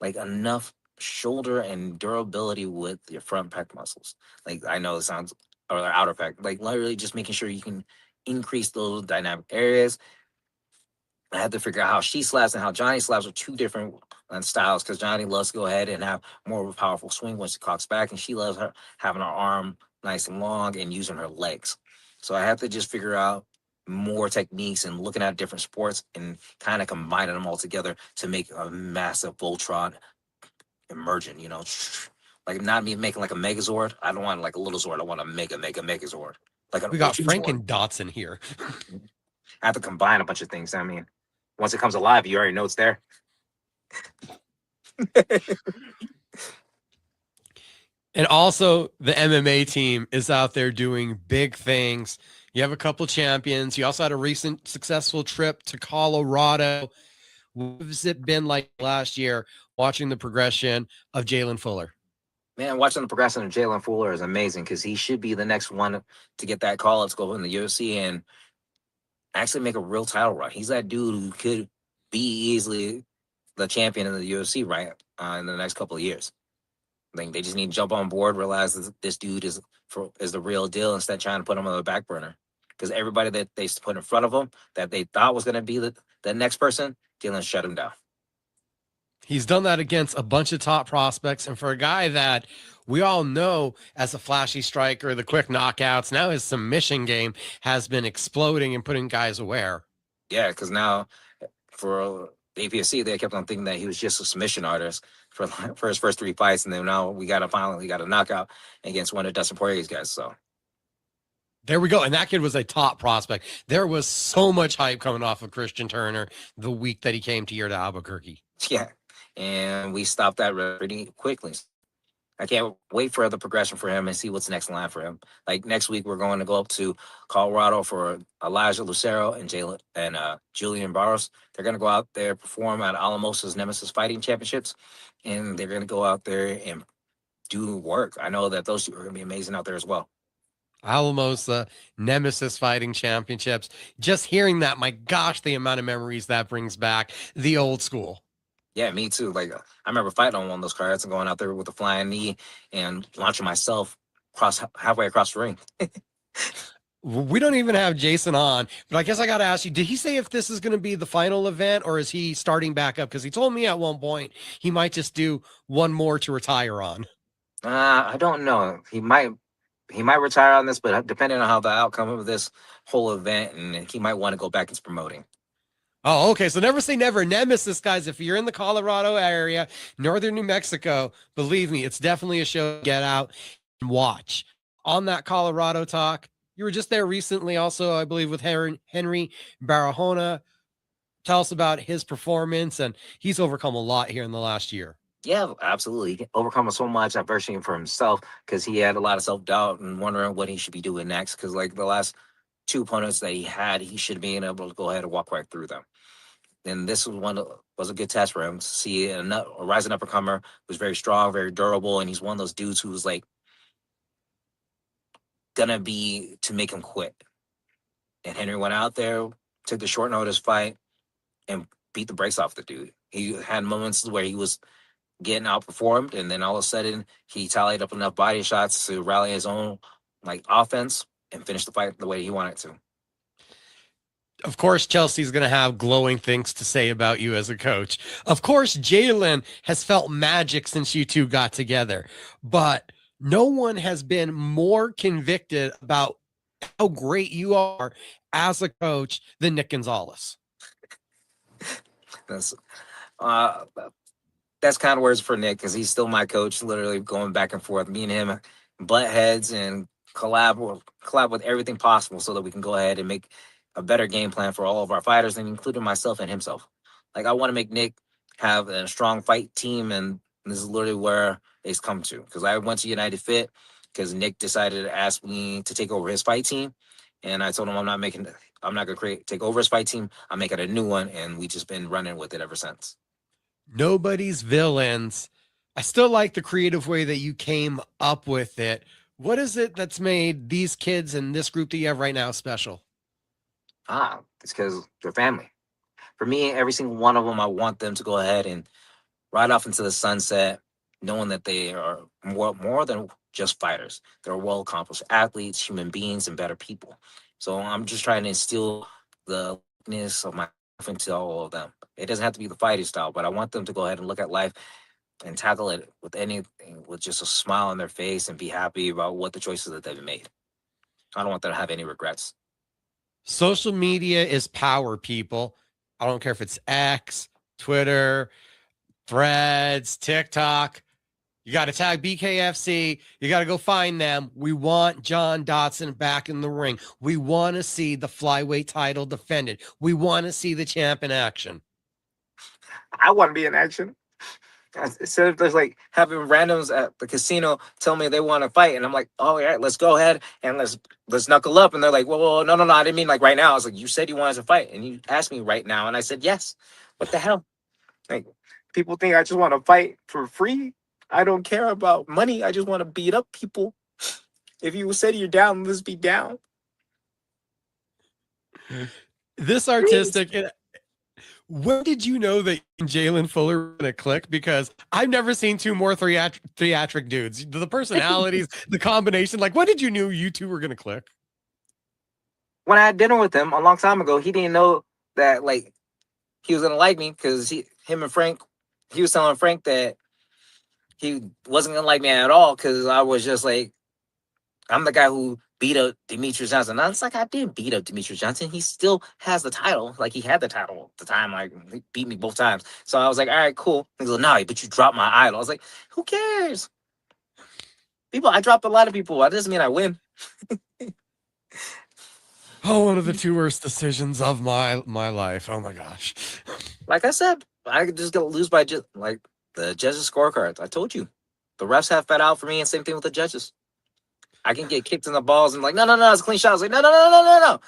like enough shoulder and durability with your front pec muscles. Like I know it sounds, or the outer pec, like literally just making sure you can increase those dynamic areas. I had to figure out how she slaps and how Johnny slaps are two different styles, because Johnny loves to go ahead and have more of a powerful swing when she cocks back, and she loves her having her arm nice and long and using her legs. So I had to just figure out more techniques and looking at different sports and kind of combining them all together to make a massive Voltron emergent, like not me making like a Megazord. I don't want like a little Zord. I want a Megazord. Like We got Frank and Dodson here. I have to combine a bunch of things. I mean, once it comes alive, you already know it's there. And also, the MMA team is out there doing big things. You have a couple champions. You also had a recent successful trip to Colorado. What has it been like last year watching the progression of Jalen Fuller? Man, watching the progression of Jalen Fuller is amazing because he should be the next one to get that call. Let's go in the UFC and actually make a real title run. He's that dude who could be easily the champion in the UFC, right? In the next couple of years. I think they just need to jump on board, realize that this dude is the real deal, instead of trying to put him on the back burner. Because everybody that they put in front of him that they thought was going to be the next person, Jalen shut him down. He's done that against a bunch of top prospects. And for a guy that we all know as a flashy striker, the quick knockouts, now his submission game has been exploding and putting guys aware. Yeah, because now for APFC, they kept on thinking that he was just a submission artist for his first 3 fights. And then now we got a knockout against one of Dustin Poirier's guys. So there we go. And that kid was a top prospect. There was so much hype coming off of Christian Turner the week that he came here to Albuquerque. yeah, and we stopped that pretty quickly. I can't wait for the progression for him and see what's next in line for him. Like next week, we're going to go up to Colorado for Elijah Lucero and Julian Barros. They're going to go out there, perform at Alamosa's Nemesis Fighting Championships, and they're going to go out there and do work. I know that those two are going to be amazing out there as well. Alamosa Nemesis Fighting Championships. Just hearing that, my gosh, the amount of memories that brings back. The old school. Yeah, me too. Like I remember fighting on one of those cards and going out there with a flying knee and launching myself halfway across the ring. We don't even have Jason on, but I guess I got to ask you, did he say if this is going to be the final event or is he starting back up? Because he told me at one point he might just do one more to retire on. I don't know. He might retire on this, but depending on how the outcome of this whole event, and he might want to go back into promoting. Oh, okay. So never say never. Nemesis, guys, if you're in the Colorado area, northern New Mexico, believe me, it's definitely a show to get out and watch. On that Colorado talk, you were just there recently also, I believe, with Henry Barahona. Tell us about his performance, and he's overcome a lot here in the last year. Yeah, absolutely. He overcome so much adversity for himself because he had a lot of self-doubt and wondering what he should be doing next. Because like the last 2 opponents that he had, he should have been able to go ahead and walk right through them. And this was a good test for him to see a rising uppercomer who's very strong, very durable, and he's one of those dudes who's like gonna be to make him quit. And Henry went out there, took the short notice fight, and beat the brakes off the dude. He had moments where he was getting outperformed, and then all of a sudden he tallied up enough body shots to rally his own like offense and finish the fight the way he wanted to. Of course, Chelsea's going to have glowing things to say about you as a coach. Of course, Jalen has felt magic since you two got together, but no one has been more convicted about how great you are as a coach than Nick Gonzalez. That's kind of words for Nick because he's still my coach, literally going back and forth. Me and him butt heads and collab with everything possible so that we can go ahead and make a better game plan for all of our fighters, and including myself and himself. Like I want to make Nick have a strong fight team, and this is literally where it's come to. Because I went to United Fit because Nick decided to ask me to take over his fight team, and I told him I'm not going to take over his fight team. I'm making a new one, and we just been running with it ever since. Nobody's villains. I still like the creative way that you came up with it. What is it that's made these kids and this group that you have right now special? It's because they're family. For me, every single one of them, I want them to go ahead and ride off into the sunset, knowing that they are more than just fighters. They're well-accomplished athletes, human beings, and better people. So I'm just trying to instill the likeness of myself into all of them. It doesn't have to be the fighting style, but I want them to go ahead and look at life and tackle it with anything, with just a smile on their face and be happy about what the choices that they've made. I don't want them to have any regrets. Social media is power, people. I don't care if it's X, Twitter, Threads, TikTok. You got to tag BKFC. You got to go find them. We want John Dodson back in the ring. We want to see the flyweight title defended. We want to see the champ in action. I want to be in action. Instead of just like having randoms at the casino tell me they want to fight, and I'm like, oh yeah, let's go ahead and let's knuckle up. And they're like, well, no, I didn't mean like right now. I was like, you said you wanted to fight, and you asked me right now, and I said yes. What the hell? Like, people think I just want to fight for free. I don't care about money. I just want to beat up people. If you said you're down, let's be down. This artistic. When did you know that Jalen Fuller were going to click? Because I've never seen two more theatric dudes. The personalities, the combination. Like, when did you know you two were going to click? When I had dinner with him a long time ago, he didn't know that like he was going to like me because him and Frank he was telling Frank that he wasn't gonna like me at all because I was just like, I'm the guy who beat up Demetrius Johnson. And I was like, I didn't beat up Demetrius Johnson. He still has the title. Like, he had the title at the time. Like, he beat me both times. So I was like, all right, cool. He's like, no, but you dropped my idol. I was like, who cares? I dropped a lot of people. That doesn't mean I win. Oh, one of the two worst decisions of my life. Oh my gosh. Like I said, I could just lose by just like the judges' scorecards. I told you. The refs have fed out for me, and same thing with the judges. I can get kicked in the balls and like, no, it's a clean shot. I was like, no.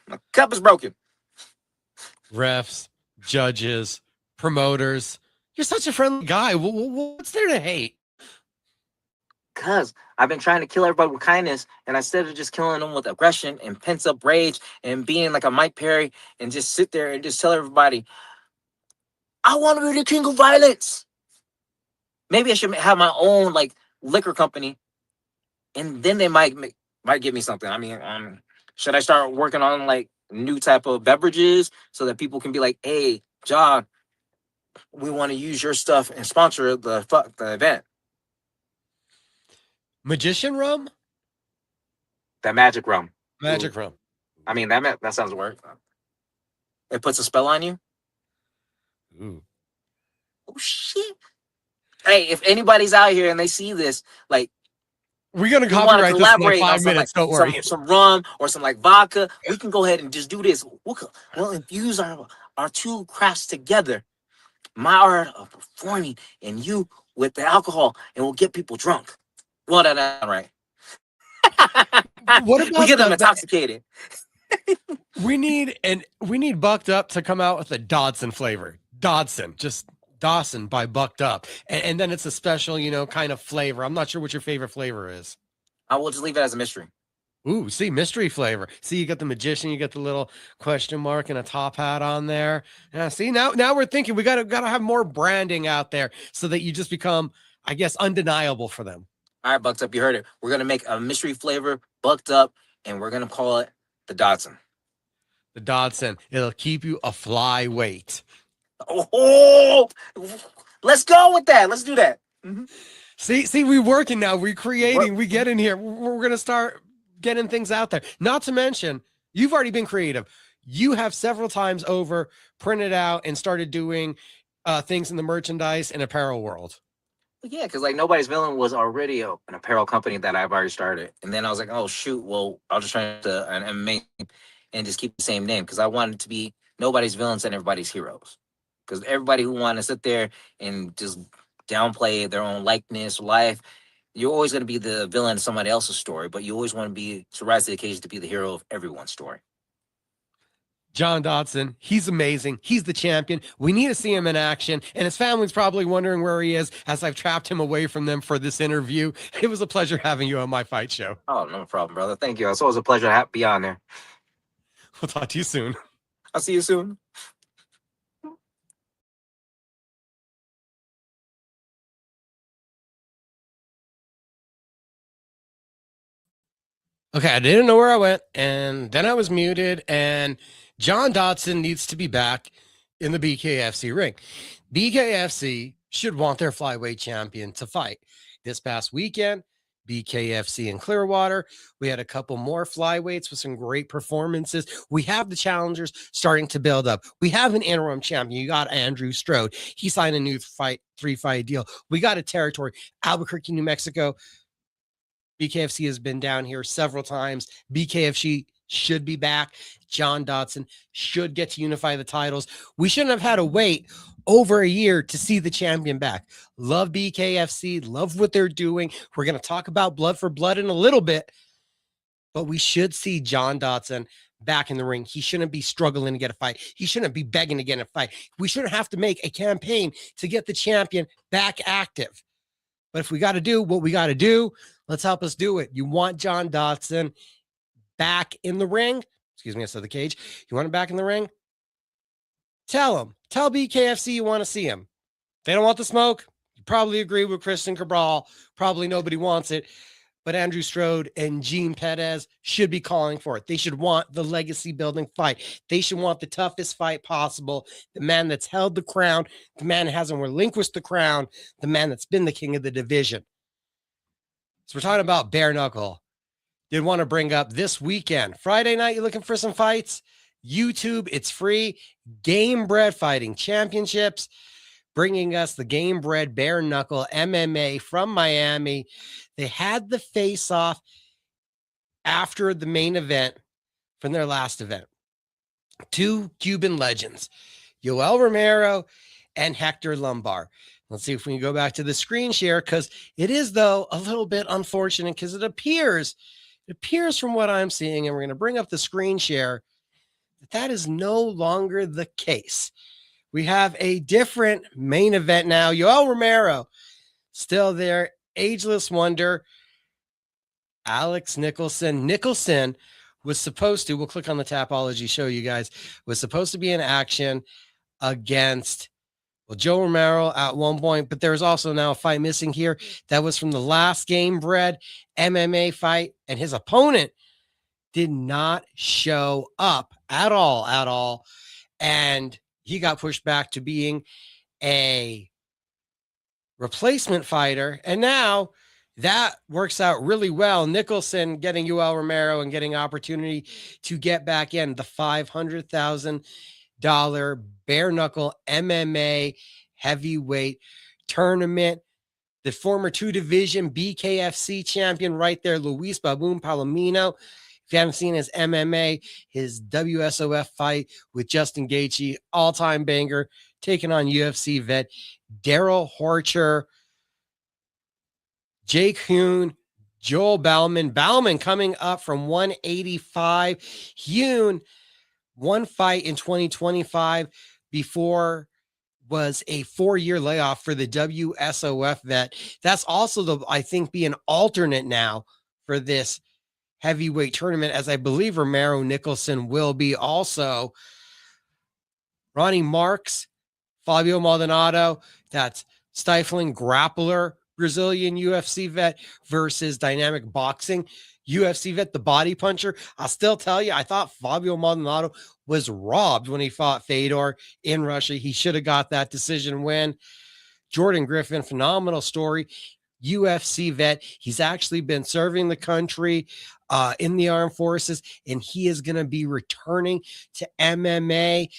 My cup is broken. Refs, judges, promoters. You're such a friendly guy. What's there to hate? Because I've been trying to kill everybody with kindness, and instead of just killing them with aggression and pent up rage and being like a Mike Perry and just sit there and just tell everybody, I want to be the king of violence. Maybe I should have my own like liquor company, and then they might give me something. I mean, should I start working on like new type of beverages so that people can be like, hey, John, we want to use your stuff and sponsor the event. Magician rum? That magic rum. Magic rum. I mean, that sounds weird. It puts a spell on you. Ooh. Oh shit! Hey, if anybody's out here and they see this, like, we're gonna copyright this in like 5 minutes. Don't worry. Some rum or some like vodka. We can go ahead and just do this. We'll infuse our two crafts together. My art of performing and you with the alcohol, and we'll get people drunk. Well, that's right. What about we get them intoxicated? We need Bucked Up to come out with a Dodson flavor. Dodson, just Dawson by Bucked Up, and then it's a special, kind of flavor. I'm not sure what your favorite flavor is. I will just leave it as a mystery. Ooh, see, mystery flavor. See, you got the magician, you got the little question mark and a top hat on there. Yeah, see, now we're thinking we gotta have more branding out there so that you just become, I guess, undeniable for them. All right, Bucked Up, you heard it. We're gonna make a mystery flavor, Bucked Up, and we're gonna call it the Dodson. The Dodson. It'll keep you a flyweight. Oh, let's go with that. Let's do that. Mm-hmm. See, we're working now. We're creating. We get in here. We're gonna start getting things out there. Not to mention, you've already been creative. You have several times over printed out and started doing things in the merchandise and apparel world. Yeah, because like Nobody's Villain was already an apparel company that I've already started. And then I was like, oh, shoot, well, I'll just try to an MMA and just keep the same name because I wanted to be Nobody's Villains and Everybody's Heroes. Because everybody who want to sit there and just downplay their own likeness, life, you're always going to be the villain of somebody else's story, but you always want to rise to the occasion to be the hero of everyone's story. John Dodson, he's amazing. He's the champion. We need to see him in action. And his family's probably wondering where he is as I've trapped him away from them for this interview. It was a pleasure having you on my fight show. Oh, no problem, brother. Thank you. It's always a pleasure to be on there. We'll talk to you soon. I'll see you soon. Okay, I didn't know where I went, and then I was muted, and John Dodson needs to be back in the BKFC ring. BKFC should want their flyweight champion to fight. This past weekend, BKFC in Clearwater, we had a couple more flyweights with some great performances. We have the challengers starting to build up. We have an interim champion. You got Andrew Strode. He signed a new 3-fight deal. We got a territory, Albuquerque, New Mexico. BKFC has been down here several times. BKFC should be back. John Dodson should get to unify the titles. We shouldn't have had to wait over a year to see the champion back. Love BKFC. Love what they're doing. We're going to talk about Blood for Blood in a little bit, but we should see John Dodson back in the ring. He shouldn't be struggling to get a fight. He shouldn't be begging to get a fight. We shouldn't have to make a campaign to get the champion back active. But if we got to do what we got to do, let's help us do it. You want John Dodson back in the ring? Excuse me, I said the cage. You want him back in the ring? Tell him. Tell BKFC you want to see him. They don't want the smoke. You probably agree with Christian Cabral. Probably nobody wants it. but Andrew Strode and Gene Perez should be calling for it. They should want the legacy building fight. They should want the toughest fight possible. The man that's held the crown, the man that hasn't relinquished the crown, the man that's been the king of the division. So we're talking about Bare Knuckle. Did want to bring up this weekend, Friday night, you're looking for some fights? YouTube, it's free. Game Bred Fighting Championships, bringing us the Game Bred Bare Knuckle MMA from Miami. They had the face-off after the main event from their last event. Two Cuban legends, Yoel Romero and Hector Lombard. Let's see if we can go back to the screen share, because it is, though, a little bit unfortunate, because it appears from what I'm seeing, and we're going to bring up the screen share, that is no longer the case. We have a different main event now. Yoel Romero still there. Ageless Wonder. Alex Nicholson. Nicholson was supposed to, we'll click on the Tapology, show you guys, was supposed to be in action against, well, Joe Romero at one point, but there's also now a fight missing here. That was from the last Game Bred MMA fight, and his opponent did not show up at all. And he got pushed back to being a replacement fighter. And now that works out really well. Nicholson getting Yoel Romero and getting opportunity to get back in the $500,000 Bare Knuckle MMA heavyweight tournament. The former two-division BKFC champion right there, Luis Baboon Palomino. If you haven't seen his MMA, his WSOF fight with Justin Gaethje, all-time banger, taking on UFC vet Daryl Horcher, Jake Hune, Joel Bauman. Bauman coming up from 185. Hune, one fight in 2025 before was a 4-year layoff for the WSOF vet. That's also, I think, be an alternate now for this heavyweight tournament, as I believe Romero Nicholson will be also. Ronnie Marks, Fabio Maldonado, that's stifling grappler, Brazilian UFC vet versus dynamic boxing UFC vet, the body puncher. I'll still tell you, I thought Fabio Maldonado was robbed when he fought Fedor in Russia. He should have got that decision win. Jordan Griffin, phenomenal story. UFC vet. He's actually been serving the country in the armed forces, and he is going to be returning to MMA.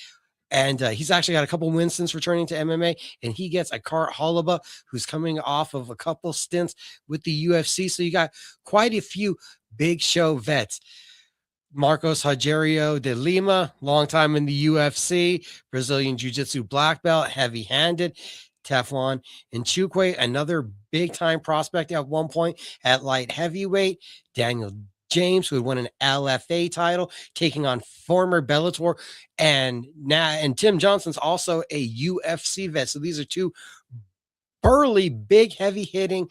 And he's actually got a couple wins since returning to MMA, and he gets Akart Holoba, who's coming off of a couple stints with the UFC. So you got quite a few big show vets. Marcos Rogerio de Lima, long time in the UFC, Brazilian Jiu-Jitsu black belt, heavy-handed. Teflon Nchukwu, another big-time prospect at one point at light heavyweight. Daniel James, who had won an LFA title, taking on former Bellator, and Tim Johnson's also a UFC vet. So these are two burly, big, heavy-hitting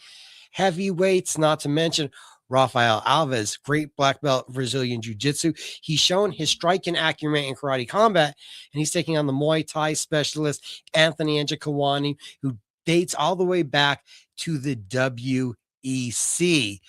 heavyweights, not to mention Rafael Alves, great black belt Brazilian Jiu-Jitsu. He's shown his striking acumen in karate combat, and he's taking on the Muay Thai specialist Anthony Njokuani, who dates all the way back to the WEC.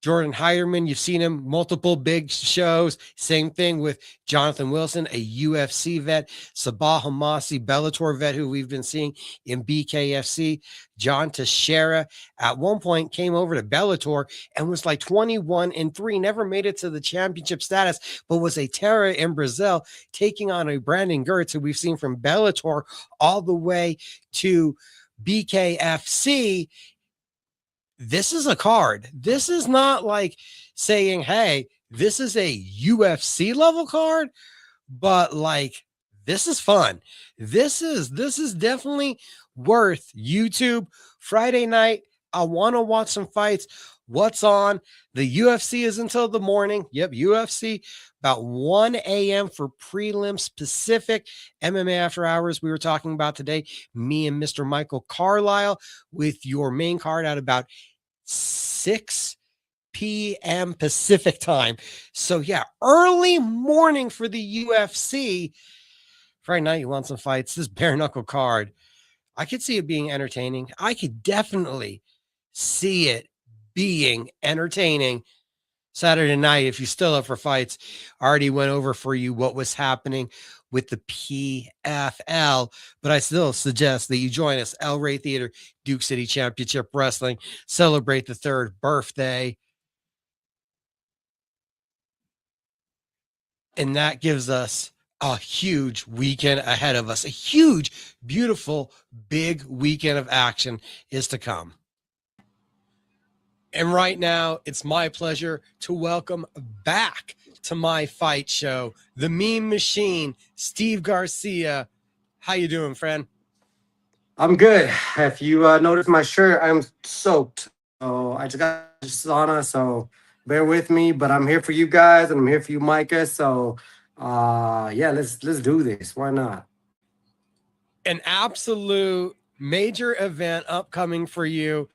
Jordan Heiderman, you've seen him multiple big shows. Same thing with Jonathan Wilson, a UFC vet. Sabah Hamasi, Bellator vet, who we've been seeing in BKFC. John Teixeira at one point came over to Bellator and was like 21-3, never made it to the championship status, but was a terror in Brazil, taking on a Brandon Gertz, who we've seen from Bellator all the way to BKFC. This is a card. This is not like saying, hey, this is a UFC level card, but like, this is fun. This is definitely worth YouTube. Friday night, I want to watch some fights. What's on? The UFC is until the morning. Yep, UFC about 1 a.m. for prelims Pacific. MMA After Hours we were talking about today. Me and Mr. Michael Carlisle with your main card at about 6 p.m. Pacific time. So yeah, early morning for the UFC. Friday night, you want some fights. This bare knuckle card, I could see it being entertaining. I could definitely see it being entertaining Saturday night. If you still up for fights, I already went over for you what was happening with the PFL, but I still suggest that you join us, El Rey Theater, Duke City Championship Wrestling, celebrate the 3rd birthday. And that gives us a huge weekend ahead of us. A huge, beautiful, big weekend of action is to come. And right now, it's my pleasure to welcome back to my fight show, the meme machine, Steve Garcia. How you doing, friend? I'm good. If you notice my shirt, I'm soaked. So I just got sauna, so bear with me. But I'm here for you guys, and I'm here for you, Micah. So yeah, let's do this. Why not? An absolute major event upcoming for you.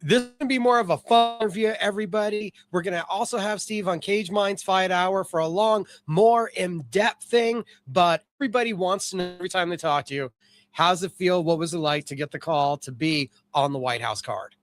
This is going to be more of a fun interview, everybody. We're going to also have Steve on Cage Minds Fight Hour for a long, more in-depth thing. But everybody wants to know every time they talk to you, how's it feel? What was it like to get the call to be on the White House card?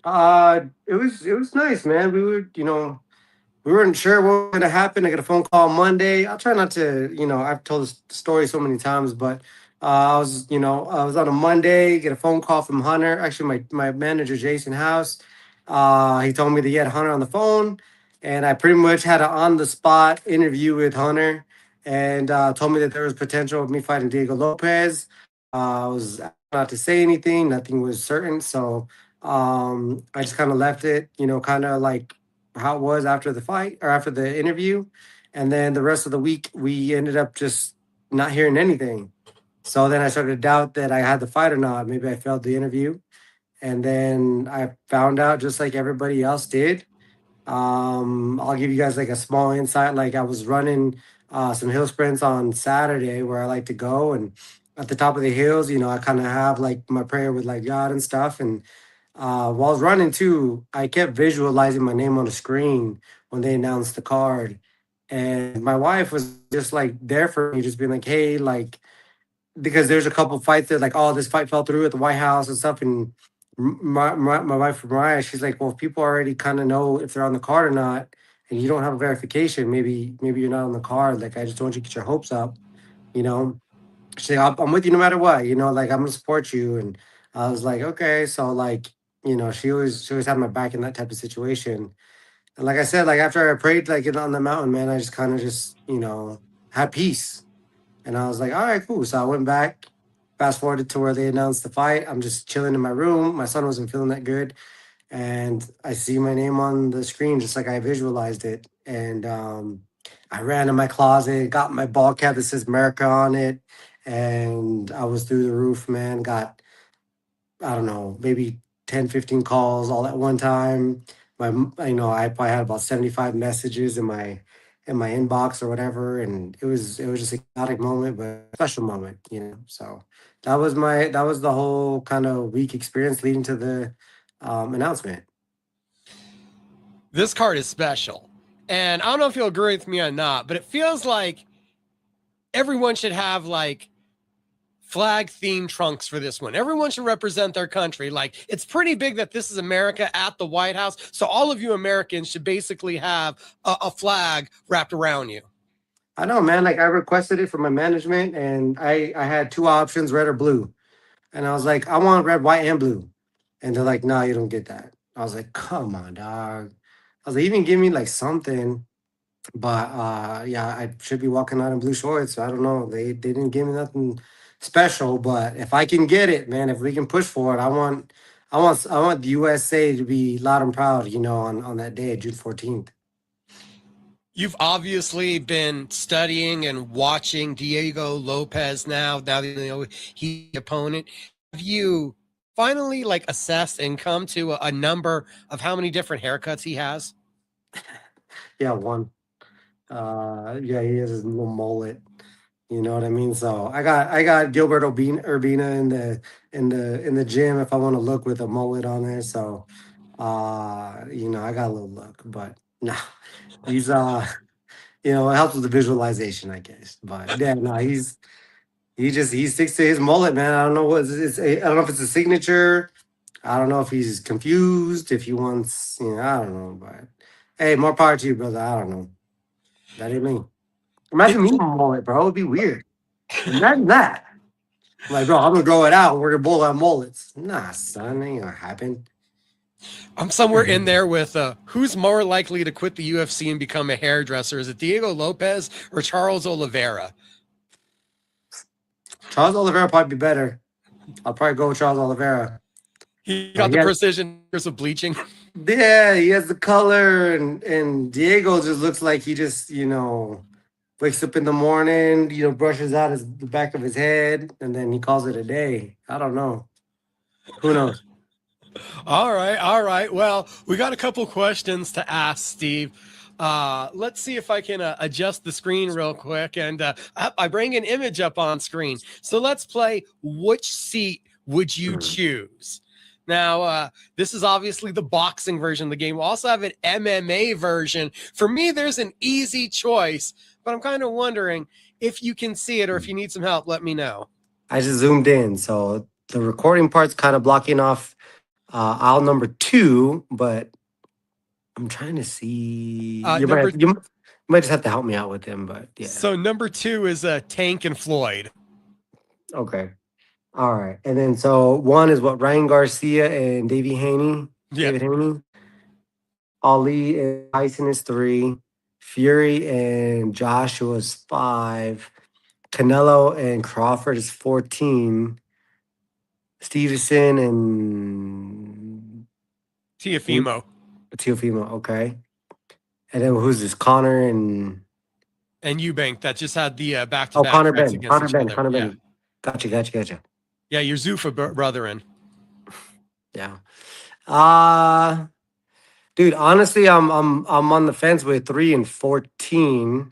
It was nice, man. We weren't sure what was gonna happen. I got a phone call Monday. I'll try not to, I've told this story so many times, but I was on a Monday, get a phone call from Hunter. Actually, my manager Jason House. He told me that he had Hunter on the phone, and I pretty much had an on the spot interview with Hunter, and told me that there was potential of me fighting Diego Lopez. I was not to say anything. Nothing was certain, so I just kind of left it, kind of like how it was after the fight or after the interview. And then the rest of the week, we ended up just not hearing anything. So then I started to doubt that I had the fight or not. Maybe I failed the interview. And then I found out just like everybody else did. I'll give you guys like a small insight. Like I was running some hill sprints on Saturday where I like to go. And at the top of the hills, I kind of have like my prayer with like God and stuff. And while I was running too, I kept visualizing my name on the screen when they announced the card. And my wife was just like there for me, just being like, hey, like, because there's a couple fights that like, oh, this fight fell through at the White House and stuff. And my wife, Mariah, she's like, well, if people already kind of know if they're on the card or not, and you don't have a verification, maybe you're not on the card. Like, I just don't want you to get your hopes up, you know? She's like, I'm with you no matter what, like I'm gonna support you. And I was like, okay. So like, she always had my back in that type of situation. And like I said, like after I prayed, like on the mountain, man, I just kind of just, had peace. And I was like, all right, cool. So I went back, fast forwarded to where they announced the fight. I'm just chilling in my room. My son wasn't feeling that good. And I see my name on the screen just like I visualized it. And I ran in my closet, got my ball cap that says America on it. And I was through the roof, man. Got, I don't know, maybe 10, 15 calls all at one time. I probably had about 75 messages in my inbox or whatever. And it was just a chaotic moment, but a special moment. So that was the whole kind of week experience leading to the announcement. This card is special. And I don't know if you'll agree with me or not, but it feels like everyone should have like flag themed trunks for this one. Everyone should represent their country. Like, it's pretty big that this is America at the White House. So all of you Americans should basically have a flag wrapped around you. I know, man. Like I requested it from my management, and I had two options, red or blue. And I was like, I want red, white, and blue. And they're like, no, you don't get that. I was like, come on, dog. I was like, even give me like something. But yeah, I should be walking out in blue shorts. I don't know. They didn't give me nothing special. But if I can get it, man, if we can push for it, I want the USA to be loud and proud, on that day, June 14th. You've obviously been studying and watching Diego Lopez now that you know he's the opponent. Have you finally like assessed and come to a number of how many different haircuts he has? Yeah, one. Yeah, he has his little mullet. You know what I mean? So I got Gilbert Urbina in the gym if I want to look with a mullet on there. So I got a little look, but no, he's it helps with the visualization, I guess. But yeah, no, he sticks to his mullet, man. I don't know what it's I don't know if it's a signature. I don't know if he's confused, if he wants, I don't know. But hey, more power to you, brother. I don't know. That ain't me. Imagine me with a mullet, bro. It would be weird. Imagine that. I'm like, bro, I'm gonna grow it out. And we're gonna both have mullets. Nah, son, ain't gonna happen. I'm somewhere in there with who's more likely to quit the UFC and become a hairdresser? Is it Diego Lopez or Charles Oliveira? Charles Oliveira probably be better. I'll probably go with Charles Oliveira. He got the precision of bleaching. Yeah, he has the color, and Diego just looks like he just, wakes up in the morning, brushes out the back of his head, and then he calls it a day. I don't know. Who knows? All right. Well, we got a couple questions to ask, Steve. Let's see if I can adjust the screen real quick, and I bring an image up on screen. So let's play which seat would you choose? Now, this is obviously the boxing version of the game. We'll also have an MMA version. For me, there's an easy choice, but I'm kind of wondering if you can see it or if you need some help, let me know. I just zoomed in, so the recording part's kind of blocking off aisle number 2, but I'm trying to see. You might just have to help me out with them, but yeah. So number 2 is Tank and Floyd. Okay. All right. And then so 1 is what, Ryan Garcia and David Haney? Yeah. David Haney. Ali and Tyson is 3. Fury and Joshua is 5. Canelo and Crawford is 14. Stevenson and Teofimo. Okay. And then who's this? Connor and Eubank that just had the back-to-back. Connor Ben. Gotcha. Yeah, your Zuffa brethren. Yeah. Dude, honestly, I'm on the fence with 3 and 14.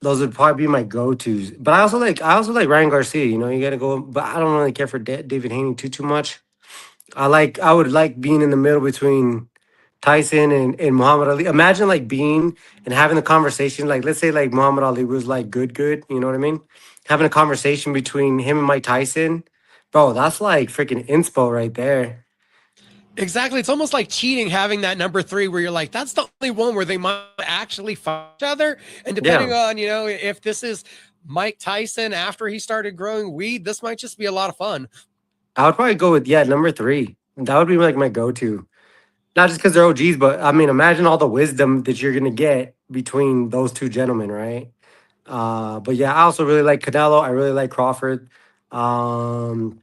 Those would probably be my go-tos. But I also like Ryan Garcia. You gotta go. But I don't really care for David Haney too much. I would like being in the middle between Tyson and Muhammad Ali. Imagine being and having a conversation. Let's say Muhammad Ali was good. You know what I mean? Having a conversation between him and Mike Tyson, bro. That's freaking inspo right there. Exactly. It's almost like cheating having that number 3 where you're like, that's the only one where they might actually fight each other. And depending on, if this is Mike Tyson after he started growing weed, this might just be a lot of fun. I would probably go with, number 3. That would be my go-to. Not just because they're OGs, but I mean, imagine all the wisdom that you're going to get between those two gentlemen, right? But yeah, I also really like Canelo. I really like Crawford. But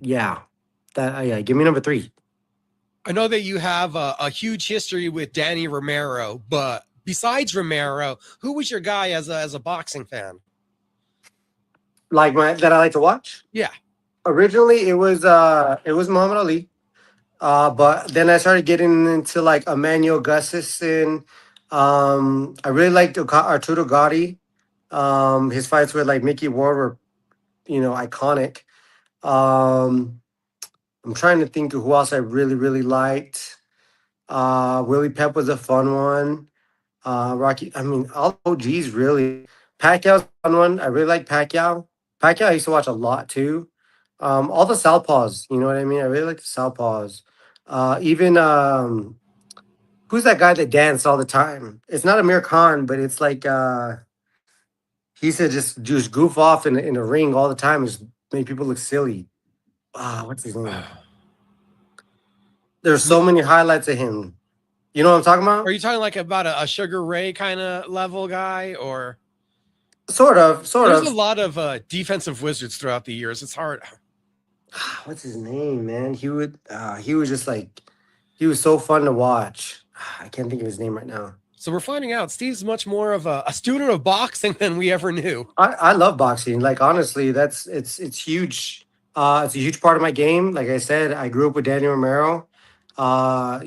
yeah, give me number 3. I know that you have a huge history with Danny Romero, but besides Romero, who was your guy as a boxing fan? That I like to watch? Yeah. Originally, it was Muhammad Ali. But then I started getting into Emmanuel Gustafsson. I really liked Arturo Gotti. His fights with Mickey Ward were, iconic. I'm trying to think of who else I really, really liked. Willie Pep was a fun one. Rocky, I mean, all OGs really. Pacquiao's a fun one. I really like Pacquiao. Pacquiao I used to watch a lot too. All the Southpaws, you know what I mean? I really like the Southpaws. Even who's that guy that danced all the time? It's not Amir Khan, but it's he used to just goof off in a ring all the time and just make people look silly. What's his name? There's so many highlights of him. You know what I'm talking about? Are you talking about a Sugar Ray kind of level guy, or sort of? There's a lot of defensive wizards throughout the years. It's hard. What's his name, man? He was just he was so fun to watch. I can't think of his name right now. So we're finding out Steve's much more of a student of boxing than we ever knew. I love boxing. Honestly, it's huge. It's a huge part of my game. Like I said, I grew up with Danny Romero. I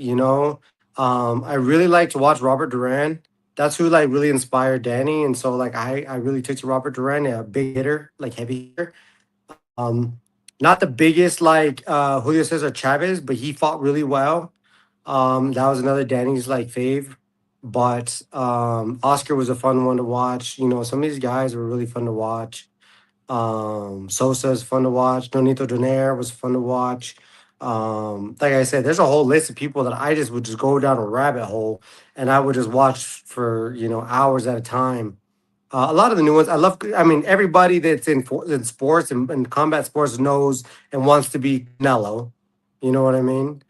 really like to watch Robert Duran. That's who really inspired Danny. And so I really took to Robert Duran, a big hitter, heavy hitter. Not the biggest Julio Cesar Chavez, but he fought really well. That was another Danny's fave. But Oscar was a fun one to watch. Some of these guys were really fun to watch. Sosa is fun to watch. Nonito Donaire was fun to watch. Like I said, there's a whole list of people that I just would just go down a rabbit hole and I would just watch for, hours at a time. A lot of the new ones, I mean, everybody that's in sports and combat sports knows and wants to be Canelo. You know what I mean?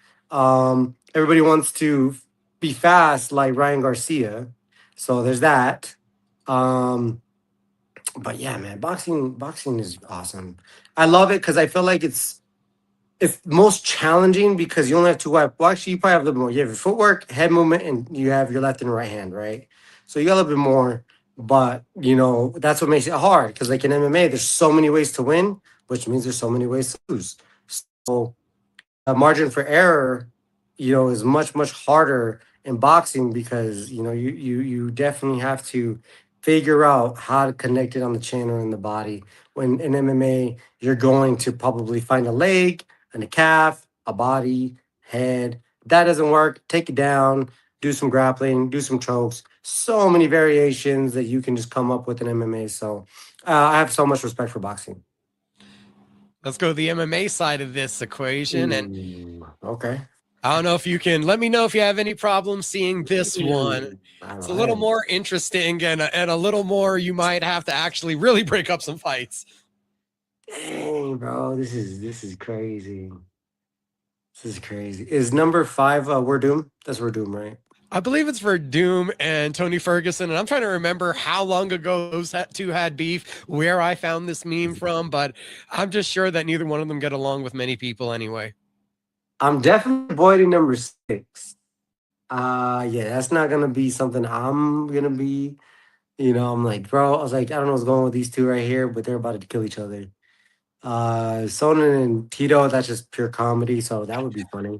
Everybody wants to be fast like Ryan Garcia. So there's that. But yeah, man, boxing is awesome. I love it because I feel like it's most challenging because you only have two weapons. Well, actually, you probably have a little bit more. You have your footwork, head movement, and you have your left and right hand, right? So you got a little bit more, but that's what makes it hard. Because like in MMA, there's so many ways to win, which means there's so many ways to lose. So margin for error, is much much harder in boxing because you definitely have to figure out how to connect it on the chin or in the body. When in MMA, you're going to probably find a leg and a calf, a body, head. If that doesn't work, take it down, do some grappling, do some chokes. So many variations that you can just come up with in MMA. So I have so much respect for boxing. Let's go to the MMA side of this equation. And okay. I don't know if you can let me know if you have any problems seeing this one. It's a little more interesting and a little more you might have to actually really break up some fights. Dang, bro, this is crazy. This is crazy. Is number 5 We're Doom? That's We're Doom, right? I believe it's for Doom and Tony Ferguson, and I'm trying to remember how long ago those two had beef, where I found this meme from, but I'm just sure that neither one of them get along with many people anyway. I'm definitely avoiding number 6. Yeah, that's not gonna be something I'm gonna be. I'm like, bro, I was like, I don't know what's going on with these two right here, but they're about to kill each other. Sonnen and Tito, that's just pure comedy, so that would be funny.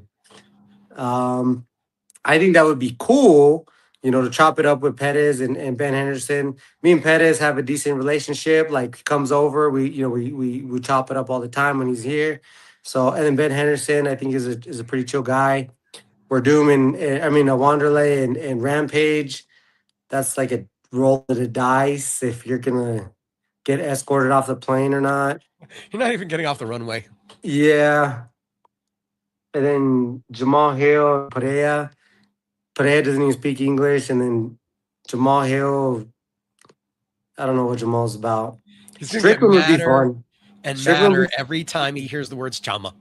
I think that would be cool, to chop it up with Pettis and Ben Henderson. Me and Pettis have a decent relationship. Like he comes over, we chop it up all the time when he's here. So and then Ben Henderson, I think is a pretty chill guy. We're Doom and a Wanderlei and Rampage. That's like a roll of the dice if you're gonna get escorted off the plane or not. You're not even getting off the runway. Yeah. And then Jamal Hill, Pereira. Pereira doesn't even speak English, and then Jamal Hill, I don't know what Jamal's about. Strickland would be fun. And Strickland matter every time he hears the words chama.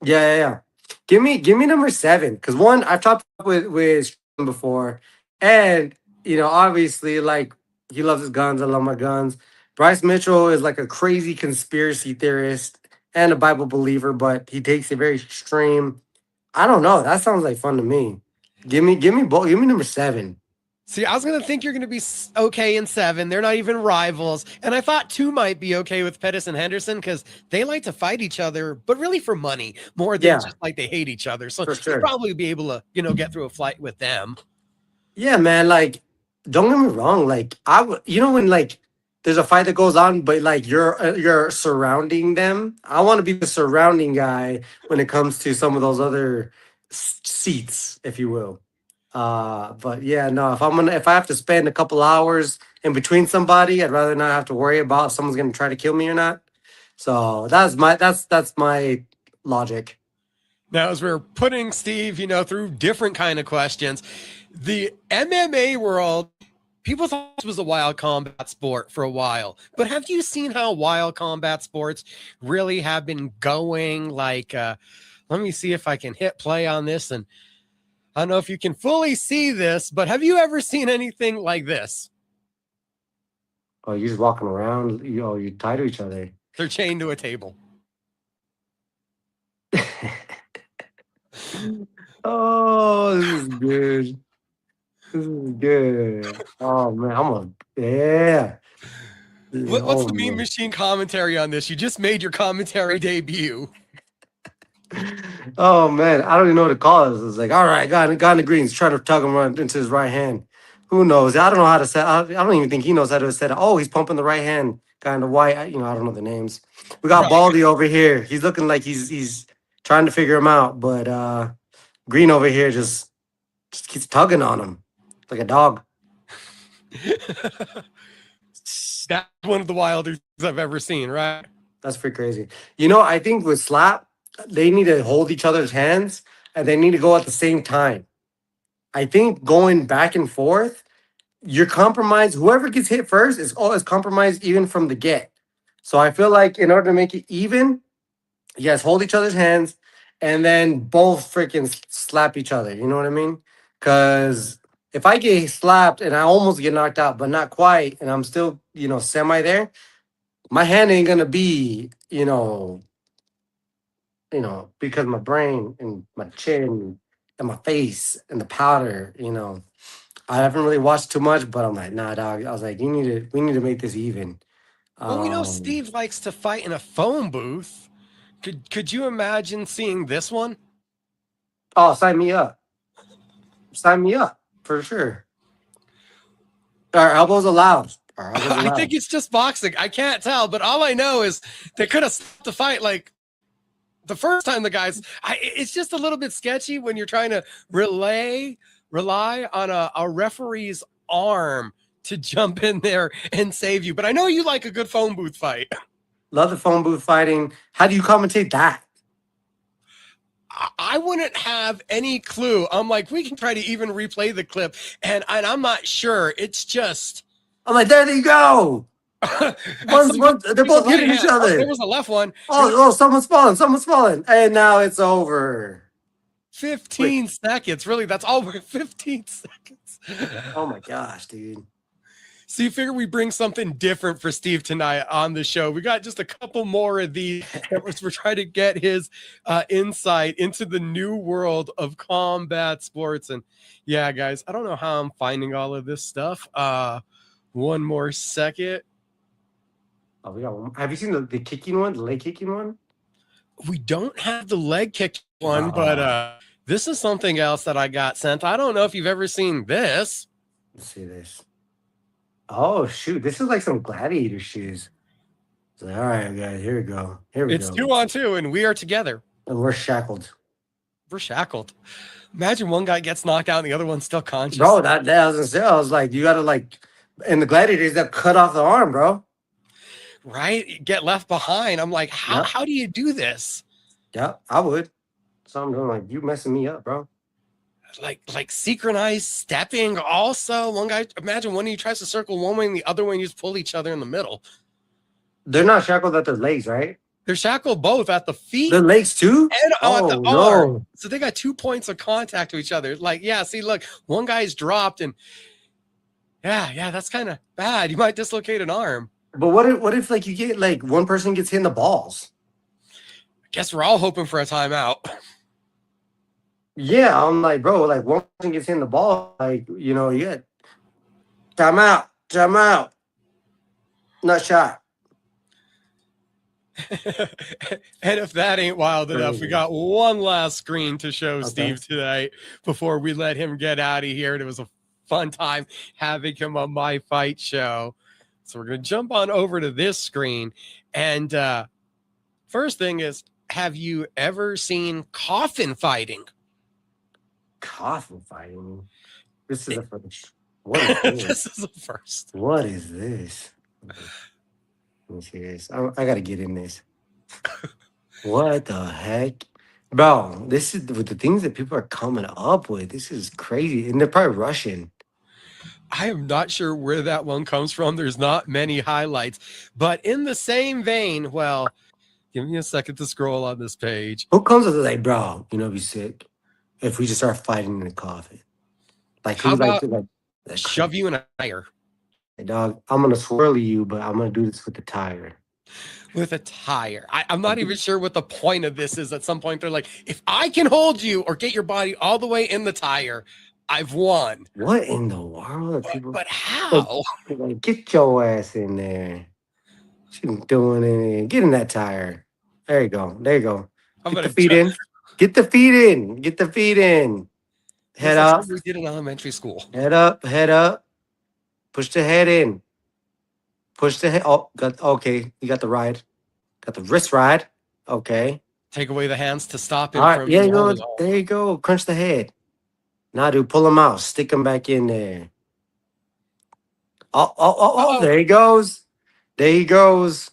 Yeah. Give me number 7. Because one, I've talked with Strickland before. And, obviously, like, he loves his guns. I love my guns. Bryce Mitchell is like a crazy conspiracy theorist and a Bible believer, but he takes it very extreme. I don't know. That sounds like fun to me. Give me both. Give me number 7. See, I was going to think you're going to be okay in 7. They're not even rivals. And I thought 2 might be okay with Pettis and Henderson because they like to fight each other, but really for money more than just like they hate each other. So you'll probably be able to, get through a fight with them. Yeah, man. Like, don't get me wrong. Like, when like there's a fight that goes on, but like you're surrounding them. I want to be the surrounding guy when it comes to some of those other seats, if you will. But yeah, no. If I have to spend a couple hours in between somebody, I'd rather not have to worry about if someone's gonna try to kill me or not. So that's my logic. Now, as we're putting Steve, through different kind of questions, the MMA world, people thought this was a wild combat sport for a while, but have you seen how wild combat sports really have been going? Like, let me see if I can hit play on this. And I don't know if you can fully see this, but have you ever seen anything like this? Oh, you're just walking around, you're tied to each other. They're chained to a table. Oh, this is good. This is good. Oh man, yeah. What's the Meme Machine commentary on this? You just made your commentary debut. Oh man, I don't even know what to call it. It's like, all right, got in the greens, trying to tug him right into his right hand. Who knows? I don't know how to set. I don't even think he knows how to set it. Oh, he's pumping the right hand, kind of white. I don't know the names. We got Baldy over here. He's looking like he's trying to figure him out, but Green over here just keeps tugging on him like a dog. That's one of the wildest things I've ever seen, right? That's pretty crazy. You know, I think with slap, they need to hold each other's hands and they need to go at the same time. I think going back and forth, you're compromised. Whoever gets hit first is always compromised even from the get. So I feel like in order to make it even, you guys hold each other's hands and then both freaking slap each other. You know what I mean? Because if I get slapped and I almost get knocked out, but not quite, and I'm still, you know, semi there, my hand ain't gonna be, because my brain and my chin and my face and the powder, I haven't really watched too much, but I'm like, nah, dog. I was like, we need to make this even. Well, we know Steve likes to fight in a phone booth. Could you imagine seeing this one? Oh, sign me up. Sign me up for sure. Our elbows allowed. I think it's just boxing. I can't tell, but all I know is they could have stopped the fight like the first time the guys. It's just a little bit sketchy when you're trying to rely on a referee's arm to jump in there and save you. But I know you like a good phone booth fight. Love the phone booth fighting. How do you commentate that? I wouldn't have any clue. I'm like, we can try to even replay the clip, and I'm not sure. It's just. I'm like, there you go. They're both hitting each other. There was a left one. Someone's falling. And now it's over. 15 seconds. Really, that's all we're 15 seconds. Oh my gosh, dude. So you figure we bring something different for Steve tonight on the show. We got just a couple more of these. We're trying to get his insight into the new world of combat sports. And yeah, guys, I don't know how I'm finding all of this stuff. One more second. Oh, we got one. Have you seen the kicking one, the leg kicking one? We don't have the leg kick one, but this is something else that I got sent. I don't know if you've ever seen this. Let's see this. Oh, shoot. This is like some gladiator shoes. All right, guys, here we go. It's 2-on-2, and we are together. And we're shackled. We're shackled. Imagine one guy gets knocked out and the other one's still conscious. Bro, that I was gonna say, I was like, you gotta like, in the gladiators, that cut off the arm, bro. Right? Get left behind. I'm like, how do you do this? Yeah, I would. So I'm doing like, you messing me up, bro. Like synchronized stepping. Also, one guy, imagine one of you tries to circle one way and the other one you just pull each other in the middle. They're not shackled at their legs, right? They're shackled both at the feet. The legs too? And at the arm. So they got 2 points of contact to each other. Like, yeah, see, look, one guy's dropped and yeah, that's kind of bad. You might dislocate an arm. But what if like you get like one person gets hit in the balls? I guess we're all hoping for a timeout. Yeah, I'm like, bro, like one person gets hit in the ball, like, you get time out, not shot. And if that ain't wild enough, we got one last screen to show Steve tonight before we let him get out of here. And it was a fun time having him on my fight show. So we're going to jump on over to this screen. And first thing is, have you ever seen coffin fighting? Coffin fighting? This is the first. What is this? This is the first. What is this? Let me see this. I got to get in this. What the heck? Bro, this is with the things that people are coming up with. This is crazy. And they're probably Russian. I am not sure where that one comes from. There's not many highlights. But in the same vein, well, give me a second to scroll on this page. Who comes with it like, bro, be sick if we just start fighting in the coffin? Like, how about like shove you in a tire? Hey, dog, I'm going to swirl you, but I'm going to do this with the tire. With a tire. I'm not even sure what the point of this is. At some point, they're like, if I can hold you or get your body all the way in the tire, I've won. What in the world? But how? Like, get your ass in there. What you doing in there? Get in that tire. There you go. Get the feet in. Get the feet in. Get the feet in. Head up. We did in elementary school. Head up. Head up. Push the head in. Push the head. Oh, okay. You got the ride. Got the wrist ride. Okay. Take away the hands to stop it. All right. Yeah, there you go. Crunch the head. Nah, dude, pull him out. Stick him back in there. Oh, there he goes. There he goes.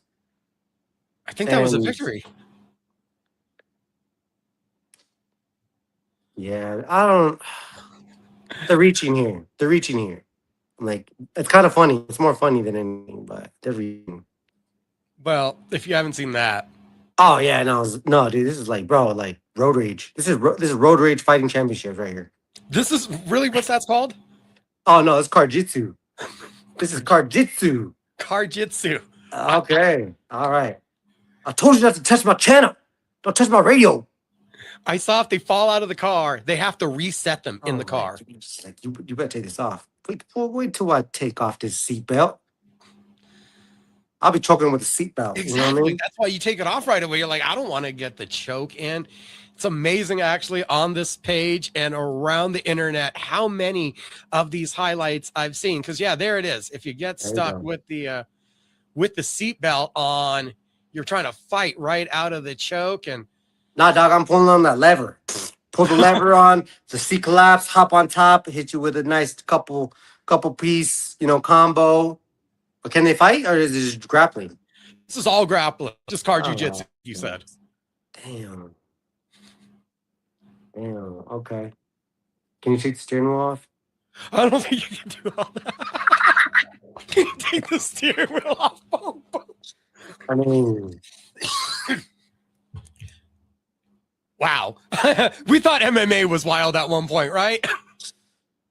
I think that was a And victory. yeah, I don't. They're reaching here. They're reaching here. Like, it's kind of funny. It's more funny than anything, but they're reaching. Well, if you haven't seen that, Oh yeah, no, dude. This is like, bro, like road rage. This is road rage fighting championships right here. this is really what that's called? Oh no, it's Karjitsu. This is Karjitsu. Karjitsu. Okay, all right. I told you not to touch my channel. Don't touch my radio. I saw if they fall out of the car, they have to reset them in the car. Just like, you better take this off. Wait till I take off this seatbelt. I'll be choking with the seatbelt. Exactly. You know what I mean? That's why you take it off right away. You're like, I don't want to get the choke in. It's amazing, actually, on this page and around the internet, how many of these highlights I've seen. Because yeah, there it is. If you get stuck with the seatbelt on, you're trying to fight right out of the choke. And Nah, dog, I'm pulling on that lever. Pull the lever on, the seat collapse, hop on top, hit you with a nice couple piece, combo. But can they fight or is it just grappling? this is all grappling, just car jiu-jitsu, you said. Damn. Okay. Can you take the steering wheel off? I don't think you can do all that. Can you take the steering wheel off? I mean, wow. We thought MMA was wild at one point, right?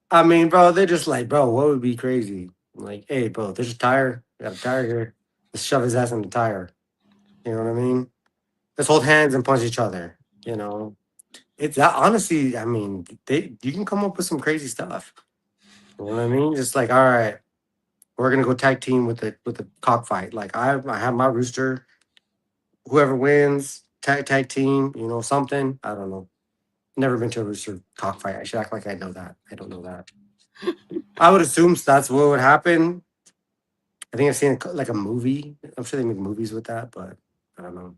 bro, they're just like, bro, what would be crazy? I'm like, hey, bro, there's a tire. We got a tire here. Let's shove his ass in the tire. You know what I mean? Let's hold hands and punch each other. It's that, honestly, you can come up with some crazy stuff. You know what I mean? Just like, all right, we're gonna go tag team with the cockfight. Like I have my rooster. Whoever wins, tag team. Something. I don't know. Never been to a rooster cockfight. I should act like I know that. I don't know that. I would assume that's what would happen. I think I've seen like a movie. I'm sure they make movies with that, but I don't know.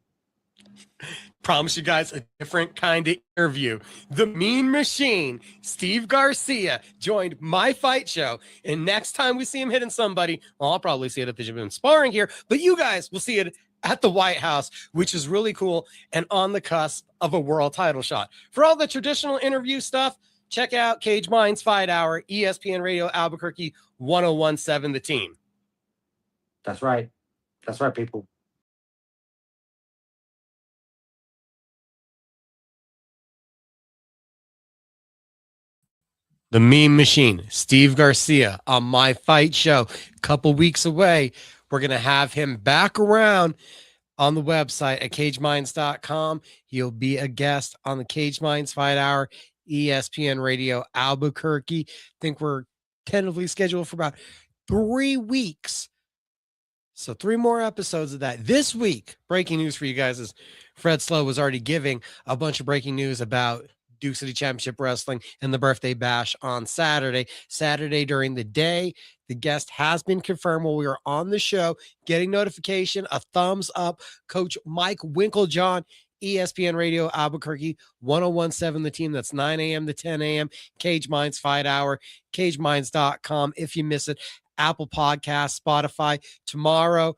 Promise you guys a different kind of interview. The Mean Machine, Steve Garcia, joined my fight show. And next time we see him hitting somebody, well, I'll probably see it at the gym and sparring here, but you guys will see it at the White House, which is really cool and on the cusp of a world title shot. For all the traditional interview stuff, check out Cage Minds Fight Hour, ESPN Radio Albuquerque 1017 The Team. That's right. That's right, people. The Meme Machine, Steve Garcia, on my fight show, a couple weeks away. We're going to have him back around on the website at cageminds.com. He'll be a guest on the Cage Minds Fight Hour, ESPN Radio Albuquerque. I think we're tentatively scheduled for about 3 weeks. So 3 more episodes of that this week. Breaking news for you guys is Fred Slow was already giving a bunch of breaking news about Duke City Championship Wrestling and the birthday bash on Saturday. Saturday during the day, the guest has been confirmed while we were on the show, getting notification, a thumbs up. Coach Mike Winklejohn, ESPN Radio Albuquerque, 1017 The Team. That's 9 a.m. to 10 a.m. Cage Minds Fight Hour, cageminds.com. If you miss it, Apple Podcasts, Spotify. Tomorrow,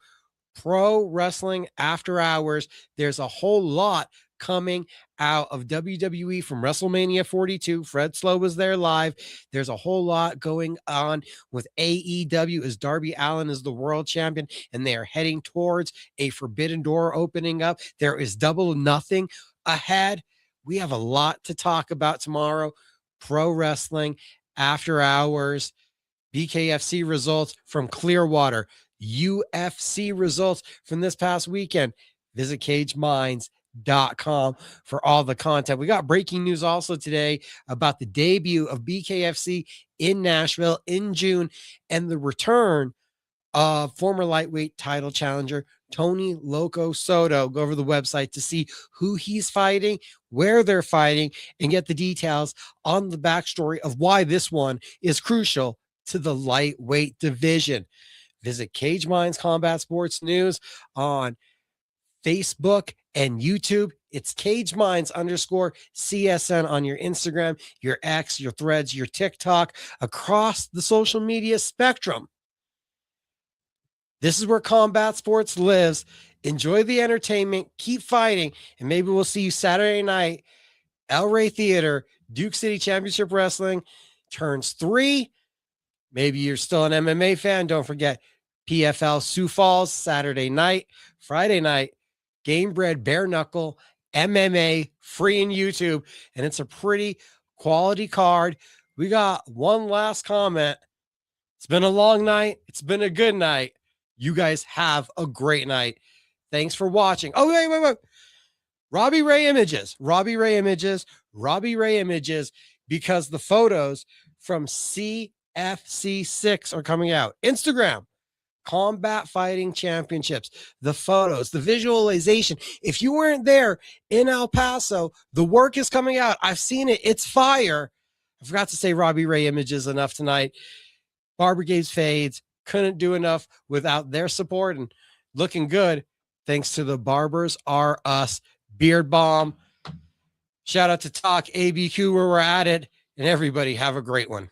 Pro Wrestling After Hours. There's a whole lot coming out of WWE from WrestleMania 42. Fred Slow was there live. There's a whole lot going on with AEW as Darby Allin is the world champion, and they are heading towards a Forbidden Door opening up. There is Double Nothing ahead. We have a lot to talk about tomorrow. Pro Wrestling After Hours, BKFC results from Clearwater, UFC results from this past weekend. Visit cageminds.com for all the content. We got breaking news also today about the debut of BKFC in Nashville in June and the return of former lightweight title challenger Tony Loco Soto. Go over the website to see who he's fighting, where they're fighting, and get the details on the backstory of why this one is crucial to the lightweight division. Visit Cage Minds Combat Sports News on Facebook and YouTube. It's Cage Minds _CSN on your Instagram, your X, your Threads, your TikTok, across the social media spectrum. This is where combat sports lives. Enjoy the entertainment, keep fighting, and maybe we'll see you Saturday night, El Rey Theater, Duke City Championship Wrestling turns 3. Maybe you're still an MMA fan. Don't forget PFL Sioux Falls Saturday night, Friday night, Game Bred Bare Knuckle, MMA, free in YouTube, and it's a pretty quality card. We got one last comment. It's been a long night. It's been a good night. You guys have a great night. Thanks for watching. Oh, wait. Robbie Ray Images, because the photos from CFC6 are coming out. Instagram, Combat Fighting Championships, the photos, the visualization. If you weren't there in El Paso, the work is coming out. I've seen it. It's fire. I forgot to say Robbie Ray Images enough tonight. Barber Gabe's fades. Couldn't do enough without their support and looking good thanks to the Barbers Are Us Beard Bomb. Shout out to Talk ABQ where we're at it, and everybody have a great one.